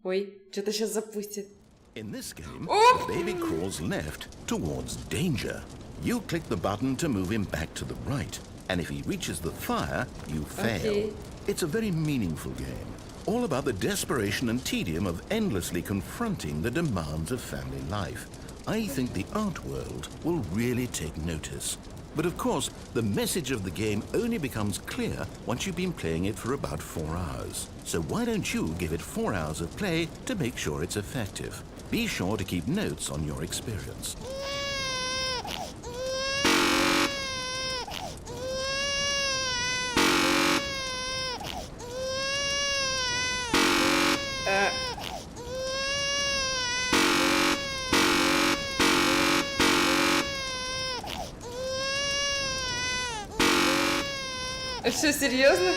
[SPEAKER 1] Ой, что-то сейчас запустит.
[SPEAKER 2] In this game,
[SPEAKER 1] Oh!
[SPEAKER 2] the baby crawls left towards danger. You click the button to move him back to the right, and if he reaches the fire, you fail.
[SPEAKER 1] Okay.
[SPEAKER 2] It's a very meaningful game, all about the desperation and tedium of endlessly confronting the demands of family life. I think the art world will really take notice. But of course, the message of the game only becomes clear once you've been playing it for about 4 hours. So why don't you give it 4 hours of play to make sure it's effective? Be sure to keep notes on your experience.
[SPEAKER 1] Что, серьезно?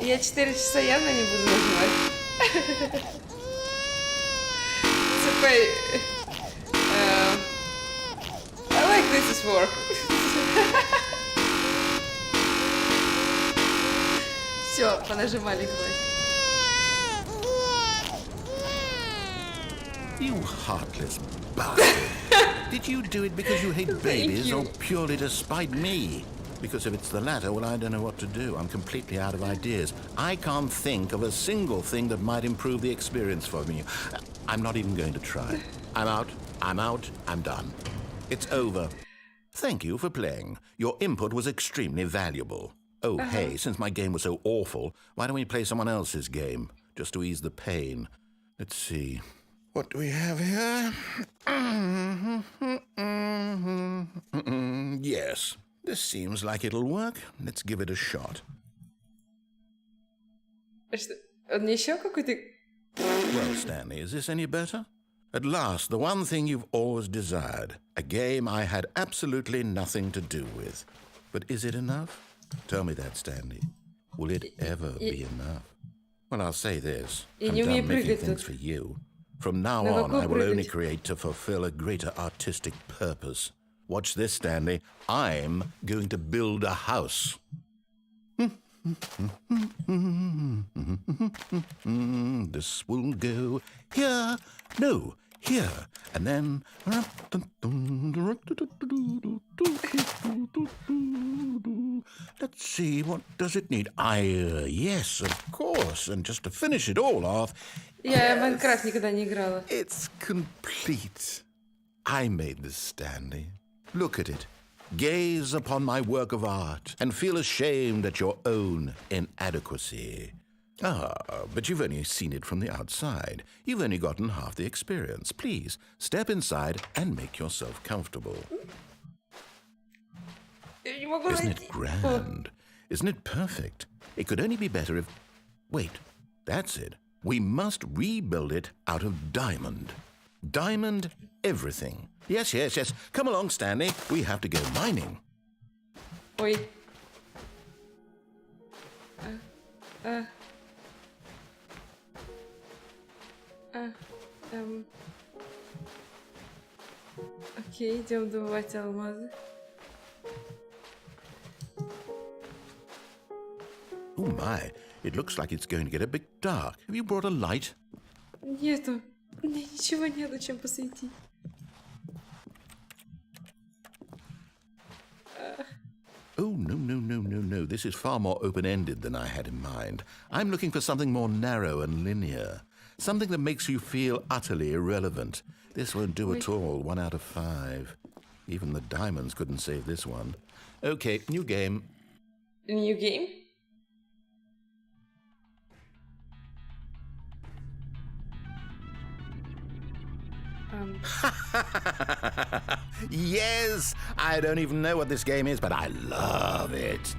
[SPEAKER 1] Я 4 часа явно не буду нажимать. I like this is work. Все, понажимали, хватит.
[SPEAKER 2] You heartless bastard. Did you do it because you hate babies
[SPEAKER 1] you.
[SPEAKER 2] or purely to spite me? Because if it's the latter, well, I don't know what to do. I'm completely out of ideas. I can't think of a single thing that might improve the experience for me. I'm not even going to try. I'm out. I'm done. It's over. Thank you for playing. Your input was extremely valuable. Oh, hey, since my game was so awful, why don't we play someone else's game? Just to ease the pain. Let's see. What do we have here? Yes, this seems like it'll work. Let's give it a shot.
[SPEAKER 1] Что? Он еще какой-то...
[SPEAKER 2] Well, Stanley, is this any better? At last, the one thing you've always desired. A game I had absolutely nothing to do with. But is it enough? Tell me that, Stanley. Will it ever be enough? Well, I'll say this.
[SPEAKER 1] Я
[SPEAKER 2] I'm
[SPEAKER 1] не умею
[SPEAKER 2] done making
[SPEAKER 1] прыгать
[SPEAKER 2] things
[SPEAKER 1] тут.
[SPEAKER 2] for you. From now
[SPEAKER 1] На
[SPEAKER 2] on,
[SPEAKER 1] какую
[SPEAKER 2] I will only
[SPEAKER 1] прыгать?
[SPEAKER 2] create to fulfill a greater artistic purpose. Watch this, Stanley. I'm going to build a house. This will go here. No, here. And then... Let's see. What does it need? Yes, of course. And just to finish it all off...
[SPEAKER 1] Я в Майнкрафт никогда не играла.
[SPEAKER 2] It's complete. I made this, Stanley. Look at it. Gaze upon my work of art and feel ashamed at your own inadequacy. But you've only seen it from the outside. You've only gotten half the experience. Please, step inside and make yourself comfortable. Isn't it grand? Isn't it perfect? It could only be better if... Wait, that's it. We must rebuild it out of diamond. Diamond everything. Yes. Come along, Stanley. We have to go mining.
[SPEAKER 1] Ой. Окей, идем добывать алмазы.
[SPEAKER 2] Oh my, it looks like it's going to get a bit dark. Have you brought a light?
[SPEAKER 1] Нету. У меня ничего нету, чем посветить.
[SPEAKER 2] Oh, no. This is far more open-ended than I had in mind. I'm looking for something more narrow and linear. Something that makes you feel utterly irrelevant. This won't do at all. 1 out of 5. Even the diamonds couldn't save this one. Okay, new game.
[SPEAKER 1] New game?
[SPEAKER 2] Yes! I don't even know what this game is, but I love it.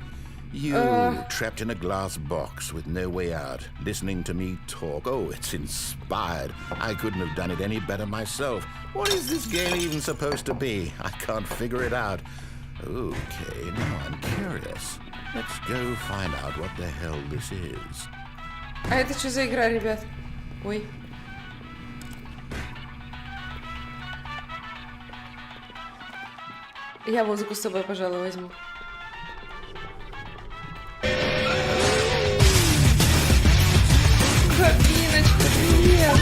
[SPEAKER 2] You, trapped in a glass box with no way out, listening to me talk. Oh, it's inspired. I couldn't have done it any better myself. What is this game even supposed to be? I can't figure it out. Okay, now I'm curious. Let's go find out what the hell this is.
[SPEAKER 1] А это что за игра, ребят? Ой. Я музыку с собой, пожалуй, возьму. Кабиночка, привет!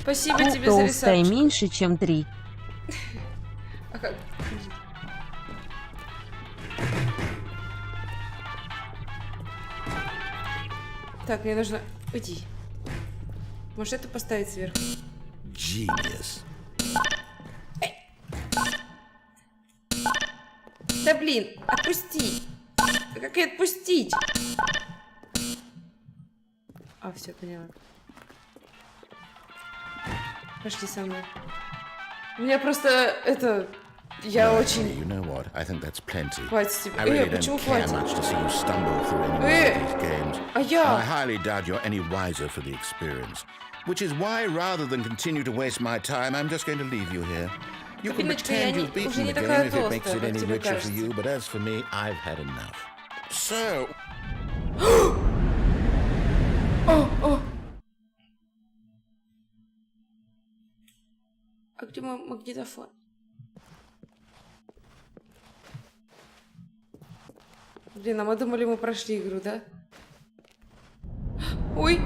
[SPEAKER 1] Спасибо тебе за
[SPEAKER 7] Толстая
[SPEAKER 1] рисовку.
[SPEAKER 7] меньше, чем 3.
[SPEAKER 1] А как? Так, мне нужно уйти. Может, это поставить сверху?
[SPEAKER 2] Genius.
[SPEAKER 1] Да блин, отпусти! Да как и отпустить? А, все, поняла. Пошли со мной. У меня просто это... Я очень...
[SPEAKER 2] You know what? I think that's plenty.
[SPEAKER 1] Хватит тебя.
[SPEAKER 2] I really
[SPEAKER 1] Почему
[SPEAKER 2] don't care
[SPEAKER 1] хватит?
[SPEAKER 2] much to see you stumble through any more of these games.
[SPEAKER 1] А
[SPEAKER 2] And I
[SPEAKER 1] я...
[SPEAKER 2] highly doubt you're any wiser for the experience. Which is why, rather than continue to waste my time, I'm just going to leave you here. You can
[SPEAKER 1] Кабиночка, я
[SPEAKER 2] pretend
[SPEAKER 1] не-
[SPEAKER 2] you've beaten
[SPEAKER 1] уже не
[SPEAKER 2] the
[SPEAKER 1] такая
[SPEAKER 2] game if it makes
[SPEAKER 1] толстая,
[SPEAKER 2] it
[SPEAKER 1] как
[SPEAKER 2] any
[SPEAKER 1] тебе
[SPEAKER 2] richer for
[SPEAKER 1] кажется.
[SPEAKER 2] you, but as for me, I've had enough. So,
[SPEAKER 1] О! А где мой магнитофон? Блин, а мы думали, мы прошли игру, да? Ой!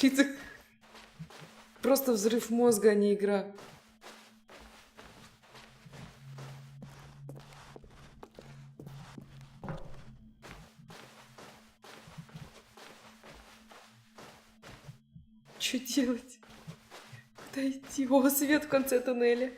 [SPEAKER 1] Блин, это просто взрыв мозга, а не игра. Что делать? Куда идти? О, свет в конце туннеля.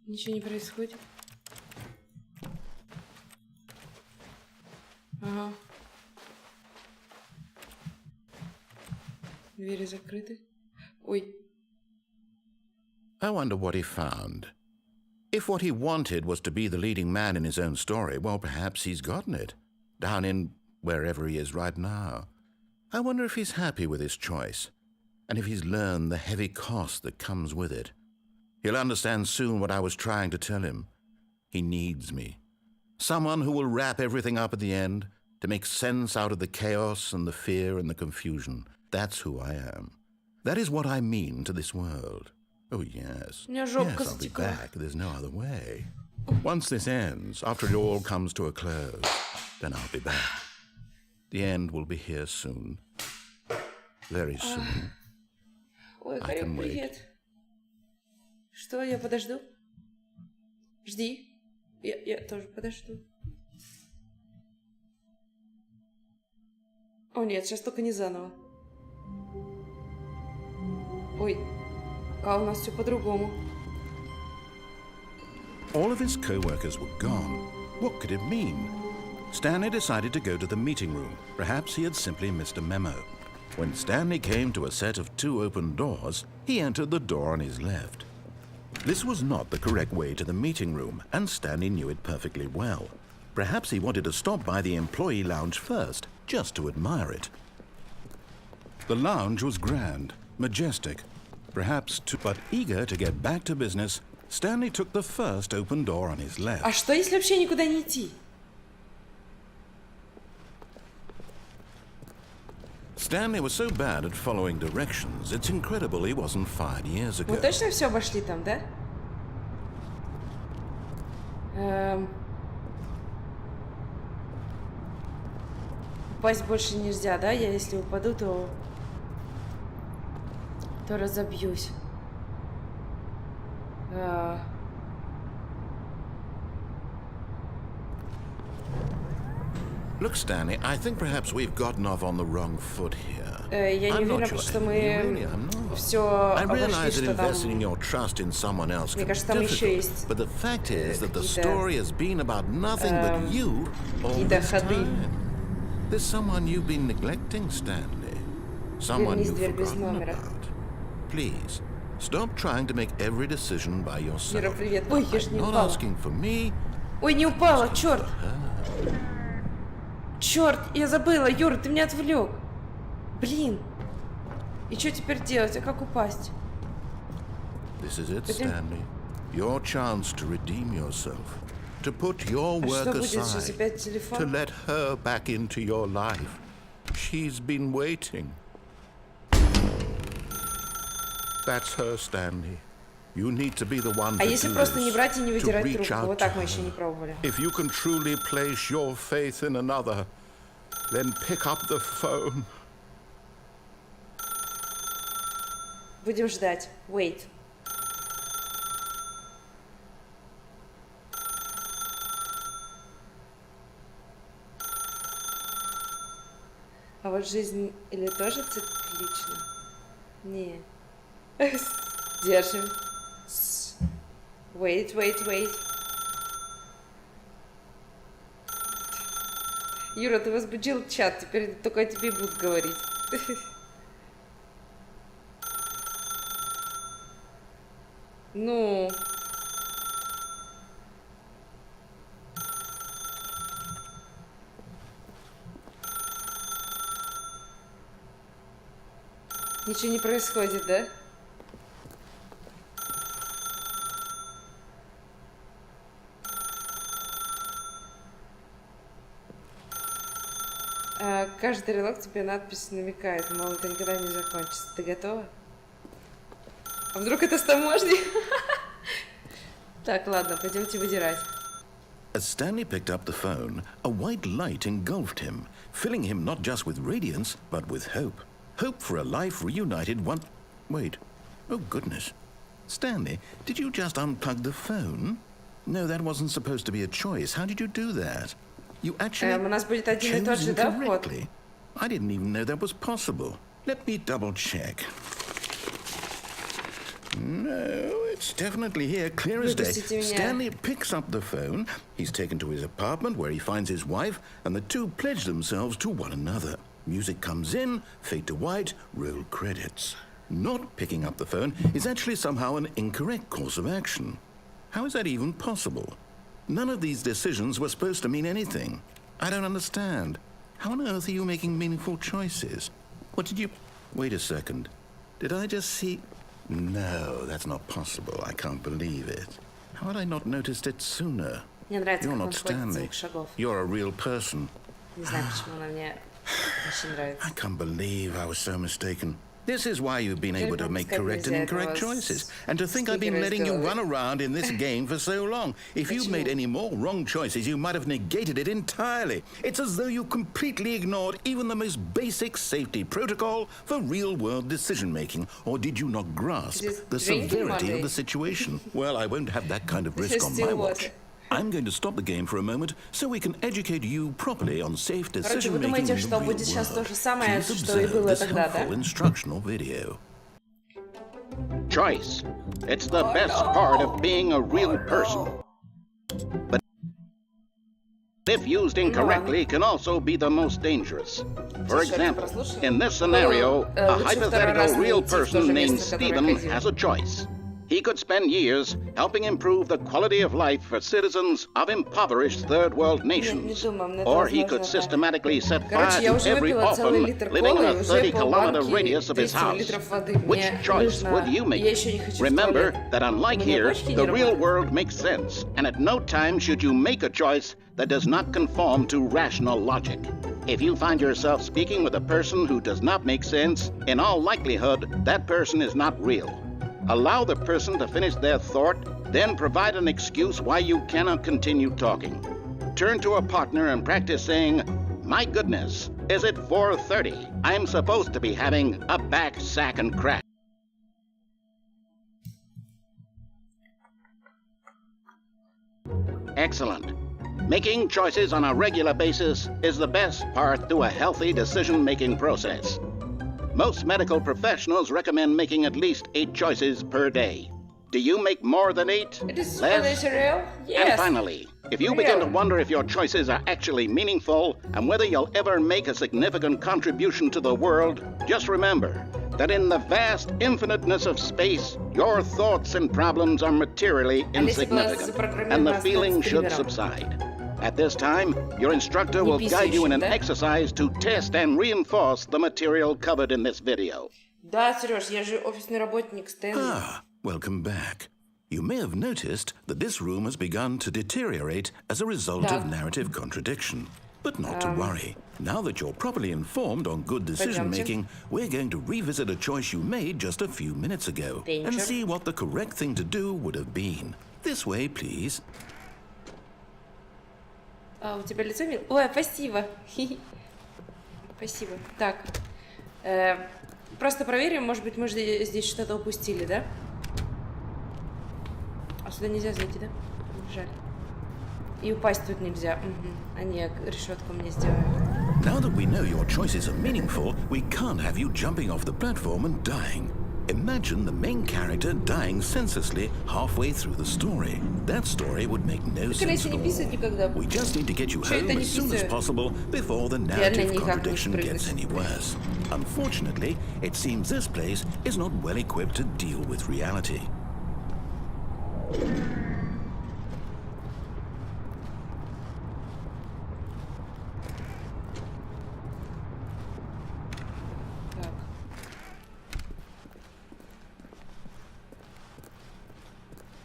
[SPEAKER 1] Ничего не происходит. Ага. Двери закрыты. Ой.
[SPEAKER 2] I wonder what he found. If what he wanted was to be the leading man in his own story, well, perhaps he's gotten it. Down in wherever he is right now. I wonder if he's happy with his choice, and if he's learned the heavy cost that comes with it. He'll understand soon what I was trying to tell him. He needs me. Someone who will wrap everything up at the end, to make sense out of the chaos and the fear and the confusion. That's who I am. That is what I mean to this world. Oh, yes. Yes, I'll be back. There's no other way. Once this ends, after it all comes to a close, then I'll be back. The end will be here soon. Very soon.
[SPEAKER 1] Ой, Харек, привет. Что, я подожду? Жди. Я тоже подожду. О нет, сейчас только не заново. Ой, а у нас все по-другому.
[SPEAKER 2] All of his co-workers were gone. What could it mean? Stanley decided to go to the meeting room. Perhaps he had simply missed a memo. When Stanley came to a set of 2 open doors, he entered the door on his left. This was not the correct way to the meeting room, and Stanley knew it perfectly well. Perhaps he wanted to stop by the employee lounge first, just to admire it. The lounge was grand, majestic, but eager to get back to business, Stanley took the first open door on his left.
[SPEAKER 1] А что, если вообще никуда не идти?
[SPEAKER 2] Stanley was so bad at following directions, it's incredible he wasn't fired years ago.
[SPEAKER 1] Мы точно все обошли там, да? Упасть больше нельзя, да? Я если упаду, то разобьюсь.
[SPEAKER 2] Look, Stanley, I think perhaps we've gotten off on the wrong foot here.
[SPEAKER 1] Я не уверена, потому что мы все обошли, что там. Мне кажется, там еще есть какие-то ходы.
[SPEAKER 2] There's someone you've been neglecting, Stanley. Someone you've forgotten about. Please, stop trying to make every decision by yourself.
[SPEAKER 1] Юра, привет. Ой, я ж не
[SPEAKER 2] Not
[SPEAKER 1] упала.
[SPEAKER 2] asking for me.
[SPEAKER 1] Ой, не упала, черт! Черт, я забыла, Юра, ты меня отвлек. Блин. И что теперь делать? А как упасть?
[SPEAKER 2] This is it, Stanley. Your chance to redeem yourself. To put your work aside. To let her back into your life. She's been waiting. That's her, Stanley. You need to be the one
[SPEAKER 1] А если просто не брать и не выдирать трубку? Вот так мы еще не пробовали.
[SPEAKER 2] If you can truly place your faith in another, then pick up the phone.
[SPEAKER 1] Будем ждать. Wait. А вот жизнь или тоже циклична? Не. Держим. Wait. Юра, ты возбудил чат, теперь только о тебе будут говорить. Ну. Ничего не происходит, да? Каждый релог тебе надпись намекает, мол, это никогда не закончится. Ты готова? А вдруг это с таможней? Так, ладно, пойдемте выдирать.
[SPEAKER 2] As Stanley picked up the phone, a white light engulfed him, filling him not just with radiance, but with hope. Hope for a life reunited one... Wait. Oh, goodness. Stanley, did you just unplug the phone? No, that wasn't supposed to be a choice. How did you do that? You actually
[SPEAKER 1] У нас будет один и тот же, да, вход?
[SPEAKER 2] I didn't even know that was possible. Let me double check. No, it's definitely here, clear as day. Stanley picks up the phone. He's taken to his apartment where he finds his wife, and the two pledge themselves to one another. Music comes in, fade to white, roll credits. Not picking up the phone is actually somehow an incorrect course of action. How is that even possible? None of these decisions were supposed to mean anything. I don't understand. How on earth are you making meaningful choices? What did you... Wait a second. Did I just see... No, that's not possible. I can't believe it. How had I not noticed it sooner?
[SPEAKER 1] Мне нравится,
[SPEAKER 2] You're
[SPEAKER 1] как он
[SPEAKER 2] not
[SPEAKER 1] ходит
[SPEAKER 2] Stanley.
[SPEAKER 1] звук шагов.
[SPEAKER 2] You're a real person.
[SPEAKER 1] Не знаю, почему она мне очень нравится.
[SPEAKER 2] I can't believe I was so mistaken. This is why you've been able to make correct and incorrect choices. And to think I've been letting you run around in this game for so long. If you'd made any more wrong choices, you might have negated it entirely. It's as though you completely ignored even the most basic safety protocol for real-world decision-making. Or did you not grasp the severity of the situation? Well, I won't have that kind of risk on my watch. I'm going to stop the game for a moment so we can educate you properly on safe decision-making in the real world. Please observe this helpful instructional video.
[SPEAKER 6] Choice. It's the best part of being a real person. But if used incorrectly, can also be the most dangerous. For example, in this scenario, a hypothetical real person named Stephen has a choice. He could spend years helping improve the quality of life for citizens of impoverished third world nations. Or he could systematically set fire to every orphan living in a 30-kilometer radius of his house. Which choice would you make? Remember that unlike here, the real world makes sense, and at no time should you make a choice that does not conform to rational logic. If you find yourself speaking with a person who does not make sense, in all likelihood, that person is not real. Allow the person to finish their thought, then provide an excuse why you cannot continue talking. Turn to a partner and practice saying, "My goodness, is it 4:30? I'm supposed to be having a back, sack, and crack." Excellent. Making choices on a regular basis is the best part to a healthy decision-making process. Most medical professionals recommend making at least 8 choices per day. Do you make more than 8?
[SPEAKER 1] It is
[SPEAKER 6] Less?
[SPEAKER 1] real? Yes.
[SPEAKER 6] And finally, if you begin to wonder if your choices are actually meaningful and whether you'll ever make a significant contribution to the world, just remember that in the vast infiniteness of space, your thoughts and problems are materially insignificant, and the feeling should subside. At this time, your instructor will guide you in an exercise to test and reinforce the material covered in this video.
[SPEAKER 1] Да, Сереж, я же офисный работник Стэнли.
[SPEAKER 2] Ah, welcome back. You may have noticed that this room has begun to deteriorate as a result of narrative contradiction. But not to worry. Now that you're properly informed on good decision-making, we're going to revisit a choice you made just a few minutes ago and see what the correct thing to do would have been. This way, please.
[SPEAKER 1] А, у тебя лицо милое? Ой, спасибо. Спасибо. Так. Просто проверим, может быть, мы здесь что-то упустили, да? А сюда нельзя зайти, да? Жаль. И упасть тут нельзя. Угу. Они решетку мне сделают.
[SPEAKER 2] Now that we know your choices are meaningful, we can't have you jumping off the platform and dying. Imagine the main character dying senselessly halfway through the story. That story would make no sense at all. We just need to get you home as soon as possible before the narrative contradiction gets any worse. Unfortunately, it seems this place is not well equipped to deal with reality.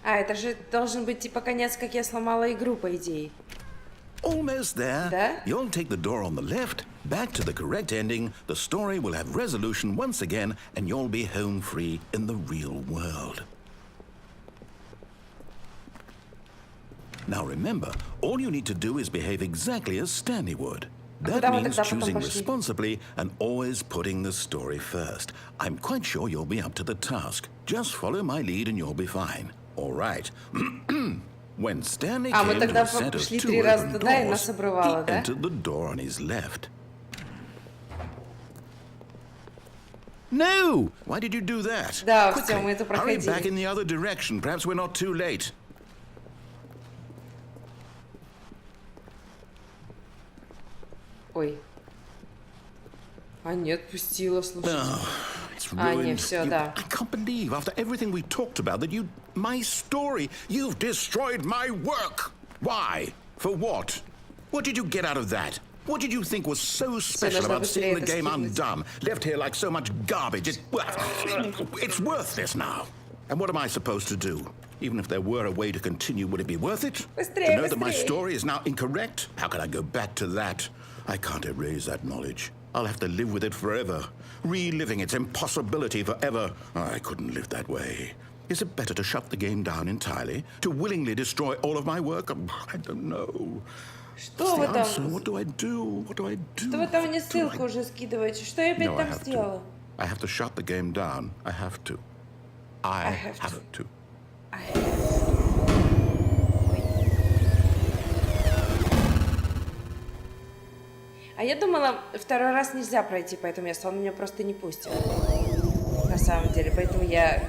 [SPEAKER 1] А, это же должен быть типа конец, как я сломала игру, по идее.
[SPEAKER 2] Almost there.
[SPEAKER 1] Да?
[SPEAKER 2] You'll take the door on the left, back to the correct ending, the story will have resolution once again, and you'll be home free in the real world. Now remember, all you need to do is behave exactly as Stanley would. That means choosing responsibly and always putting the story first. I'm quite sure you'll be up to the task. Just follow my lead and you'll be fine. All right. When Stanley came to a set of 2 open doors, he entered the door on his left. No! Why did you do that?
[SPEAKER 1] Да,
[SPEAKER 2] Quickly,
[SPEAKER 1] всё, мы это
[SPEAKER 2] hurry
[SPEAKER 1] проходили.
[SPEAKER 2] back in the other direction. Perhaps we're not too late.
[SPEAKER 1] Ой. А не отпустила, слушай.
[SPEAKER 2] It's
[SPEAKER 1] А,
[SPEAKER 2] ruined.
[SPEAKER 1] не, всё, да.
[SPEAKER 2] I can't believe, after everything we talked about, that you... My story! You've destroyed my work! Why? For what? What did you get out of that? What did you think was so special about seeing the game undone? Left here like so much garbage. It's worthless now. And what am I supposed to do? Even if there were a way to continue, would it be worth it? To know that my story is now incorrect? How can I go back to that? I can't erase that knowledge. I'll have to live with it forever, reliving its impossibility forever. I couldn't live that way. Is it better to shut the game down entirely? To willingly destroy all of my work? I don't know.
[SPEAKER 1] Что вы там?
[SPEAKER 2] What do I do? What do I do?
[SPEAKER 1] Что вы там мне ссылку уже скидываете? Что я опять там сделала?
[SPEAKER 2] I have to shut the game down. I have to. I have to.
[SPEAKER 1] А я думала, второй раз нельзя пройти по этому месту, он меня просто не пустит. На самом деле, поэтому я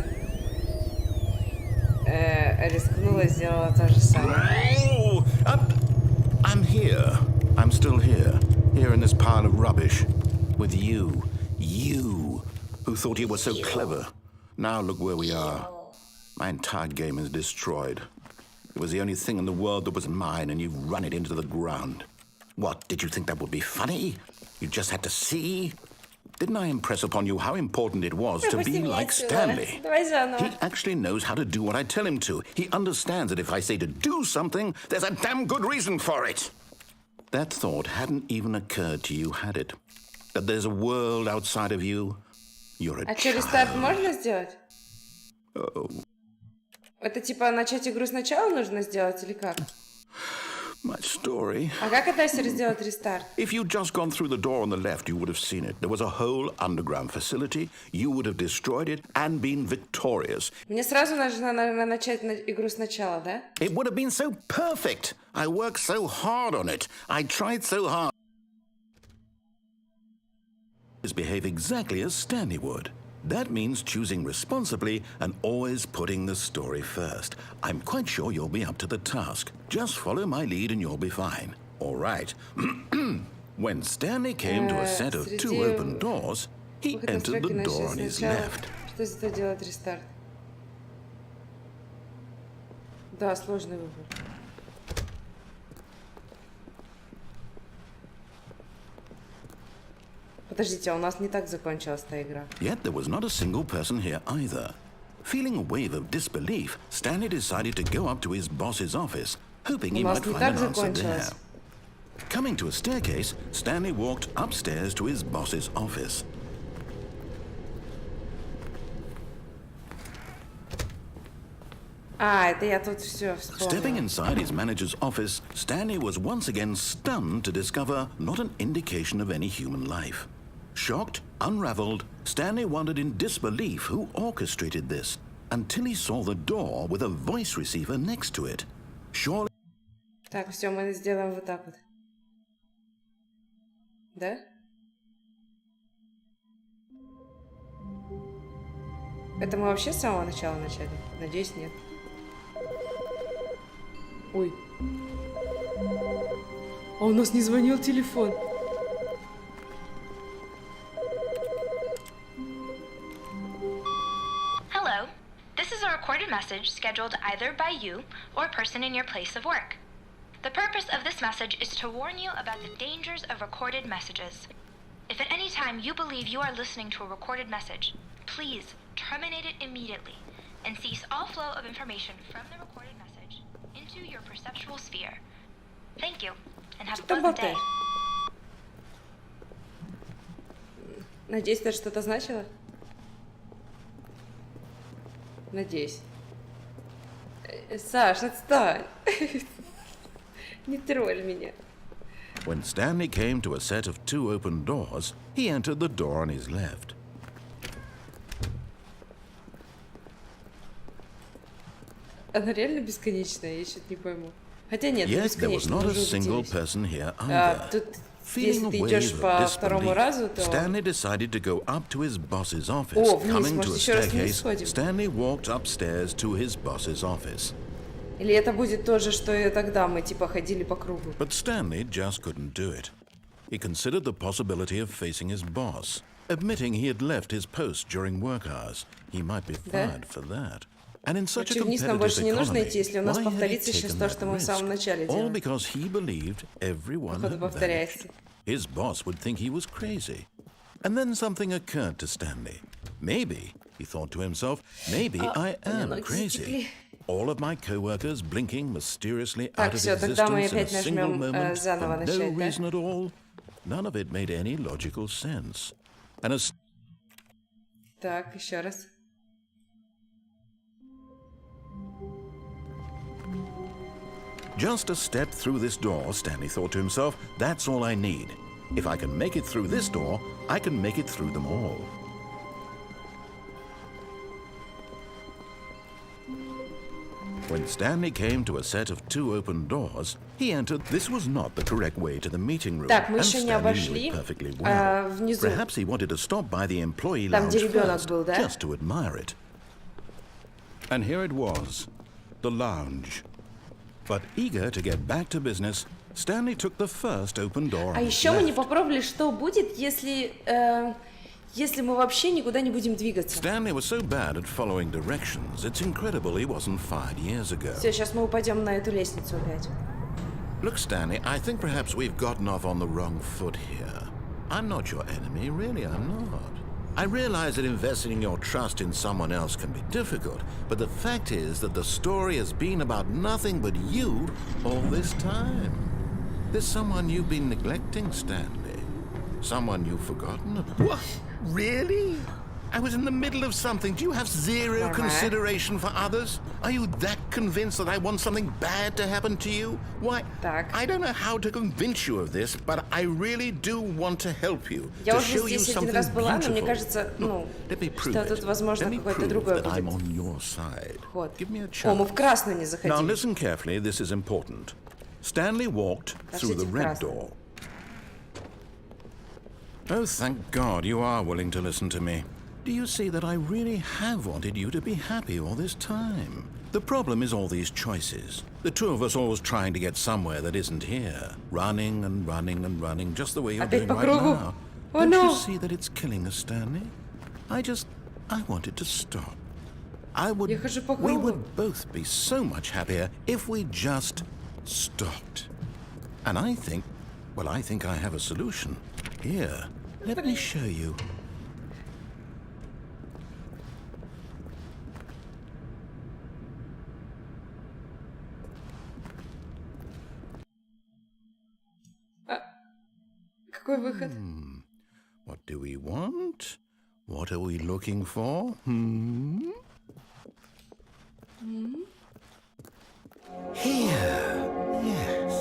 [SPEAKER 1] рискнула, сделала то же самое.
[SPEAKER 2] I'm here. I'm still here. Here in this pile of rubbish. With you. You. Who thought you were so clever. Now look where we are. My entire game is destroyed. It was the only thing in the world that was mine, and you've run it into the ground. What, did you think that would be funny? You just had to see? Didn't I impress upon you how important it was to be like Stanley? He actually knows how to do what I tell him to. He understands that if I say to do something, there's a damn good reason for it. That thought hadn't even occurred to you, had it? That there's a world outside of you? You're a child.
[SPEAKER 1] А что, рестарт можно сделать?
[SPEAKER 2] Oh.
[SPEAKER 1] Это типа начать игру сначала нужно сделать или как?
[SPEAKER 2] My story.
[SPEAKER 1] А как это если сделать рестарт?
[SPEAKER 2] If you'd just gone through the door on the left, you would have seen it. There was a whole underground facility. You would have destroyed it and been victorious.
[SPEAKER 1] Мне сразу нужно начать игру сначала, да?
[SPEAKER 2] It would have been so perfect. I worked so hard on it. I tried so hard. Behave exactly as Stanley would. That means choosing responsibly and always putting the story first. I'm quite sure you'll be up to the task. Just follow my lead and you'll be fine. All right. When Stanley came to a set of 2 open doors, he entered the door on his left.
[SPEAKER 1] Что если делать рестарт? Да, сложный выбор. Подождите, а у нас не так закончилась та игра.
[SPEAKER 2] Yet there was not a single person here either. Feeling a wave of disbelief, Stanley decided to go up to his boss's office, hoping he might find an answer there. Coming to a staircase, Stanley walked upstairs to his boss's office.
[SPEAKER 1] Это я тут все вспомнила.
[SPEAKER 2] Stepping inside his manager's office, Stanley was once again stunned to discover not an indication of any human life. Shocked, unraveled, Stanley wondered in disbelief who orchestrated this, until he saw the door with a voice receiver next to it. Surely...
[SPEAKER 1] Так, все, мы сделаем вот так вот. Да? Это мы вообще с самого начала начали? Надеюсь, нет. Ой. А у нас не звонил телефон.
[SPEAKER 8] Hello. This is a recorded message scheduled either by you or a person in your place of work. The purpose of this message is to warn you about the dangers of recorded messages. If at any time you believe you are listening to a recorded message, please terminate it immediately and cease all flow of information from the recorded message into your perceptual sphere. Thank you, and have a pleasant day.
[SPEAKER 1] Надеюсь, это что-то значило? Надеюсь. Саш, отстань. Не тролль меня.
[SPEAKER 2] When Stanley came to a set of 2 open doors, he entered the door on his left.
[SPEAKER 1] Она реально бесконечная, я что-то не пойму. Хотя нет, не
[SPEAKER 2] Yes, there was
[SPEAKER 1] бесконечная,
[SPEAKER 2] not a
[SPEAKER 1] уже
[SPEAKER 2] single
[SPEAKER 1] убедились.
[SPEAKER 2] person here either.
[SPEAKER 1] Тут,
[SPEAKER 2] Feeling
[SPEAKER 1] если
[SPEAKER 2] a
[SPEAKER 1] ты
[SPEAKER 2] wave
[SPEAKER 1] идешь
[SPEAKER 2] of
[SPEAKER 1] по второму
[SPEAKER 2] disbelief,
[SPEAKER 1] разу, то...
[SPEAKER 2] Stanley decided to go up to his boss's office.
[SPEAKER 1] О, вниз,
[SPEAKER 2] Coming to
[SPEAKER 1] может,
[SPEAKER 2] a
[SPEAKER 1] еще раз вниз
[SPEAKER 2] staircase,
[SPEAKER 1] сходим?
[SPEAKER 2] Stanley walked upstairs to his boss's office.
[SPEAKER 1] Или это будет то же, что и тогда мы типа ходили по кругу.
[SPEAKER 2] But Stanley just couldn't do it. He considered the possibility of facing his boss, admitting he had left his post during work hours. He might be fired for that. And in such a
[SPEAKER 1] Вниз нам
[SPEAKER 2] competitive
[SPEAKER 1] больше не нужно
[SPEAKER 2] economy,
[SPEAKER 1] идти, если у нас
[SPEAKER 2] why had he
[SPEAKER 1] повторится сейчас
[SPEAKER 2] taken
[SPEAKER 1] то,
[SPEAKER 2] that
[SPEAKER 1] что мы в самом
[SPEAKER 2] risk?
[SPEAKER 1] начале
[SPEAKER 2] All
[SPEAKER 1] делали.
[SPEAKER 2] because he believed everyone
[SPEAKER 1] Походу
[SPEAKER 2] had
[SPEAKER 1] повторяется.
[SPEAKER 2] vanished. His boss would think he was crazy. And then something occurred to Stanley. Maybe, he thought to himself, maybe I am crazy. All of my co-workers blinking mysteriously out of
[SPEAKER 1] всё, тогда мы
[SPEAKER 2] existence in a
[SPEAKER 1] опять
[SPEAKER 2] single
[SPEAKER 1] нажмем,
[SPEAKER 2] moment
[SPEAKER 1] заново
[SPEAKER 2] for no
[SPEAKER 1] начать, да?
[SPEAKER 2] reason at all. None of it made any logical sense. And as
[SPEAKER 1] Так, еще раз.
[SPEAKER 2] just a step through this door, Stanley thought to himself, that's all I need. If I can make it through this door, I can make it through them all. When Stanley came to a set of 2 open doors, he entered. This was not the correct way to the meeting room,
[SPEAKER 1] Так, мы
[SPEAKER 2] and
[SPEAKER 1] еще не
[SPEAKER 2] Stanley knew
[SPEAKER 1] обошли.
[SPEAKER 2] it perfectly well.
[SPEAKER 1] Внизу.
[SPEAKER 2] Perhaps he wanted to stop by the employee
[SPEAKER 1] Там,
[SPEAKER 2] lounge
[SPEAKER 1] где ребенок
[SPEAKER 2] first,
[SPEAKER 1] был, да?
[SPEAKER 2] just to admire it. And here it was, the lounge. But eager to get back to business, Stanley took the first open door
[SPEAKER 1] А
[SPEAKER 2] on his
[SPEAKER 1] еще мы не
[SPEAKER 2] left.
[SPEAKER 1] попробовали, что будет, если мы вообще никуда не будем двигаться.
[SPEAKER 2] Stanley was so bad at following directions, it's incredible he wasn't fired years ago.
[SPEAKER 1] Все, сейчас мы упадем на эту лестницу опять.
[SPEAKER 2] Look, Stanley, I think perhaps we've gotten off on the wrong foot here. I'm not your enemy, really, I'm not. I realize that investing your trust in someone else can be difficult, but the fact is that the story has been about nothing but you all this time. There's someone you've been neglecting, Stanley. Someone you've forgotten about. What? Really? I was in the middle of something. Do you have zero consideration for others? Are you that convinced that I want something bad to happen to you? Why,
[SPEAKER 1] Так.
[SPEAKER 2] I don't know how to convince you of this, but I really do want to help you.
[SPEAKER 1] Я
[SPEAKER 2] To
[SPEAKER 1] уже
[SPEAKER 2] show you
[SPEAKER 1] здесь один
[SPEAKER 2] something
[SPEAKER 1] раз была, но мне
[SPEAKER 2] beautiful.
[SPEAKER 1] кажется,
[SPEAKER 2] Let me prove
[SPEAKER 1] что
[SPEAKER 2] it.
[SPEAKER 1] тут, возможно,
[SPEAKER 2] Let me
[SPEAKER 1] какое-то
[SPEAKER 2] prove
[SPEAKER 1] другое
[SPEAKER 2] that I'm
[SPEAKER 1] будет.
[SPEAKER 2] on your side.
[SPEAKER 1] Вот.
[SPEAKER 2] Give me a
[SPEAKER 1] О, мы
[SPEAKER 2] chance.
[SPEAKER 1] в красную не
[SPEAKER 2] Now
[SPEAKER 1] заходили.
[SPEAKER 2] listen carefully, this is important. Stanley walked through the
[SPEAKER 1] Пошлите в
[SPEAKER 2] red
[SPEAKER 1] красную.
[SPEAKER 2] door. Oh, thank God you are willing to listen to me. Do you see that I really have wanted you to be happy all this time? The problem is all these choices. The two of us always trying to get somewhere that isn't here. Running and running and running, just the way you're
[SPEAKER 1] Опять
[SPEAKER 2] doing
[SPEAKER 1] по
[SPEAKER 2] right
[SPEAKER 1] кругу.
[SPEAKER 2] now.
[SPEAKER 1] О,
[SPEAKER 2] Don't
[SPEAKER 1] no.
[SPEAKER 2] you see that it's killing us, Stanley? I wanted to stop.
[SPEAKER 1] Я хожу по
[SPEAKER 2] We
[SPEAKER 1] кругу.
[SPEAKER 2] would both be so much happier if we just stopped. And I think I have a solution. Here, let me show you.
[SPEAKER 1] Какой выход?
[SPEAKER 2] What do we want? What are we looking for? Here. Yes.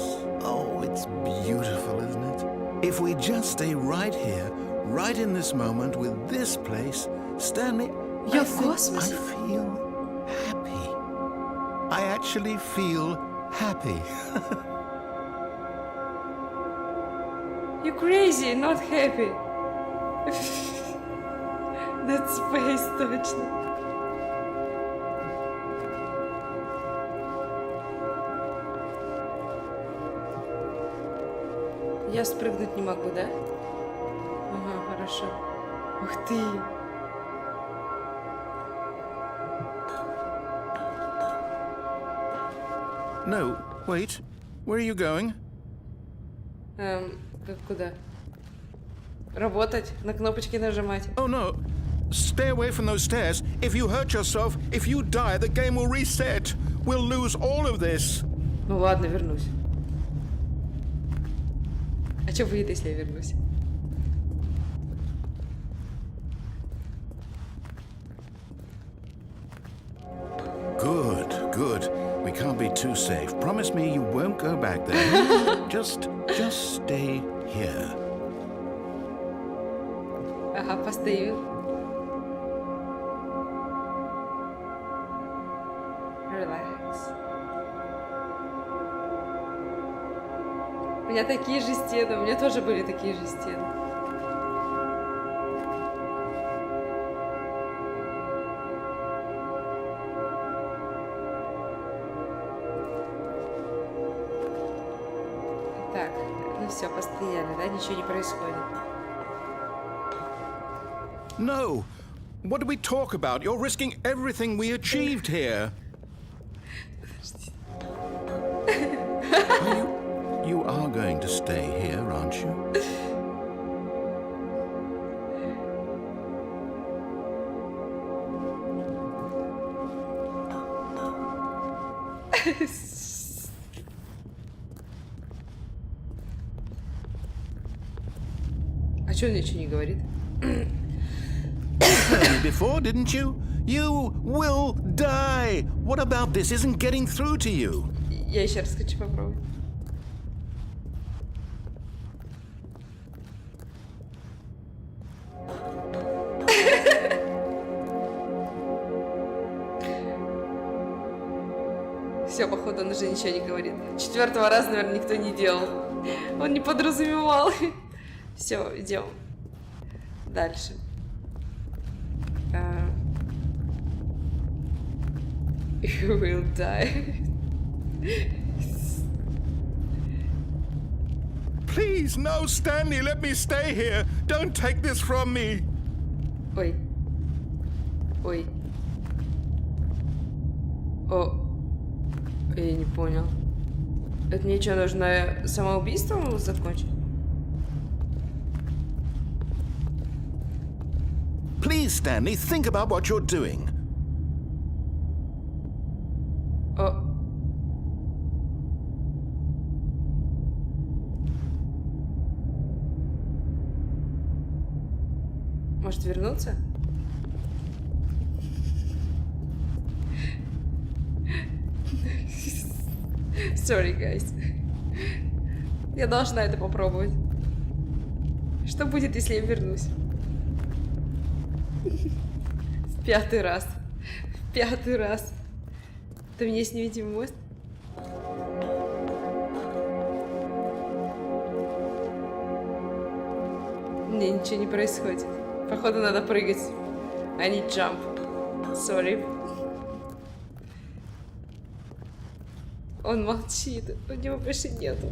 [SPEAKER 2] Oh, it's beautiful, isn't it? If we just stay right here, right in this moment with this place, Stanley,
[SPEAKER 1] Я
[SPEAKER 2] I
[SPEAKER 1] в
[SPEAKER 2] think
[SPEAKER 1] космосе.
[SPEAKER 2] I feel happy. I actually feel happy.
[SPEAKER 1] You crazy, not happy. That's space, точно. Я спрыгнуть не могу, да? Ага, хорошо. Ух ты!
[SPEAKER 2] No, wait. Where are you going?
[SPEAKER 1] Куда? Работать? На кнопочки нажимать?
[SPEAKER 2] Oh no. Stay away from those stairs. If you hurt yourself, if you die, the game will reset. We'll lose all of this.
[SPEAKER 1] Ну ладно, вернусь. А что будет, если я вернусь?
[SPEAKER 2] Good. We can't be too safe. Promise me you won't go back there. Just stay here.
[SPEAKER 1] Ага, постою. Relax. У меня такие же стены, у меня тоже были такие же стены. Так, ну все, постояли, да? Ничего не происходит.
[SPEAKER 2] No.
[SPEAKER 3] What do we talk about? You're risking everything we achieved here.
[SPEAKER 2] You are going to stay here, aren't you?
[SPEAKER 1] А чё он ничего не говорит?
[SPEAKER 2] Told me before, didn't you? You will die. What about this isn't getting through to you?
[SPEAKER 1] Я еще раз хочу попробовать. Все, походу, он уже ничего не говорит. 4-го раза, наверное, никто не делал. Он не подразумевал. Все, идем. Дальше. You will die.
[SPEAKER 3] Please, no, Stanley, let me stay here. Don't take this from me.
[SPEAKER 1] Ой. Ой. О. Я не понял. Это мне что, нужно самоубийством закончить?
[SPEAKER 2] Please, Stanley, think about what you're doing.
[SPEAKER 1] О. Может вернуться? Sorry, guys. Я должна это попробовать. Что будет, если я вернусь? В 5-й раз. В 5-й раз. Это мне с невидимый мост? Не, ничего не происходит. Походу надо прыгать. I need jump. Sorry. Он молчит. У него больше нету.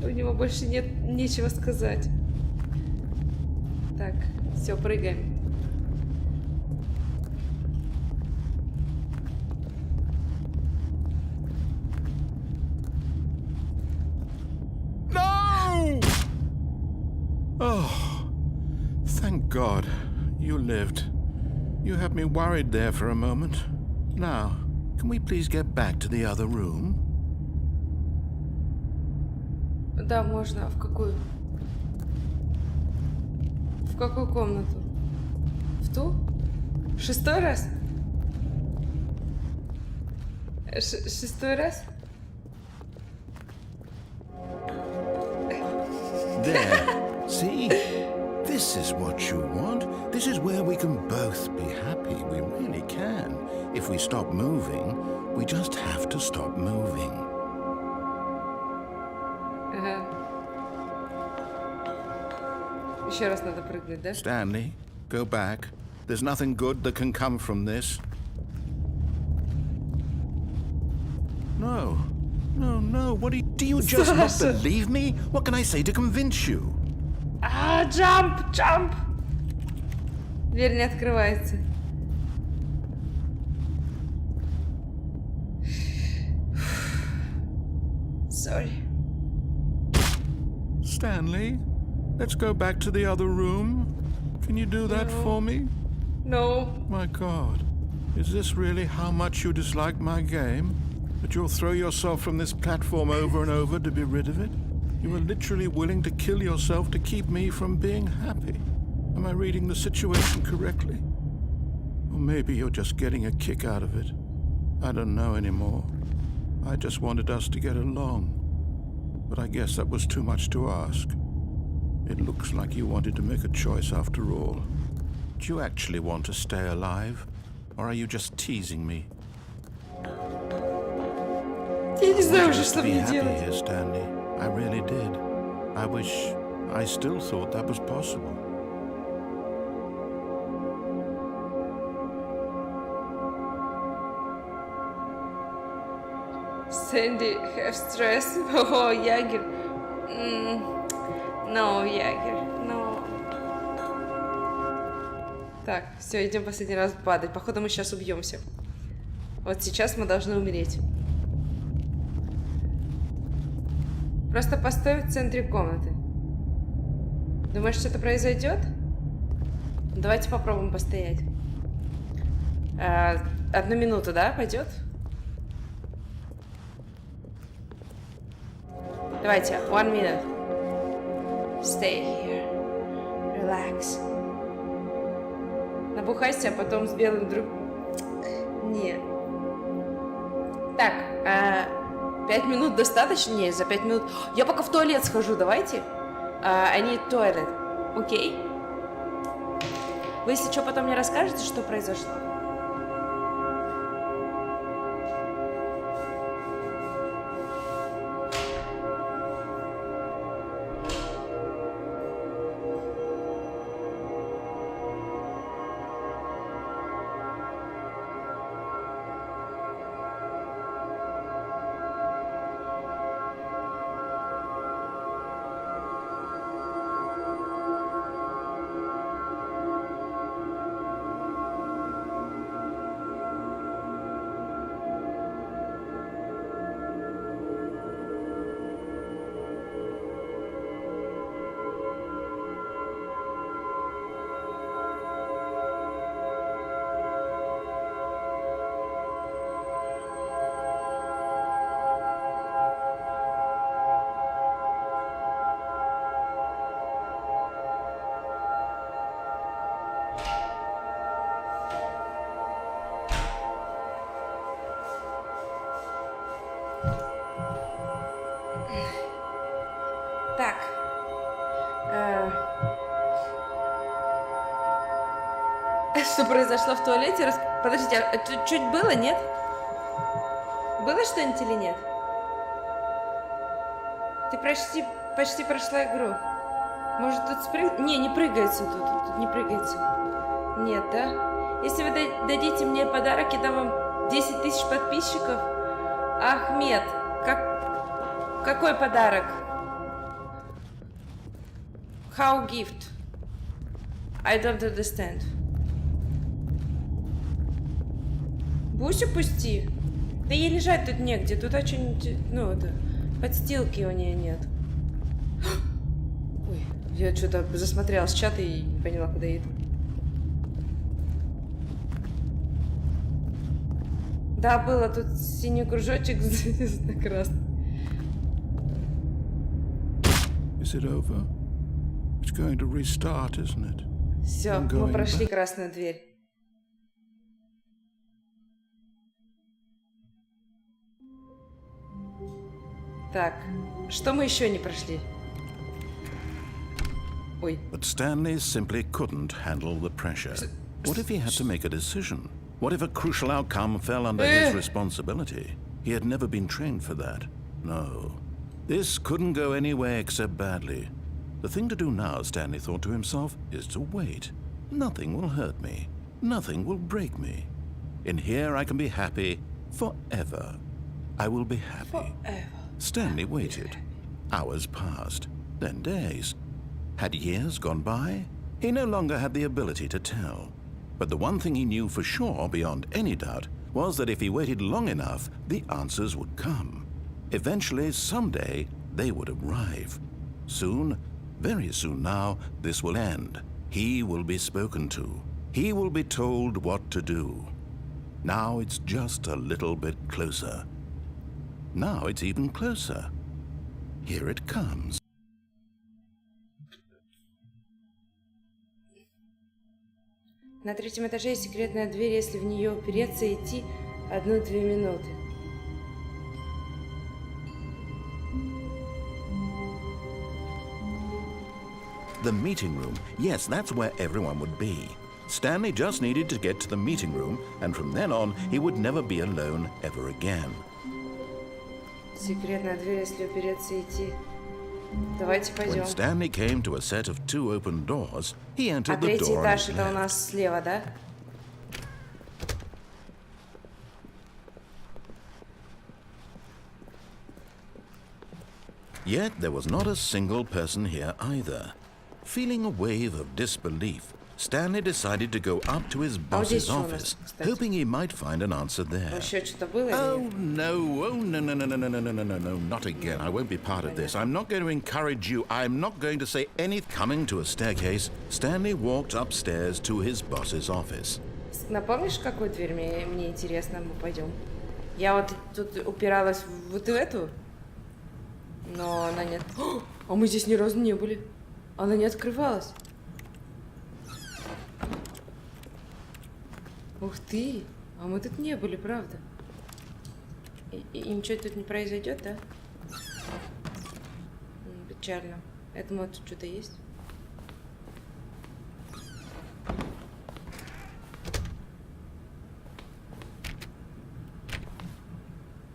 [SPEAKER 1] У него больше нет нечего сказать. Так, все, прыгаем.
[SPEAKER 3] No! Oh, thank God you lived. You had me worried there for a moment. Now, can we please get back to the other room?
[SPEAKER 1] Да, можно. А в какую? В какую комнату? В ту? 6-й раз? 6-й раз?
[SPEAKER 2] There. See? This is what you want. This is where we can both be happy. We really can. If we stop moving, we just have to stop moving.
[SPEAKER 1] Ага. Еще раз надо прыгнуть, да?
[SPEAKER 2] Stanley, go back. There's nothing good that can come from this. No. No. What do you just not
[SPEAKER 1] Sasha.
[SPEAKER 2] believe me? What can I say to convince you?
[SPEAKER 1] Jump! Дверь не открывается. Sorry.
[SPEAKER 3] Stanley, let's go back to the other room. Can you do that for me?
[SPEAKER 1] No.
[SPEAKER 3] My God, is this really how much you dislike my game? That you'll throw yourself from this platform over and over to be rid of it? You were literally willing to kill yourself to keep me from being happy. Am I reading the situation correctly? Or maybe you're just getting a kick out of it. I don't know anymore. I just wanted us to get along. But I guess that was too much to ask. It looks like you wanted to make a choice after all. Do you actually want to stay alive? Or are you just teasing me?
[SPEAKER 1] Я не знаю уже,
[SPEAKER 2] Just
[SPEAKER 1] что
[SPEAKER 2] to be
[SPEAKER 1] мне
[SPEAKER 2] happy
[SPEAKER 1] делать.
[SPEAKER 2] here, Stanley. I really did. I wish I still thought that was possible.
[SPEAKER 1] Sandy have stress. Oh, Ягер. No, Ягер. No. Так, все, идем последний раз падать. Походу мы сейчас убьемся. Вот сейчас мы должны умереть. Просто постой в центре комнаты. Думаешь, что-то произойдет? Давайте попробуем постоять. 1 минуту, да, пойдет? Давайте, 1 minute. Stay here. Relax. Набухайся, а потом с белым друг... Не. Так, 5 минут достаточно? Не, за 5 минут... Я пока в туалет схожу, давайте. I need toilet. Окей? Вы, если что, потом мне расскажете, что произошло? Так. Что произошло в туалете? Подождите, а чуть было, нет? Было что-нибудь или нет? Ты почти прошла игру. Может, тут спрыг... Не прыгается тут не прыгается. Нет, да? Если вы дадите мне подарок, я дам вам 10 тысяч подписчиков. Ахмед, какой подарок? How gift? I don't understand. Бусю пусти. Да ей лежать тут негде. Тут очень... Ну, это... Подстилки у нее нет. Ой, я что-то засмотрелась в чат и не поняла, куда иду. Да, было тут синий кружочек на красный.
[SPEAKER 3] Is it over? It's going to restart, isn't it?
[SPEAKER 1] Все, мы прошли красную дверь. Так, что мы еще не прошли? Ой.
[SPEAKER 2] But Stanley simply couldn't handle the pressure. What if he had to make a decision? What if a crucial outcome fell under his responsibility? He had never been trained for that. No. This couldn't go any way except badly. The thing to do now, Stanley thought to himself, is to wait. Nothing will hurt me. Nothing will break me. In here I can be happy forever. I will be happy.
[SPEAKER 1] Forever.
[SPEAKER 2] Stanley waited. Hours passed, then days. Had years gone by? He no longer had the ability to tell. But the one thing he knew for sure, beyond any doubt, was that if he waited long enough, the answers would come. Eventually, someday, they would arrive. Soon, very soon now, this will end. He will be spoken to. He will be told what to do. Now it's just a little bit closer. Now it's even closer. Here it comes.
[SPEAKER 1] На 3-м этаже есть секретная дверь, если в нее упереться и идти 1-2 минуты.
[SPEAKER 2] The meeting room. Yes, that's where everyone would be. Stanley just needed to get to the meeting room, and from then on, he would never be alone ever again.
[SPEAKER 1] Секретная дверь, если упереться и идти. Давайте пойдем.
[SPEAKER 2] When Stanley came to a set of 2 open doors, he entered the door.
[SPEAKER 1] 3-й этаж это у нас слева, да?
[SPEAKER 2] Yet there was not a single person here either. Feeling a wave of disbelief, Stanley decided to go up to his boss's office, hoping he might find an answer there.
[SPEAKER 1] Еще что-то было?
[SPEAKER 2] Oh, no, not again. I won't be part of this. I'm not going to encourage you. I'm not going to say anything. Coming to a staircase, Stanley walked upstairs to his boss's office.
[SPEAKER 1] Напомнишь, какую дверь мне интересно, мы пойдем? Я вот тут упиралась вот в эту, но она нет. А мы здесь ни разу не были. Она не открывалась. Ух ты! А мы тут не были, правда? И ничего тут не произойдет, да? Печально. Я думала, тут что-то есть.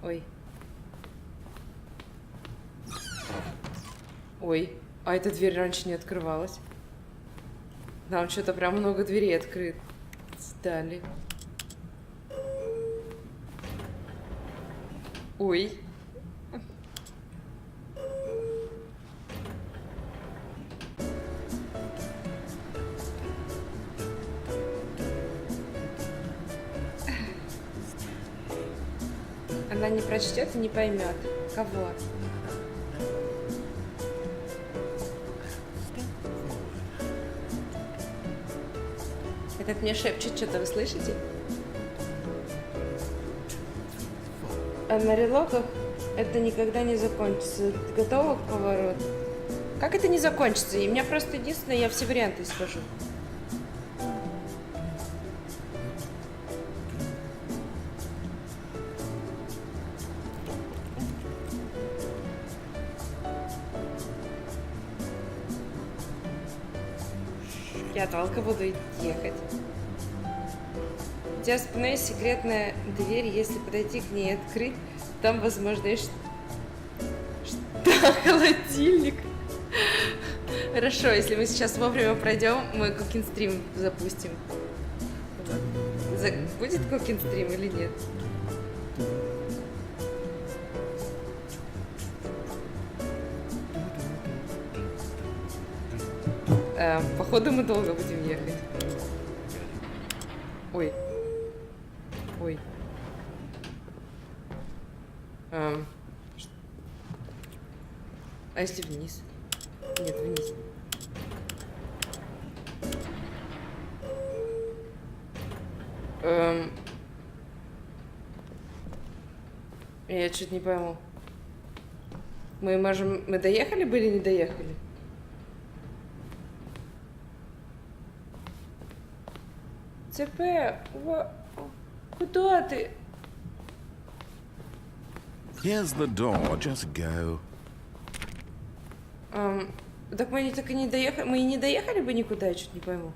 [SPEAKER 1] Ой. Ой. А эта дверь раньше не открывалась. Нам что-то прям много дверей открыт. Сдали. Ой. Она не прочтет и не поймет. Кого? Этот мне шепчет что-то, вы слышите? А на релоках это никогда не закончится. Ты готова к повороту? Как это не закончится? И у меня просто единственное, я все варианты скажу. Я долго буду ехать. У тебя в спине есть секретная дверь, если подойти к ней и открыть, там, возможно, есть что? Холодильник. Хорошо, если мы сейчас вовремя пройдем, мы кукинг стрим запустим. Будет кукинг стрим или нет? Походу мы долго будем ехать. Ой. Ой. А если вниз? Нет, вниз. Я что-то не пойму. Мы доехали бы или не доехали? ЦП, куда ты?
[SPEAKER 2] Here's the door, just go.
[SPEAKER 1] Так мы так и не доехали. Мы и не доехали бы никуда, я что-то не пойму.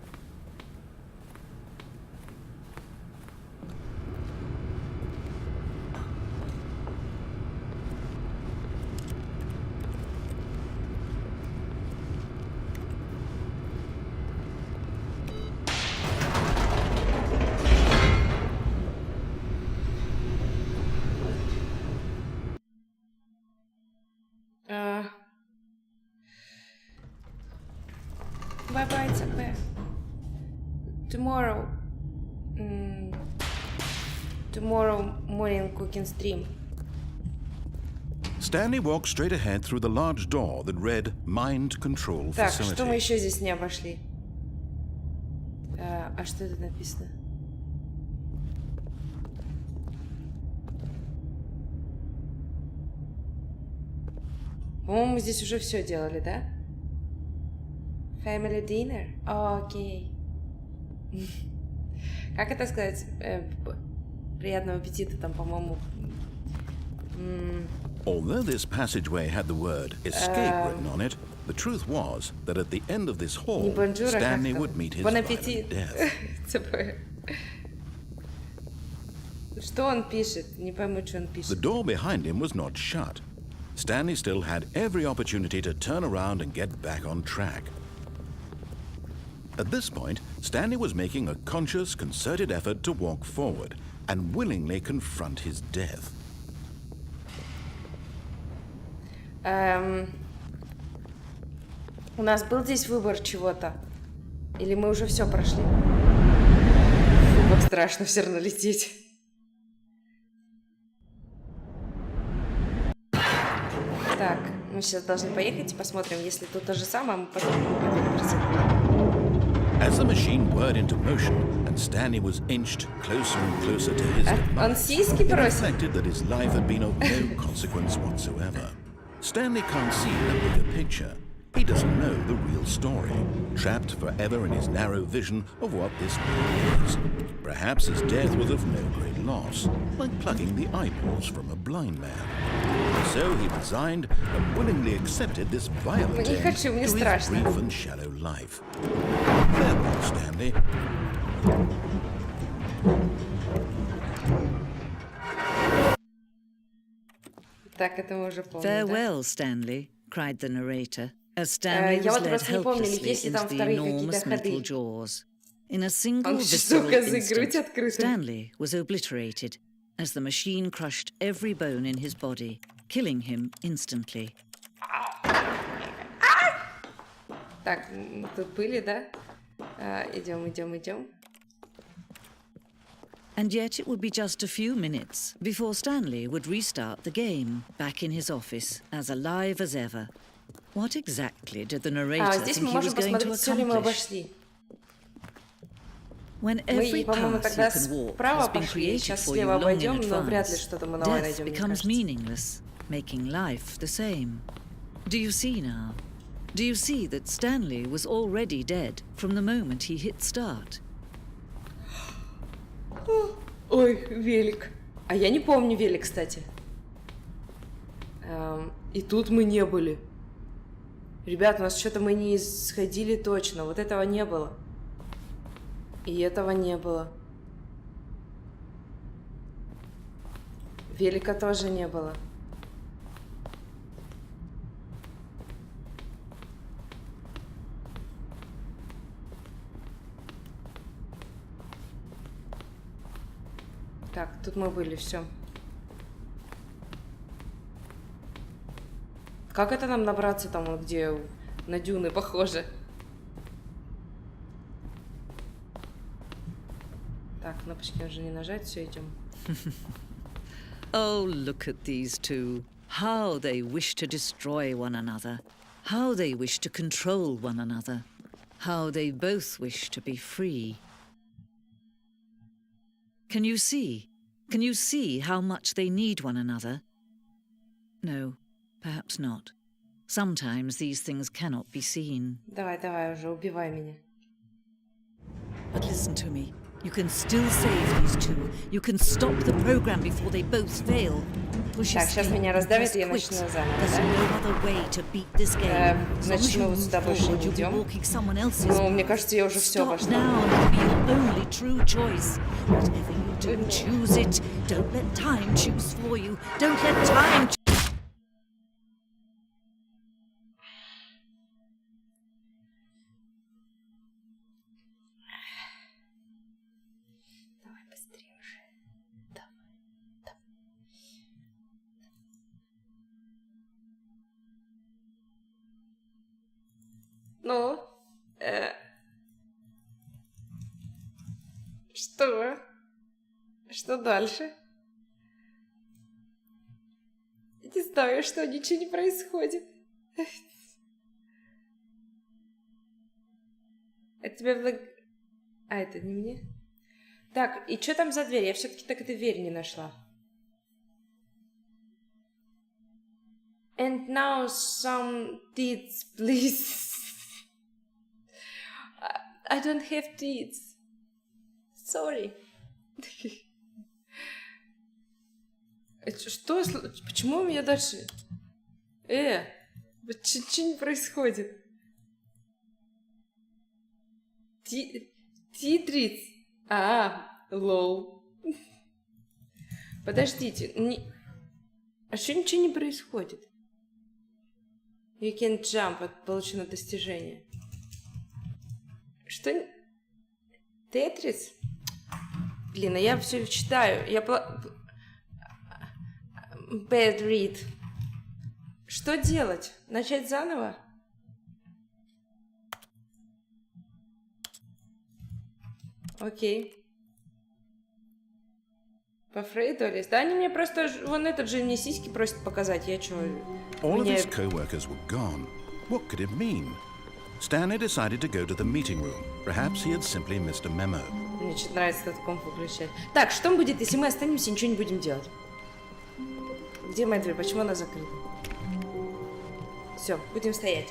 [SPEAKER 1] Bye-bye, ЦП. Tomorrow morning cooking stream.
[SPEAKER 2] Stanley walked straight ahead through the large door that read Mind Control
[SPEAKER 1] Так,
[SPEAKER 2] Facility.
[SPEAKER 1] что мы еще здесь не обошли? А что это написано? По-моему, мы здесь уже все делали, да? Family dinner? Окей. Как это сказать? Приятного аппетита там, по-моему.
[SPEAKER 2] Although this passageway had the word escape written on it, the truth was that at the end of this hall, Stanley would meet his violent death.
[SPEAKER 1] Что он пишет? Не пойму, что он пишет.
[SPEAKER 2] The door behind him was not shut. Stanley still had every opportunity to turn around and get back on track. At this point, Stanley was making a conscious, concerted effort to walk forward and willingly confront his death.
[SPEAKER 1] У нас был здесь выбор чего-то. Или мы уже все прошли? Фу, как страшно все равно лететь. Так, мы сейчас должны поехать и посмотрим, если тут то же самое, мы потом
[SPEAKER 2] As the machine whirred into motion and Stanley was inched closer and closer to his
[SPEAKER 1] Он
[SPEAKER 2] demise,
[SPEAKER 1] сиськи
[SPEAKER 2] it
[SPEAKER 1] просит?
[SPEAKER 2] reflected that his life had been of no consequence whatsoever. Stanley can't see the bigger picture. He doesn't know the real story, trapped forever in his narrow vision of what this world is. Perhaps his death was of no great loss, like plucking the eyeballs from a blind man. So he resigned and willingly accepted this violent
[SPEAKER 1] Не
[SPEAKER 2] end
[SPEAKER 1] хочу, мне
[SPEAKER 2] to his
[SPEAKER 1] страшно.
[SPEAKER 2] brief and shallow life. Farewell, Stanley.
[SPEAKER 1] Так, это мы уже помним.
[SPEAKER 4] Farewell, Stanley, cried the narrator, as Stanley
[SPEAKER 1] Я
[SPEAKER 4] was
[SPEAKER 1] вот
[SPEAKER 4] led
[SPEAKER 1] просто не помню,
[SPEAKER 4] helplessly
[SPEAKER 1] есть ли там
[SPEAKER 4] into the
[SPEAKER 1] вторые
[SPEAKER 4] enormous
[SPEAKER 1] какие-то
[SPEAKER 4] metal
[SPEAKER 1] ходы.
[SPEAKER 4] jaws. In a single
[SPEAKER 1] Он
[SPEAKER 4] visceral
[SPEAKER 1] сука, за грудь
[SPEAKER 4] instant,
[SPEAKER 1] открыта.
[SPEAKER 4] Stanley was obliterated as the machine crushed every bone in his body, killing him instantly.
[SPEAKER 1] Так, тут были, да? Идем.
[SPEAKER 4] And yet it would be just a few minutes before Stanley would restart the game, back in his office, as alive as ever. What exactly did the narrator
[SPEAKER 1] Здесь
[SPEAKER 4] think
[SPEAKER 1] мы
[SPEAKER 4] he was
[SPEAKER 1] можем
[SPEAKER 4] going to
[SPEAKER 1] посмотреть, все ли мы
[SPEAKER 4] accomplish?
[SPEAKER 1] обошли.
[SPEAKER 4] When every
[SPEAKER 1] Мы, по-моему,
[SPEAKER 4] path
[SPEAKER 1] тогда
[SPEAKER 4] you can walk
[SPEAKER 1] справа
[SPEAKER 4] has been
[SPEAKER 1] пошли,
[SPEAKER 4] created
[SPEAKER 1] сейчас
[SPEAKER 4] for you
[SPEAKER 1] слева
[SPEAKER 4] long in
[SPEAKER 1] обойдем, но вряд ли
[SPEAKER 4] advance,
[SPEAKER 1] что-то мы новое
[SPEAKER 4] death
[SPEAKER 1] найдем, мне
[SPEAKER 4] becomes
[SPEAKER 1] кажется.
[SPEAKER 4] meaningless, making life the same. Do you see now? Do you see that Stanley was already dead from the moment he hit start?
[SPEAKER 1] Ой, велик. А я не помню велик, кстати. И тут мы не были. Ребят, у нас что-то мы не сходили точно. Вот этого не было. И этого не было. Велика тоже не было. Так, тут мы были, все. Как это нам набраться там, вот где на дюны похоже? Так, кнопочки уже не нажать, все, идем.
[SPEAKER 4] Oh, look at these two. How they wish to destroy one another. How they wish to control one another. How they both wish to be free. Can you see? Can you see how much they need one another? No, perhaps not. Sometimes these things cannot be seen.
[SPEAKER 1] Давай, уже, убивай меня.
[SPEAKER 4] But listen to me. You can still save these two. You can stop the program before they both fail. Push
[SPEAKER 1] Так, сейчас меня раздавит, и я начну заново,
[SPEAKER 4] There's
[SPEAKER 1] да?
[SPEAKER 4] no other way to beat this game.
[SPEAKER 1] Значит, мы вот сюда больше не идем. Ну, мне кажется, я уже все
[SPEAKER 4] Stop
[SPEAKER 1] обошла.
[SPEAKER 4] now, and it'll be your only true choice. Whatever you do, choose it. Don't let time choose for you. Don't let time.
[SPEAKER 1] Давай быстрее уже. Давай. Ну, что? Что дальше? Не знаю, что ничего не происходит. Это тебе А, это не мне? Так, и что там за дверь? Я все-таки так эту дверь не нашла. And now some deeds, please. I don't have deeds. Sorry. Что? Почему у меня дальше? Что не происходит? Титриц. Лол. Подождите. А что ничего не происходит? You can jump. Получено достижение. Что? Тетрис? Блин, а я все читаю. Bad read. Что делать? Начать заново? Окей. По Фрейду, Олесь? Да они мне просто... Вон этот же мне сиськи просит показать. Я чё...
[SPEAKER 2] All of his co-workers were gone. What could it mean? Stanley decided to go to the meeting room. Perhaps he had simply missed a memo.
[SPEAKER 1] Мне что-то нравится этот комп выключать. Так, что будет, если мы останемся и ничего не будем делать? Где моя дверь? Почему она закрыта? Все, будем стоять.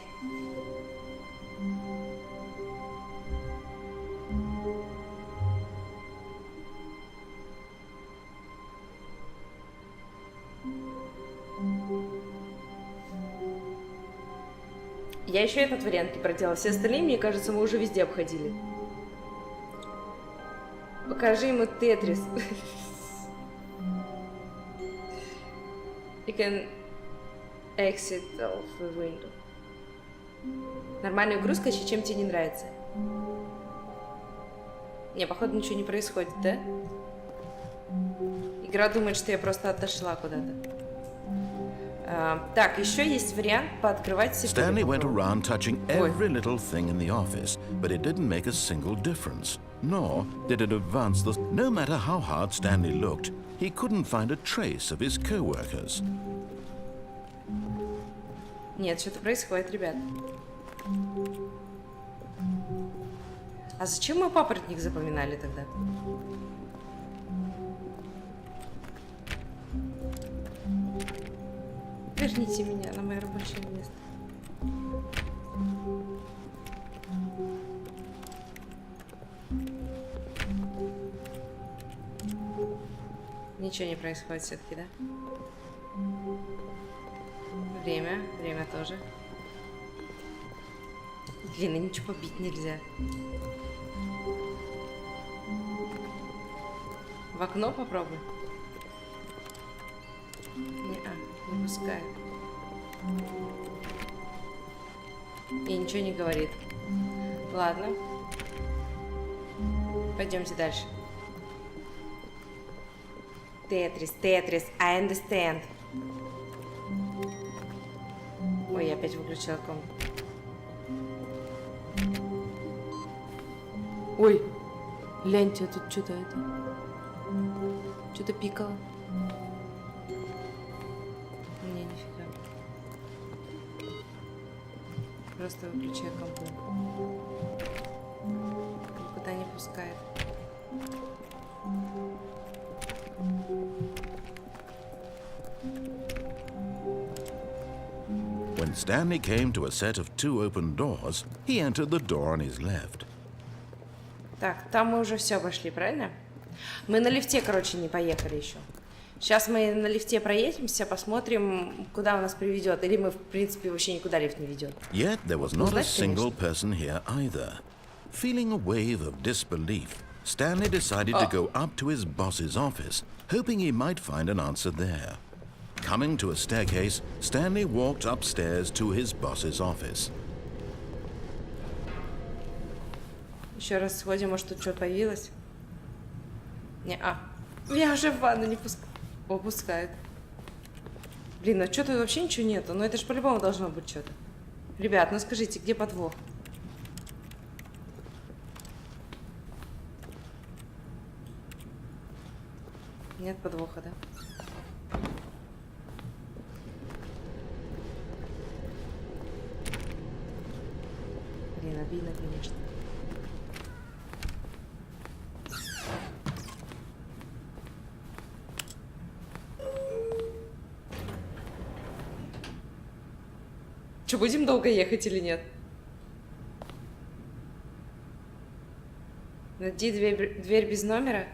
[SPEAKER 1] Я еще этот вариант не проделала. Все остальные, мне кажется, мы уже везде обходили. Покажи ему Тетрис. You can exit off the window. Нормальную игру скачай, чем тебе не нравится. Не, походу ничего не происходит, да? Игра думает, что я просто отошла куда-то. Так, еще есть вариант пооткрывать себе.
[SPEAKER 2] Stanley went around touching every little thing in the office, but it didn't make a single difference. Nor did it advance the... No matter how hard Stanley looked, he couldn't find a trace of his co-workers.
[SPEAKER 1] Нет, что-то происходит, ребят. А зачем мы папоротник запоминали тогда? Верните меня на мое рабочее место. Ничего не происходит все-таки, да? Время тоже. Блин, ничего побить нельзя. В окно попробуй. Не пускает. И ничего не говорит. Ладно. Пойдемте дальше. Тетрис, I understand. Ой, я опять выключила комп. Ой, гляньте, тут что-то это. Что-то пикало. Не, нифига. Просто выключаю комп. Никуда не пускает.
[SPEAKER 2] When Stanley came to a set of 2 open doors, he entered the door on his left.
[SPEAKER 1] Так, там мы уже все обошли, правильно? Мы на лифте, короче, не поехали еще. Сейчас мы на лифте проедемся, посмотрим, куда он нас приведет. Или мы, в принципе, вообще никуда лифт не ведет.
[SPEAKER 2] Yet there was not a single person here either. Feeling a wave of disbelief, Stanley decided to go up to his boss's office, hoping he might find an answer there. Coming to a staircase, Stanley walked upstairs to his boss's office.
[SPEAKER 1] Еще раз сходим, может тут что-то появилось? Я уже в ванну не пускаю. О, пускает. Блин, а что-то вообще ничего нету. Но это же по-любому должно быть что-то. Ребят, ну скажите, где подвох? Нет подвоха, да? Блин, обидно, конечно. Что, будем долго ехать или нет? Найди дверь без номера.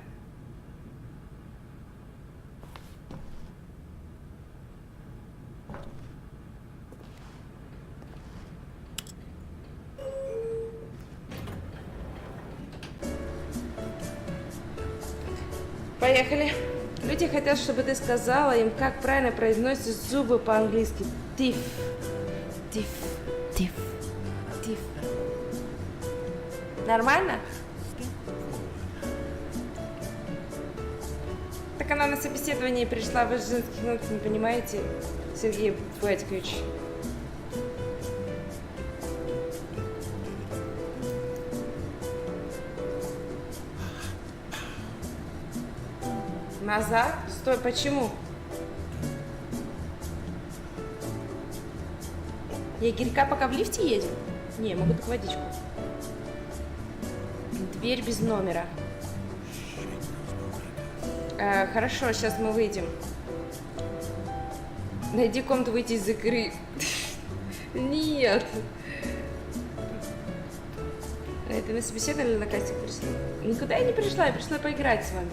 [SPEAKER 1] Поехали. Люди хотят, чтобы ты сказала им, как правильно произносятся зубы по-английски. Тиф. Тиф. Тиф. Тиф. Нормально? Так она на собеседование пришла, вы же женских ног не понимаете, Сергей Батькович. Назад? Стой, почему? Егерька пока в лифте едем? Не, могу только водичку. Дверь без номера. Хорошо, сейчас мы выйдем. Найди комнату, выйти из игры. Нет. Это на собеседование или на кастинг пришла? Никуда я не пришла, я пришла поиграть с вами.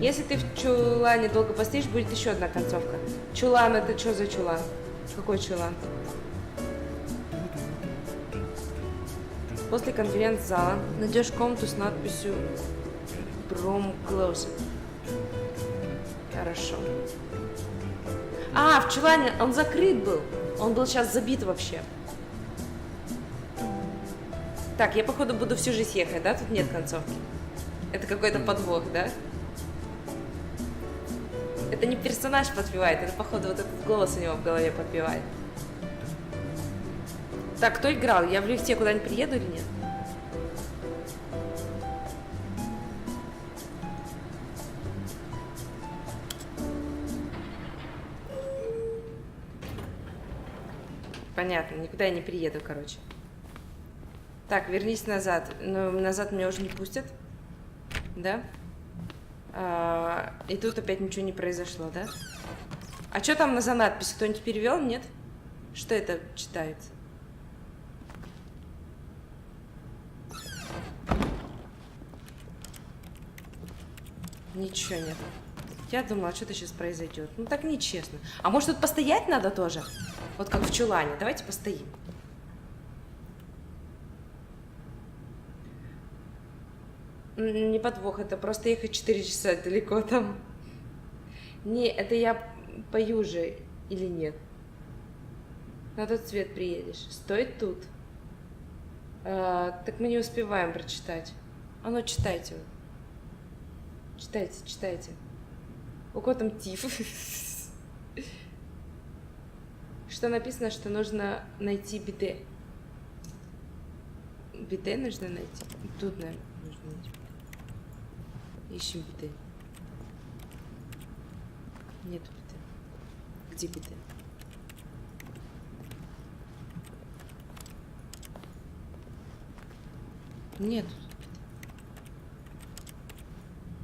[SPEAKER 1] Если ты в чулане долго постоишь, будет еще одна концовка. Чулан, это что за чулан? Какой чулан? После конференц-зала найдешь комнату с надписью Prom Closet. Хорошо. А, в чулане он закрыт был. Он был сейчас забит вообще. Так, я походу буду всю жизнь ехать, да? Тут нет концовки. Это какой-то подвох, да? Это не персонаж подпевает, это походу вот этот голос у него в голове подпевает. Так, кто играл? Я в лифте куда-нибудь приеду или нет? Понятно, никуда я не приеду, короче. Так, вернись назад. Но назад меня уже не пустят. Да? И тут опять ничего не произошло, да? А что там за надпись? Кто-нибудь перевел? Нет? Что это читается? Ничего нет. Я думала, что-то сейчас произойдет. Ну так нечестно. А может тут постоять надо тоже? Вот как в чулане. Давайте постоим. Не подвох, это просто ехать 4 часа далеко там. Не, это я пою же или нет? На тот свет приедешь. Стой тут. Так мы не успеваем прочитать. А ну читайте. Читайте, читайте. У кого там тиф? Что написано, что нужно найти биде. Биде нужно найти? Тут, наверное, нужно найти. Ищем биде. Нет биде. Где биде? Нет.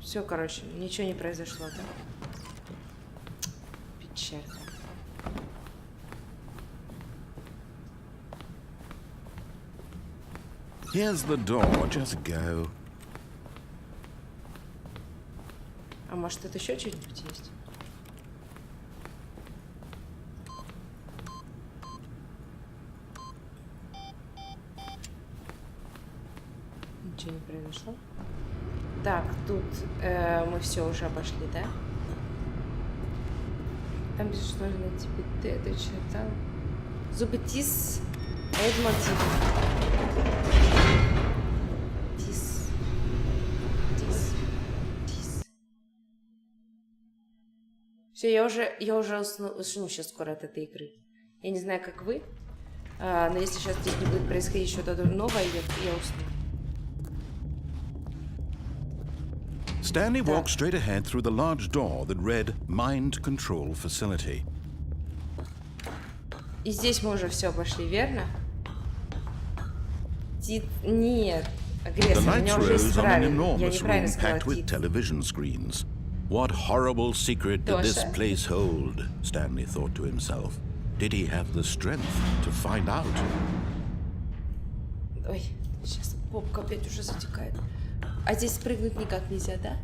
[SPEAKER 1] Все, короче, ничего не произошло, да? Печаль.
[SPEAKER 3] Here's the door, just go.
[SPEAKER 1] А может, тут еще что-нибудь есть? Ничего не произошло. Так, тут мы все уже обошли, да? Там пишет, что нужно найти биде, это что там? Зубы тис, эдмотив. Тис. Тис. Тис. Все, я уже усну сейчас скоро от этой игры. Я не знаю, как вы, но если сейчас здесь не будет происходить что-то новое, я усну.
[SPEAKER 2] Stanley walked straight ahead through the large door that read Mind Control Facility.
[SPEAKER 1] И здесь мы уже все обошли, верно? Нет, агрессор, меня уже исправили. Я неправильно сказала,
[SPEAKER 2] packed with television screens. What horrible secret did this place hold? Stanley thought to himself. Did he have the strength to find out?
[SPEAKER 1] Ой, сейчас попка опять уже затекает. А здесь спрыгнуть никак нельзя, да?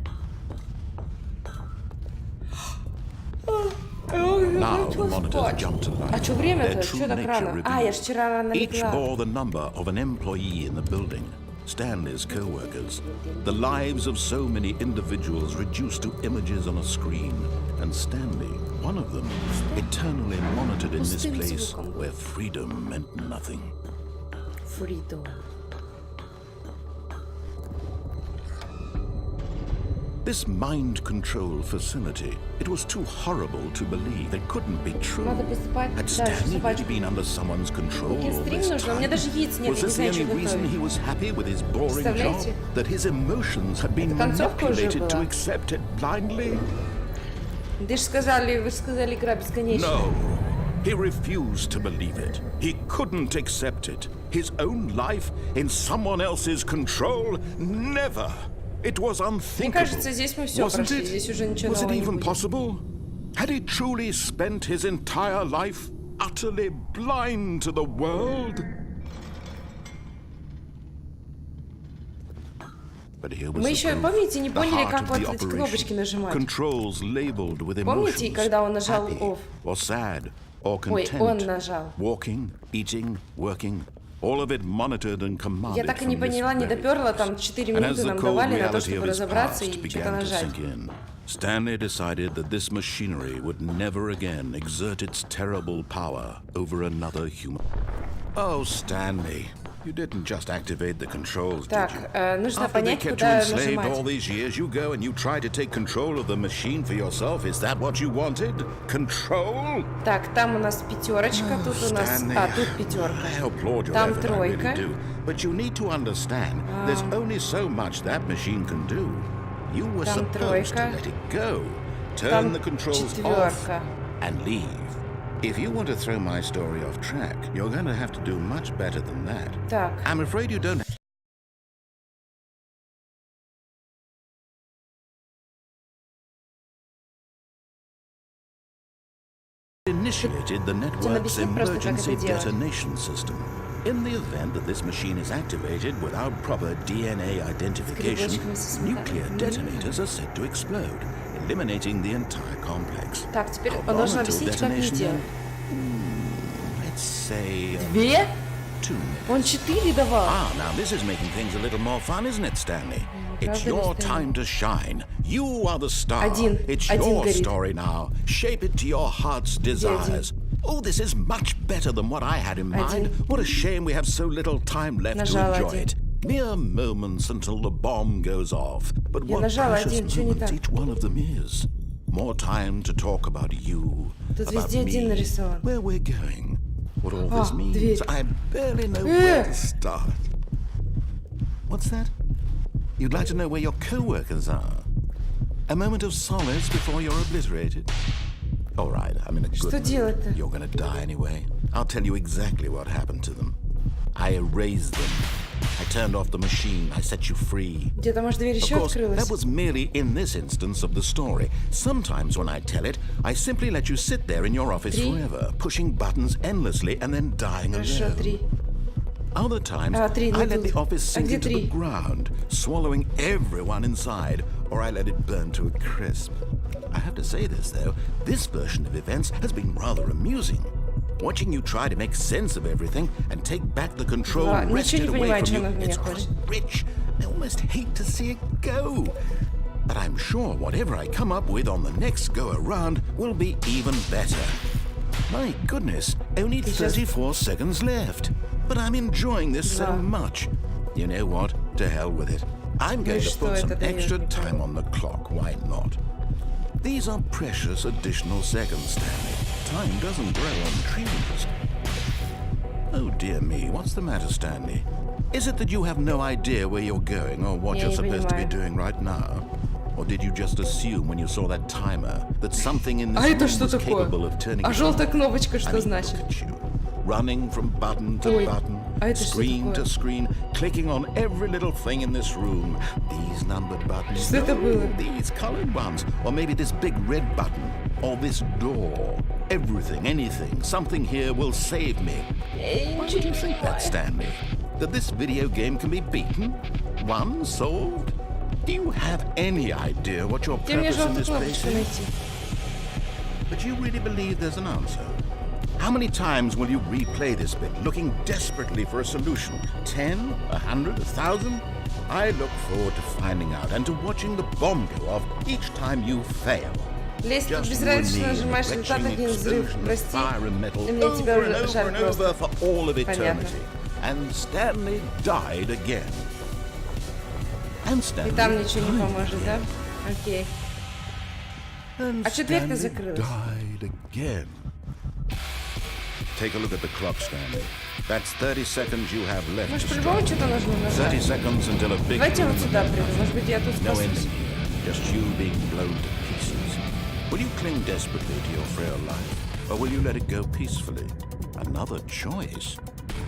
[SPEAKER 2] Now the monitors jumped to life.
[SPEAKER 1] А что время-то?
[SPEAKER 2] Their
[SPEAKER 1] Что
[SPEAKER 2] true
[SPEAKER 1] так рано?
[SPEAKER 2] nature
[SPEAKER 1] А, я
[SPEAKER 2] revealed.
[SPEAKER 1] ж вчера рано
[SPEAKER 2] Each
[SPEAKER 1] легла.
[SPEAKER 2] bore the number of an employee in the building, Stanley's co-workers. The lives of so many individuals reduced to images on a screen, and Stanley, one of them, eternally monitored in this place where freedom meant nothing.
[SPEAKER 1] Freedom.
[SPEAKER 3] This mind control facility, it was too horrible to believe. It couldn't be true.
[SPEAKER 1] Надо поспать.
[SPEAKER 3] Had Stanley really been under someone's control all
[SPEAKER 1] Стрим
[SPEAKER 3] this
[SPEAKER 1] нужно, у меня
[SPEAKER 3] time?
[SPEAKER 1] даже яиц нет,
[SPEAKER 3] Was
[SPEAKER 1] я не
[SPEAKER 3] this the
[SPEAKER 1] знаю,
[SPEAKER 3] only
[SPEAKER 1] что
[SPEAKER 3] reason he
[SPEAKER 1] готовить.
[SPEAKER 3] was happy with his boring job?
[SPEAKER 1] Представляете?
[SPEAKER 3] That his emotions had been
[SPEAKER 1] концовка уже
[SPEAKER 3] manipulated to
[SPEAKER 1] была.
[SPEAKER 3] accept it blindly?
[SPEAKER 1] Вы же сказали, игра бесконечная.
[SPEAKER 3] No. He refused to believe it. He couldn't accept it. His own life in someone else's control? Never. It was unthinkable.
[SPEAKER 1] Мне кажется, здесь мы все
[SPEAKER 3] Wasn't
[SPEAKER 1] прошли.
[SPEAKER 3] it?
[SPEAKER 1] Здесь уже ничего
[SPEAKER 3] Was it
[SPEAKER 1] нового не
[SPEAKER 3] even
[SPEAKER 1] будет.
[SPEAKER 3] possible? Had he truly spent his entire life utterly blind to the world? But here was
[SPEAKER 1] Мы
[SPEAKER 3] the
[SPEAKER 1] еще,
[SPEAKER 3] proof.
[SPEAKER 1] помните, не
[SPEAKER 3] The
[SPEAKER 1] поняли,
[SPEAKER 3] heart
[SPEAKER 1] как
[SPEAKER 3] of
[SPEAKER 1] вот
[SPEAKER 3] the
[SPEAKER 1] эти
[SPEAKER 3] operation.
[SPEAKER 1] кнопочки нажимать.
[SPEAKER 3] Controls labeled with
[SPEAKER 1] Помните,
[SPEAKER 3] emotions.
[SPEAKER 1] когда он нажал
[SPEAKER 3] Happy
[SPEAKER 1] off?
[SPEAKER 3] or sad or
[SPEAKER 1] Ой,
[SPEAKER 3] content.
[SPEAKER 1] он нажал.
[SPEAKER 3] Walking, eating, working. All of it monitored and commanded
[SPEAKER 1] Я так и не
[SPEAKER 3] from this
[SPEAKER 1] поняла, не
[SPEAKER 3] very
[SPEAKER 1] доперла,
[SPEAKER 3] place.
[SPEAKER 1] там 4
[SPEAKER 3] And as
[SPEAKER 1] минуты
[SPEAKER 3] the
[SPEAKER 1] нам
[SPEAKER 3] cold
[SPEAKER 1] давали на то,
[SPEAKER 3] reality
[SPEAKER 1] чтобы
[SPEAKER 3] of his
[SPEAKER 1] разобраться
[SPEAKER 3] past
[SPEAKER 1] и что-то
[SPEAKER 3] began to
[SPEAKER 1] нажать.
[SPEAKER 3] sink in, Stanley decided that this machinery would never again exert its terrible power over another human. Oh, Stanley, you didn't just activate the controls, did you?
[SPEAKER 1] Так, нужно
[SPEAKER 3] After they
[SPEAKER 1] понять,
[SPEAKER 3] kept you
[SPEAKER 1] куда
[SPEAKER 3] enslaved all
[SPEAKER 1] нажимать.
[SPEAKER 3] these years, you go and you try to take control of the machine for yourself. Is that what you wanted? Control?
[SPEAKER 1] Так, там у нас пятерочка, тут у нас...
[SPEAKER 3] Stanley,
[SPEAKER 1] А, тут пятерка.
[SPEAKER 3] I applaud your
[SPEAKER 1] Там
[SPEAKER 3] effort, I really
[SPEAKER 1] тройка.
[SPEAKER 3] do. But you need to understand, there's only so much that machine can do. You were
[SPEAKER 1] Там
[SPEAKER 3] supposed to
[SPEAKER 1] тройка.
[SPEAKER 3] let it go, turn
[SPEAKER 1] Там
[SPEAKER 3] the controls off,
[SPEAKER 1] четверка.
[SPEAKER 3] and leave. If you want to throw my story off track, you're going to have to do much better than that.
[SPEAKER 1] Так.
[SPEAKER 3] I'm afraid you don't. Initiated the network's
[SPEAKER 1] объяснить просто, как
[SPEAKER 3] emergency
[SPEAKER 1] это делать?
[SPEAKER 3] detonation system. In the event that this machine is activated without proper DNA identification,
[SPEAKER 1] грибочками со сметаной.
[SPEAKER 3] nuclear detonators are said to explode, eliminating the entire complex.
[SPEAKER 1] Так, теперь
[SPEAKER 3] How
[SPEAKER 1] он
[SPEAKER 3] long
[SPEAKER 1] должен
[SPEAKER 3] until
[SPEAKER 1] объяснить, как мне
[SPEAKER 3] detonation
[SPEAKER 1] делать.
[SPEAKER 3] then? Let's say
[SPEAKER 1] 2?
[SPEAKER 3] 2 minutes.
[SPEAKER 1] Он 4 давал.
[SPEAKER 3] Ah, now this is making things a little more fun, isn't it, Stanley? It's
[SPEAKER 1] правда ли,
[SPEAKER 3] your
[SPEAKER 1] Stanley?
[SPEAKER 3] time to shine. You are the star. It's
[SPEAKER 1] Один
[SPEAKER 3] your
[SPEAKER 1] горит.
[SPEAKER 3] story now. Shape it to your heart's desires. Oh, this is much better than what I had in mind. What a shame we have so little time left
[SPEAKER 1] Нажала
[SPEAKER 3] to enjoy
[SPEAKER 1] один.
[SPEAKER 3] it. Mere moments until the bomb goes off. But
[SPEAKER 1] Я
[SPEAKER 3] what
[SPEAKER 1] нажала
[SPEAKER 3] precious
[SPEAKER 1] один, чё не
[SPEAKER 3] moments
[SPEAKER 1] так?
[SPEAKER 3] each one of them is. More time to talk about you,
[SPEAKER 1] Тут
[SPEAKER 3] about
[SPEAKER 1] везде один
[SPEAKER 3] me,
[SPEAKER 1] нарисован.
[SPEAKER 3] where we're going, what all this means.
[SPEAKER 1] дверь.
[SPEAKER 3] I barely know where to start. What's that? You'd like to know where your co-workers are? A moment of solace before you're obliterated. All right, I'm in a good
[SPEAKER 1] Что
[SPEAKER 3] mood.
[SPEAKER 1] делать-то?
[SPEAKER 3] You're gonna die anyway. I'll tell you exactly what happened to them. I erased them. I turned off the machine. I set you free.
[SPEAKER 1] Где-то, может, дверь
[SPEAKER 3] Of
[SPEAKER 1] еще
[SPEAKER 3] course,
[SPEAKER 1] открылась?
[SPEAKER 3] that was merely in this instance of the story. Sometimes when I tell it, I simply let you sit there in your office
[SPEAKER 1] 3.
[SPEAKER 3] forever, pushing buttons endlessly and then dying
[SPEAKER 1] Хорошо,
[SPEAKER 3] alone.
[SPEAKER 1] 3.
[SPEAKER 3] Other times,
[SPEAKER 1] 3
[SPEAKER 3] I
[SPEAKER 1] не
[SPEAKER 3] let the
[SPEAKER 1] тут.
[SPEAKER 3] office sink
[SPEAKER 1] где
[SPEAKER 3] into the
[SPEAKER 1] 3?
[SPEAKER 3] ground, swallowing everyone inside, or I let it burn to a crisp. I have to say this, though, this version of events has been rather amusing. Watching you try to make sense of everything and take back the control
[SPEAKER 1] Да, ничего
[SPEAKER 3] wrested
[SPEAKER 1] не
[SPEAKER 3] away
[SPEAKER 1] понимаю,
[SPEAKER 3] from
[SPEAKER 1] что
[SPEAKER 3] you,
[SPEAKER 1] он от меня
[SPEAKER 3] it's
[SPEAKER 1] хочет.
[SPEAKER 3] quite rich. I almost hate to see it go. But I'm sure whatever I come up with on the next go-around will be even better. My goodness, only 34 seconds left. But I'm enjoying this so much. You know what? To hell with it. I'm going to
[SPEAKER 1] что
[SPEAKER 3] put some
[SPEAKER 1] это даёт?
[SPEAKER 3] extra time on the clock. Why not? These are precious additional seconds, Stanley. Time doesn't grow on trees. Oh dear me, what's the matter, Stanley? Is it that you have no idea where you're going or what
[SPEAKER 1] Я
[SPEAKER 3] you're
[SPEAKER 1] не
[SPEAKER 3] supposed to be
[SPEAKER 1] понимаю.
[SPEAKER 3] doing right now? Or did you just assume when you saw that timer that something in this
[SPEAKER 1] А
[SPEAKER 3] room
[SPEAKER 1] это что
[SPEAKER 3] was
[SPEAKER 1] такое?
[SPEAKER 3] capable of turning
[SPEAKER 1] А
[SPEAKER 3] it
[SPEAKER 1] желтая
[SPEAKER 3] on?
[SPEAKER 1] кнопочка
[SPEAKER 3] I
[SPEAKER 1] что
[SPEAKER 3] mean,
[SPEAKER 1] значит?
[SPEAKER 3] look at you, running from button to
[SPEAKER 1] Ой,
[SPEAKER 3] button,
[SPEAKER 1] а это что
[SPEAKER 3] screen
[SPEAKER 1] такое?
[SPEAKER 3] to screen, clicking on every little thing in this room. These numbered buttons,
[SPEAKER 1] Что это было?
[SPEAKER 3] these colored ones, or maybe this big red button, or this door. Everything, anything, something here will save me. Why would you think that, Stanley? That this video game can be beaten? Won? Solved? Do you have any idea what your
[SPEAKER 1] Где мне
[SPEAKER 3] purpose in
[SPEAKER 1] желтую
[SPEAKER 3] this place
[SPEAKER 1] кнопочку
[SPEAKER 3] is?
[SPEAKER 1] найти?
[SPEAKER 3] But you really believe there's an answer? How many times will you replay this bit, looking desperately for a solution? 10? 100? 1,000? I look forward to finding out and to watching the bomb go off each time you fail.
[SPEAKER 1] Лезь, тут
[SPEAKER 3] Just
[SPEAKER 1] безразлично
[SPEAKER 3] you and me,
[SPEAKER 1] нажимаешь
[SPEAKER 3] a
[SPEAKER 1] результат
[SPEAKER 3] retching
[SPEAKER 1] один взрыв.
[SPEAKER 3] explosion of
[SPEAKER 1] Прости,
[SPEAKER 3] fire and metal
[SPEAKER 1] и мне тебя
[SPEAKER 3] over and
[SPEAKER 1] уже
[SPEAKER 3] over
[SPEAKER 1] жаль
[SPEAKER 3] and over
[SPEAKER 1] просто.
[SPEAKER 3] for all of
[SPEAKER 1] Понятно.
[SPEAKER 3] eternity. And Stanley died again. And
[SPEAKER 1] И
[SPEAKER 3] Stanley
[SPEAKER 1] там ничего не
[SPEAKER 3] died
[SPEAKER 1] поможет, да?
[SPEAKER 3] again.
[SPEAKER 1] Окей.
[SPEAKER 3] And
[SPEAKER 1] А чё дверь-то
[SPEAKER 3] Stanley
[SPEAKER 1] закрылась?
[SPEAKER 3] died again.
[SPEAKER 2] Take a look at the clock, Stanley. That's 30 seconds you have left
[SPEAKER 1] Может,
[SPEAKER 2] to
[SPEAKER 1] по-любому
[SPEAKER 2] strike.
[SPEAKER 1] что-то нужно
[SPEAKER 2] 30
[SPEAKER 1] нажать?
[SPEAKER 2] seconds until a big
[SPEAKER 1] Давайте
[SPEAKER 2] boom
[SPEAKER 1] вот сюда
[SPEAKER 2] and
[SPEAKER 1] приду.
[SPEAKER 2] nothing.
[SPEAKER 1] Может быть, я тут
[SPEAKER 2] No
[SPEAKER 1] спасусь.
[SPEAKER 2] ending here, just you being blown to pieces. Will you cling desperately to your frail life, or will you let it go peacefully? Another choice.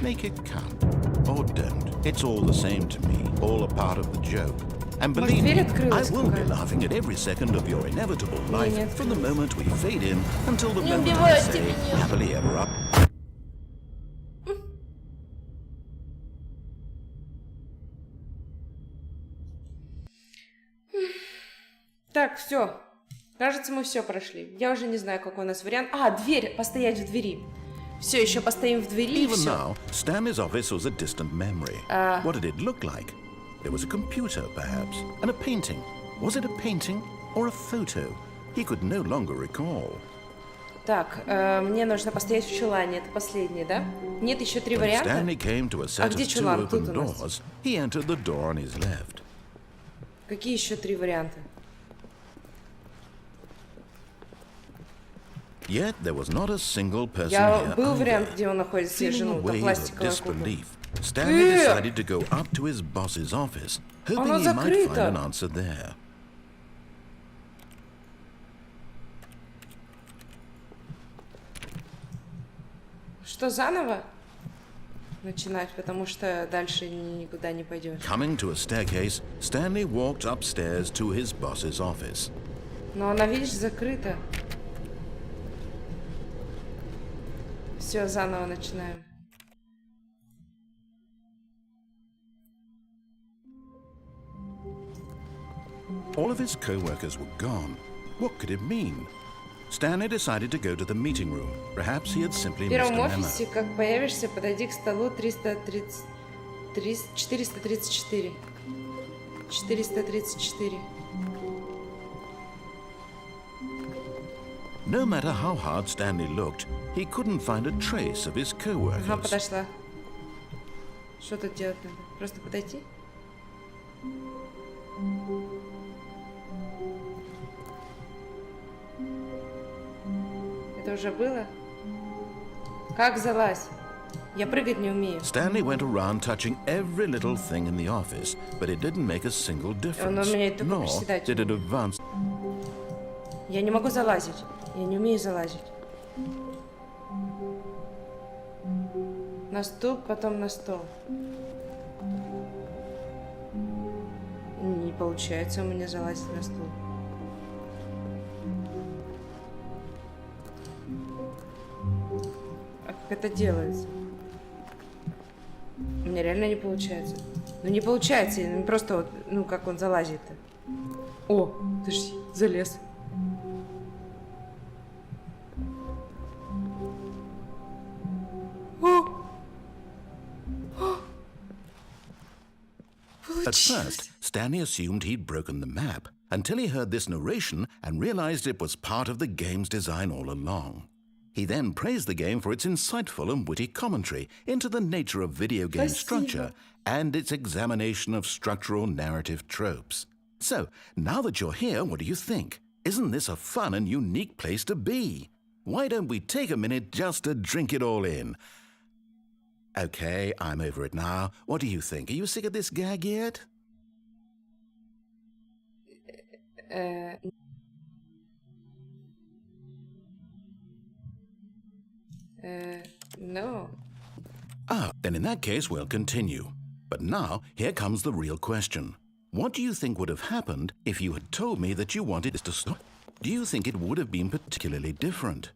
[SPEAKER 2] Make it count, or don't. It's all the same to me, all a part of the joke. And
[SPEAKER 1] Может,
[SPEAKER 2] believe
[SPEAKER 1] дверь
[SPEAKER 2] me, I
[SPEAKER 1] открылась
[SPEAKER 2] will be
[SPEAKER 1] какая-то?
[SPEAKER 2] laughing at every second of your inevitable life
[SPEAKER 1] не
[SPEAKER 2] from the moment we fade in until the
[SPEAKER 1] Не
[SPEAKER 2] moment we
[SPEAKER 1] убивайте
[SPEAKER 2] say
[SPEAKER 1] меня.
[SPEAKER 2] happily ever up.
[SPEAKER 1] Так, все. Кажется, мы все прошли. Я уже не знаю, какой у нас вариант. А, дверь. Постоять в двери. Все, еще постоим в двери и
[SPEAKER 2] Even
[SPEAKER 1] все.
[SPEAKER 2] now, Stanley's office was a distant memory. What did it look like? There was a computer, perhaps, and a painting. Was it a painting or a photo? He could no longer recall.
[SPEAKER 1] Так, мне нужно постоять в чулане. Это последний, да? Нет, еще 3
[SPEAKER 2] When
[SPEAKER 1] варианта.
[SPEAKER 2] Stanley came to a set
[SPEAKER 1] где
[SPEAKER 2] of two
[SPEAKER 1] чулан? Тут
[SPEAKER 2] open
[SPEAKER 1] у нас.
[SPEAKER 2] doors, he entered the door on his left.
[SPEAKER 1] Какие еще 3 варианта?
[SPEAKER 2] Yet there was not a single person here
[SPEAKER 1] Был
[SPEAKER 2] either.
[SPEAKER 1] вариант, где он находит себе
[SPEAKER 2] Feeling a
[SPEAKER 1] жену. Там
[SPEAKER 2] wave of
[SPEAKER 1] пластиковая кукла.
[SPEAKER 2] disbelief, Stanley decided to go up to his boss's office, hoping
[SPEAKER 1] Оно
[SPEAKER 2] he might find
[SPEAKER 1] закрыто.
[SPEAKER 2] an answer there.
[SPEAKER 1] Что, заново начинать? Потому что дальше никуда не пойдешь.
[SPEAKER 2] Coming to a staircase, Stanley walked upstairs to his boss's office.
[SPEAKER 1] Но она, видишь, закрыта. Все, заново начинаем.
[SPEAKER 2] All of his co-workers were gone. What could it mean? Stanley decided to go to the meeting room. Perhaps he had simply
[SPEAKER 1] В
[SPEAKER 2] missed
[SPEAKER 1] первом
[SPEAKER 2] a memo.
[SPEAKER 1] офисе, как появишься, подойди к столу 434. 434.
[SPEAKER 2] No matter how hard Stanley looked, he couldn't find a trace of his
[SPEAKER 1] Ага,
[SPEAKER 2] co-workers.
[SPEAKER 1] подошла. Что тут делать надо? Просто подойти? Это уже было? Как залазь? Я прыгать не умею.
[SPEAKER 2] Stanley went around touching every little thing in the office, but it didn't make a single difference.
[SPEAKER 1] умеет только
[SPEAKER 2] Nor
[SPEAKER 1] приседать.
[SPEAKER 2] did it advance.
[SPEAKER 1] Я не могу залазить. Я не умею залазить. На стул, потом на стол. Не получается у меня залазить на стул. А как это делается? У меня реально не получается. Ну не получается, ну, просто вот, ну как он залазит-то. О, подожди, залез.
[SPEAKER 2] At first, Stanley assumed he'd broken the map until he heard this narration and realized it was part of the game's design all along. He then praised the game for its insightful and witty commentary into the nature of video game structure and its examination of structural narrative tropes. So, now that you're here, what do you think? Isn't this a fun and unique place to be? Why don't we take a minute just to drink it all in? Okay, I'm over it now. What do you think? Are you sick of this gag yet?
[SPEAKER 1] No.
[SPEAKER 2] Ah, then in that case, we'll continue. But now, here comes the real question. What do you think would have happened if you had told me that you wanted this to stop? Do you think it would have been particularly different?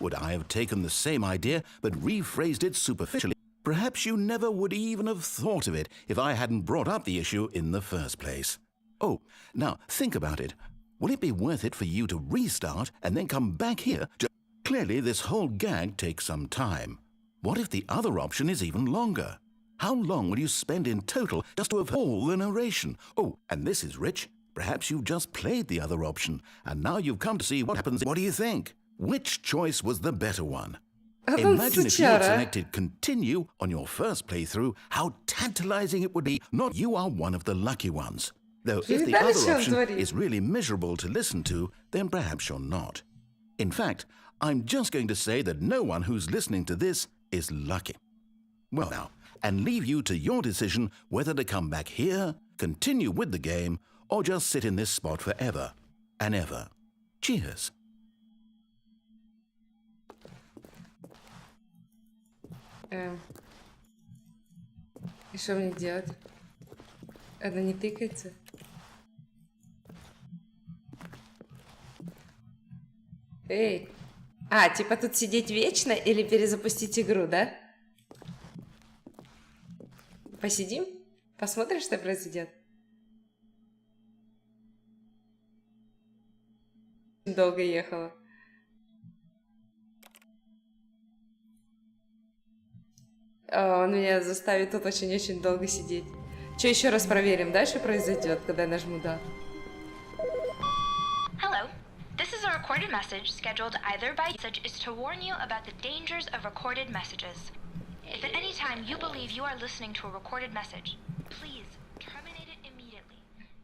[SPEAKER 2] Would I have taken the same idea but rephrased it superficially? Perhaps you never would even have thought of it if I hadn't brought up the issue in the first place. Oh, now think about it. Will it be worth it for you to restart and then come back here? Clearly, this whole gag takes some time. What if the other option is even longer? How long will you spend in total just to have all the narration? Oh, and this is rich. Perhaps you've just played the other option, and now you've come to see what happens. What do you think? Which choice was the better one? Imagine if you had selected continue on your first playthrough, how tantalizing it would be. Not you are one of the lucky ones. Though if the other option is really miserable to listen to, then perhaps you're not. In fact, I'm just going to say that no one who's listening to this is lucky. Well now, and leave you to your decision whether to come back here, continue with the game, or just sit in this spot forever and ever. Cheers.
[SPEAKER 1] И что мне делать? Она не тыкается? Эй! А, типа тут сидеть вечно или перезапустить игру, да? Посидим? Посмотрим, что произойдет? Долго ехала. Он меня заставит тут очень-очень долго сидеть. Что, еще раз проверим, да, что произойдет, когда я нажму «да»?
[SPEAKER 8] Hello. This is a recorded message scheduled either by message is to warn you about the dangers of recorded messages. If at any time you believe you are listening to a recorded message, please terminate it immediately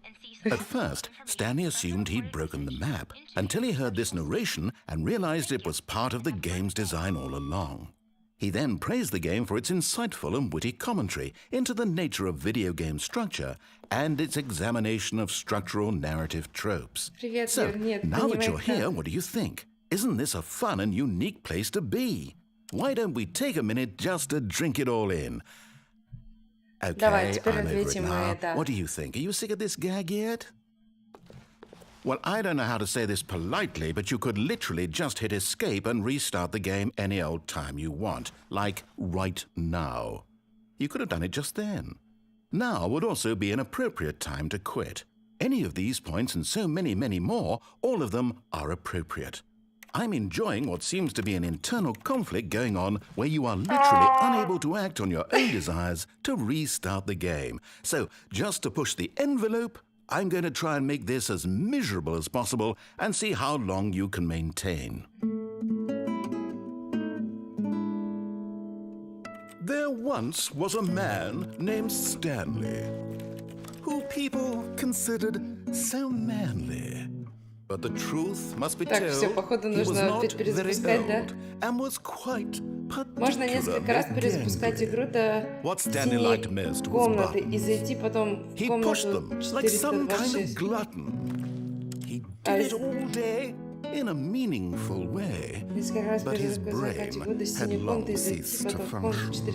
[SPEAKER 8] and cease.
[SPEAKER 2] At first, Stanley assumed he'd broken the map until he heard this narration and realized it was part of the game's design all along. He then praised the game for its insightful and witty commentary into the nature of video game structure and its examination of structural narrative tropes. So, now that you're here, what do you think? Isn't this a fun and unique place to be? Why don't we take a minute just to drink it all in? Okay, I'm over it now. What do you think? Are you sick of this gag yet? Well, I don't know how to say this politely, but you could literally just hit escape and restart the game any old time you want, like right now. You could have done it just then. Now would also be an appropriate time to quit. Any of these points and so many, many more, all of them are appropriate. I'm enjoying what seems to be an internal conflict going on where you are literally unable to act on your own desires to restart the game. So, just to push the envelope, I'm going to try and make this as miserable as possible and see how long you can maintain. There once was a man named Stanley, who people considered so manly. But the truth must be told, he was not very old and was quite particular.
[SPEAKER 1] Можно несколько раз перезапускать игру до синей комнаты и зайти потом в комнату 426.
[SPEAKER 2] In a meaningful way, but his brain had long ceased to function.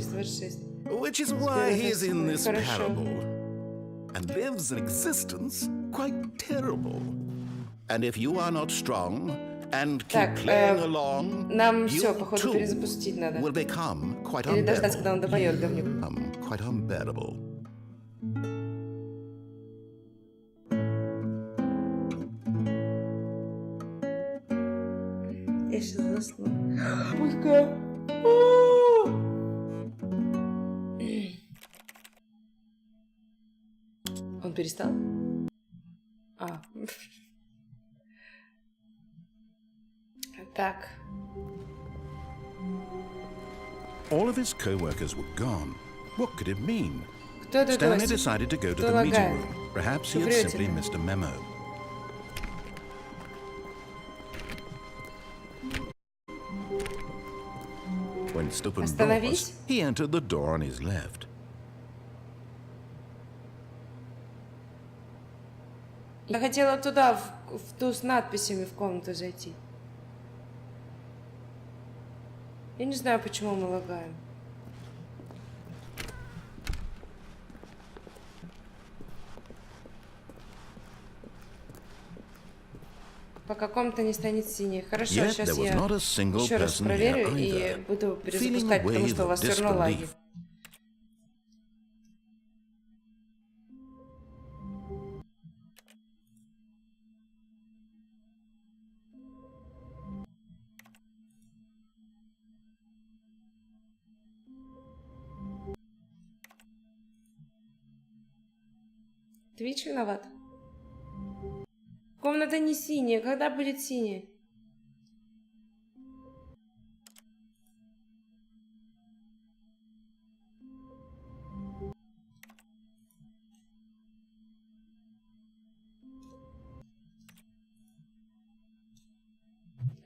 [SPEAKER 2] Which is why he is in this parable and lives an existence quite terrible. And if you are not strong and keep playing along,
[SPEAKER 1] нам
[SPEAKER 2] you
[SPEAKER 1] все, походу,
[SPEAKER 2] too
[SPEAKER 1] перезапустить надо.
[SPEAKER 2] will become quite
[SPEAKER 1] Или дождаться, когда он допоет, говнюк.
[SPEAKER 2] quite unbearable.
[SPEAKER 1] Я сейчас засну. Пускай. Он перестал? А. Так.
[SPEAKER 2] All of his co-workers were gone. What could it mean?
[SPEAKER 1] Кто это
[SPEAKER 2] Stanley
[SPEAKER 1] гостит?
[SPEAKER 2] decided to go to
[SPEAKER 1] Кто
[SPEAKER 2] the meeting
[SPEAKER 1] лагает?
[SPEAKER 2] room. Perhaps he
[SPEAKER 1] Кто
[SPEAKER 2] had
[SPEAKER 1] врет
[SPEAKER 2] simply
[SPEAKER 1] тебе?
[SPEAKER 2] missed a memo. When Stuppen
[SPEAKER 1] Остановись.
[SPEAKER 2] paused, he entered the door on his left.
[SPEAKER 1] Я хотела туда, в ту с надписями в комнату зайти. Я не знаю, почему мы лагаем. По какому-то не станет синий. Хорошо,
[SPEAKER 2] Yet
[SPEAKER 1] сейчас
[SPEAKER 2] there was
[SPEAKER 1] я
[SPEAKER 2] not a single
[SPEAKER 1] еще раз
[SPEAKER 2] person
[SPEAKER 1] проверю
[SPEAKER 2] here
[SPEAKER 1] и
[SPEAKER 2] either.
[SPEAKER 1] буду
[SPEAKER 2] Feeling
[SPEAKER 1] перезапускать,
[SPEAKER 2] a
[SPEAKER 1] потому
[SPEAKER 2] wave
[SPEAKER 1] что у вас
[SPEAKER 2] of
[SPEAKER 1] все равно лаги.
[SPEAKER 2] disbelief.
[SPEAKER 1] Твич виноват. Комната не синяя. Когда будет синяя?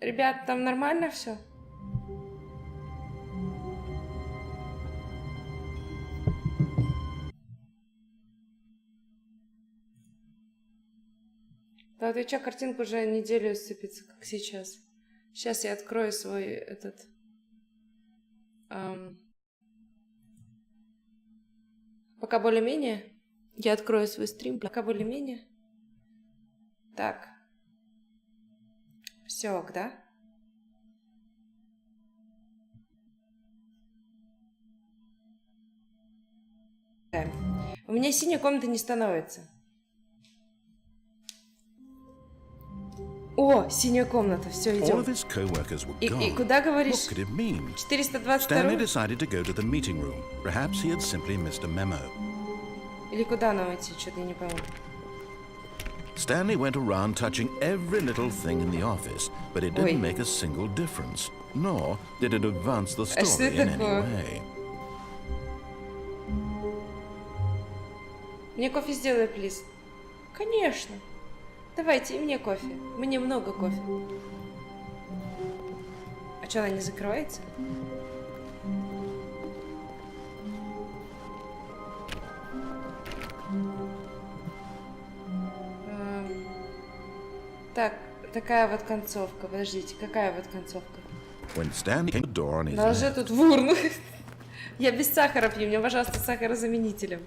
[SPEAKER 1] Ребят, там нормально все? Да, отвеча, картинка уже неделю сыпется, как сейчас. Сейчас я открою свой этот... Пока более-менее. Я открою свой стрим. Пока более-менее. Так. Все, да? Да. У меня синяя комната не становится. О, синяя комната, все,
[SPEAKER 2] All
[SPEAKER 1] идем.
[SPEAKER 2] of his co-workers were
[SPEAKER 1] И
[SPEAKER 2] gone.
[SPEAKER 1] куда говоришь?
[SPEAKER 2] What could it mean?
[SPEAKER 1] 422?
[SPEAKER 2] Stanley decided to go to the meeting room. Perhaps he had simply missed a memo.
[SPEAKER 1] Или куда нам идти? Что-то я не пойму.
[SPEAKER 2] Stanley went around touching every little thing in the office, but it didn't
[SPEAKER 1] Ой.
[SPEAKER 2] make a single difference, nor did it advance the
[SPEAKER 1] А что
[SPEAKER 2] story in any
[SPEAKER 1] такое?
[SPEAKER 2] way.
[SPEAKER 1] Мне кофе сделай, плиз. Конечно. Давайте, и мне кофе. Мне много кофе. А что, она не закрывается? Так, такая вот концовка. Подождите, какая вот концовка?
[SPEAKER 2] When Stanley came to the door on his
[SPEAKER 1] Наложи
[SPEAKER 2] left,
[SPEAKER 1] тут в урну. Я без сахара пью, мне, пожалуйста, сахарозаменителем.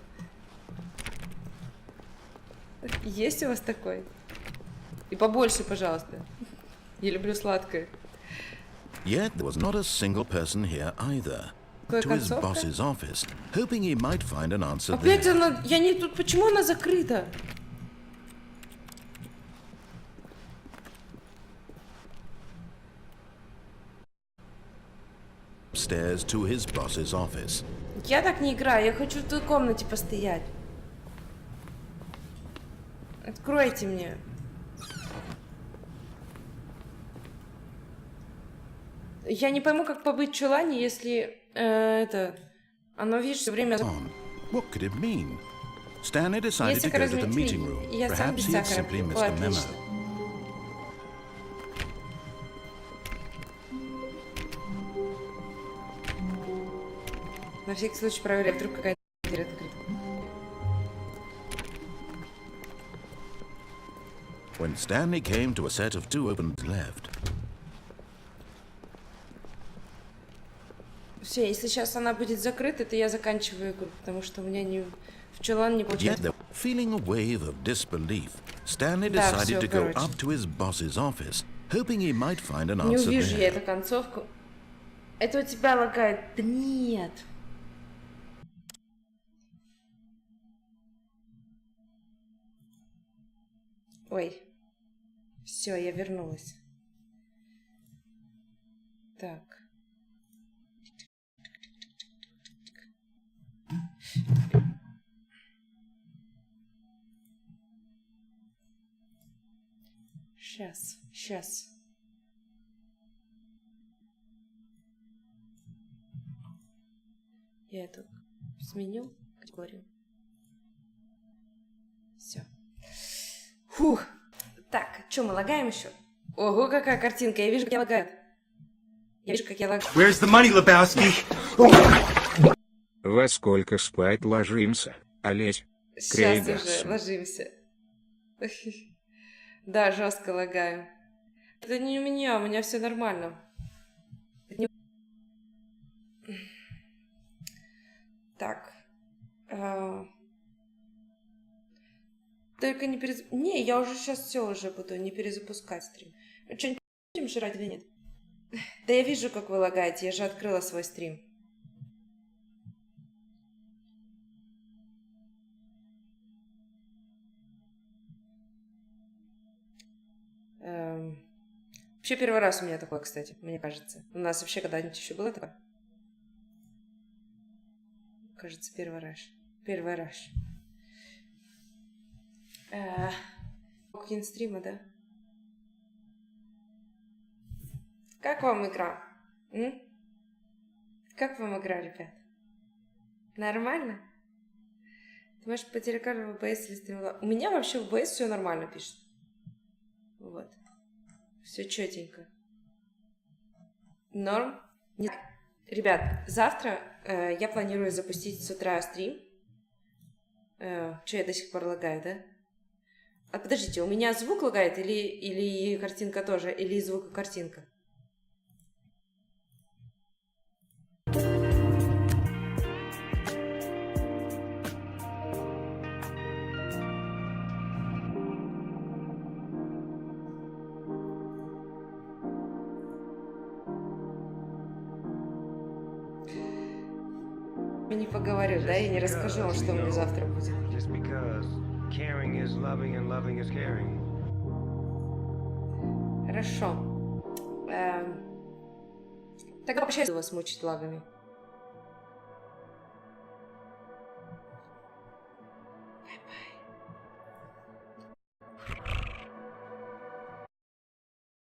[SPEAKER 1] Есть у вас такой? И побольше, пожалуйста. Я люблю сладкое.
[SPEAKER 2] yet there was not a single person here either.
[SPEAKER 1] Какая
[SPEAKER 2] To his
[SPEAKER 1] концовка?
[SPEAKER 2] boss's office, hoping he might find an answer
[SPEAKER 1] Опять
[SPEAKER 2] there.
[SPEAKER 1] она... Я не тут... Почему она закрыта?
[SPEAKER 2] Upstairs to his boss's office.
[SPEAKER 1] Я так не играю, я хочу в той комнате постоять. Откройте мне. Я не пойму, как побыть в чулане, если это... Оно, видишь, все время...
[SPEAKER 2] On. What could it mean? Stanley decided
[SPEAKER 1] Есть
[SPEAKER 2] to go to the meeting
[SPEAKER 1] сахарозаменитель,
[SPEAKER 2] room.
[SPEAKER 1] и я сам
[SPEAKER 2] Perhaps
[SPEAKER 1] без
[SPEAKER 2] he had
[SPEAKER 1] сахара
[SPEAKER 2] simply
[SPEAKER 1] пью.
[SPEAKER 2] missed a memo.
[SPEAKER 1] Отлично. На всякий случай проверяю, вдруг какая-то дверь открыта.
[SPEAKER 2] When Stanley came to a set of two open left,
[SPEAKER 1] Все, если сейчас она будет закрыта, то я заканчиваю игру, потому что у меня не... в чулан не
[SPEAKER 2] yet,
[SPEAKER 1] получается.
[SPEAKER 2] feeling a wave of disbelief, Stanley
[SPEAKER 1] Да,
[SPEAKER 2] decided
[SPEAKER 1] всё,
[SPEAKER 2] to go
[SPEAKER 1] короче.
[SPEAKER 2] up to his boss's office, hoping he might find an
[SPEAKER 1] Не
[SPEAKER 2] answer
[SPEAKER 1] увижу я
[SPEAKER 2] there.
[SPEAKER 1] эту концовку. Это у тебя лагает? Да нет. Ой. Все, я вернулась. Так. Сейчас. Я эту сменю категорию. Все. Фух. Так, что, мы лагаем еще? Ого, какая картинка. Я вижу, как я лагаю.
[SPEAKER 9] Where's the money, Lebowski?
[SPEAKER 10] Во сколько спать ложимся, Олесь?
[SPEAKER 1] Сейчас
[SPEAKER 10] Крейгас.
[SPEAKER 1] уже ложимся. Да, жестко лагаю. Это не у меня все нормально. Так. Только не перезапускать. Не, я уже сейчас все уже буду не перезапускать стрим. Что-нибудь будем жрать или нет? Да я вижу, как вы лагаете. Я же открыла свой стрим. Вообще первый раз у меня такое, кстати, мне кажется. У нас вообще когда-нибудь еще было такое? Кажется, первый раз. Первый раз. Кинстрима, да? Как вам игра? Как вам игра, ребят? Нормально? Ты можешь потерять в OBS или стримила? У меня вообще в OBS все нормально пишет. Вот. Все четенько. Норм? Нет. Ребят, завтра я планирую запустить с утра стрим. Что, я до сих пор лагаю, да? А подождите, у меня звук лагает или картинка тоже? Или звук и картинка? Я не поговорю, да? Я не расскажу вам, что у меня завтра будет. Хорошо. Тогда вообще вас мучить лагами.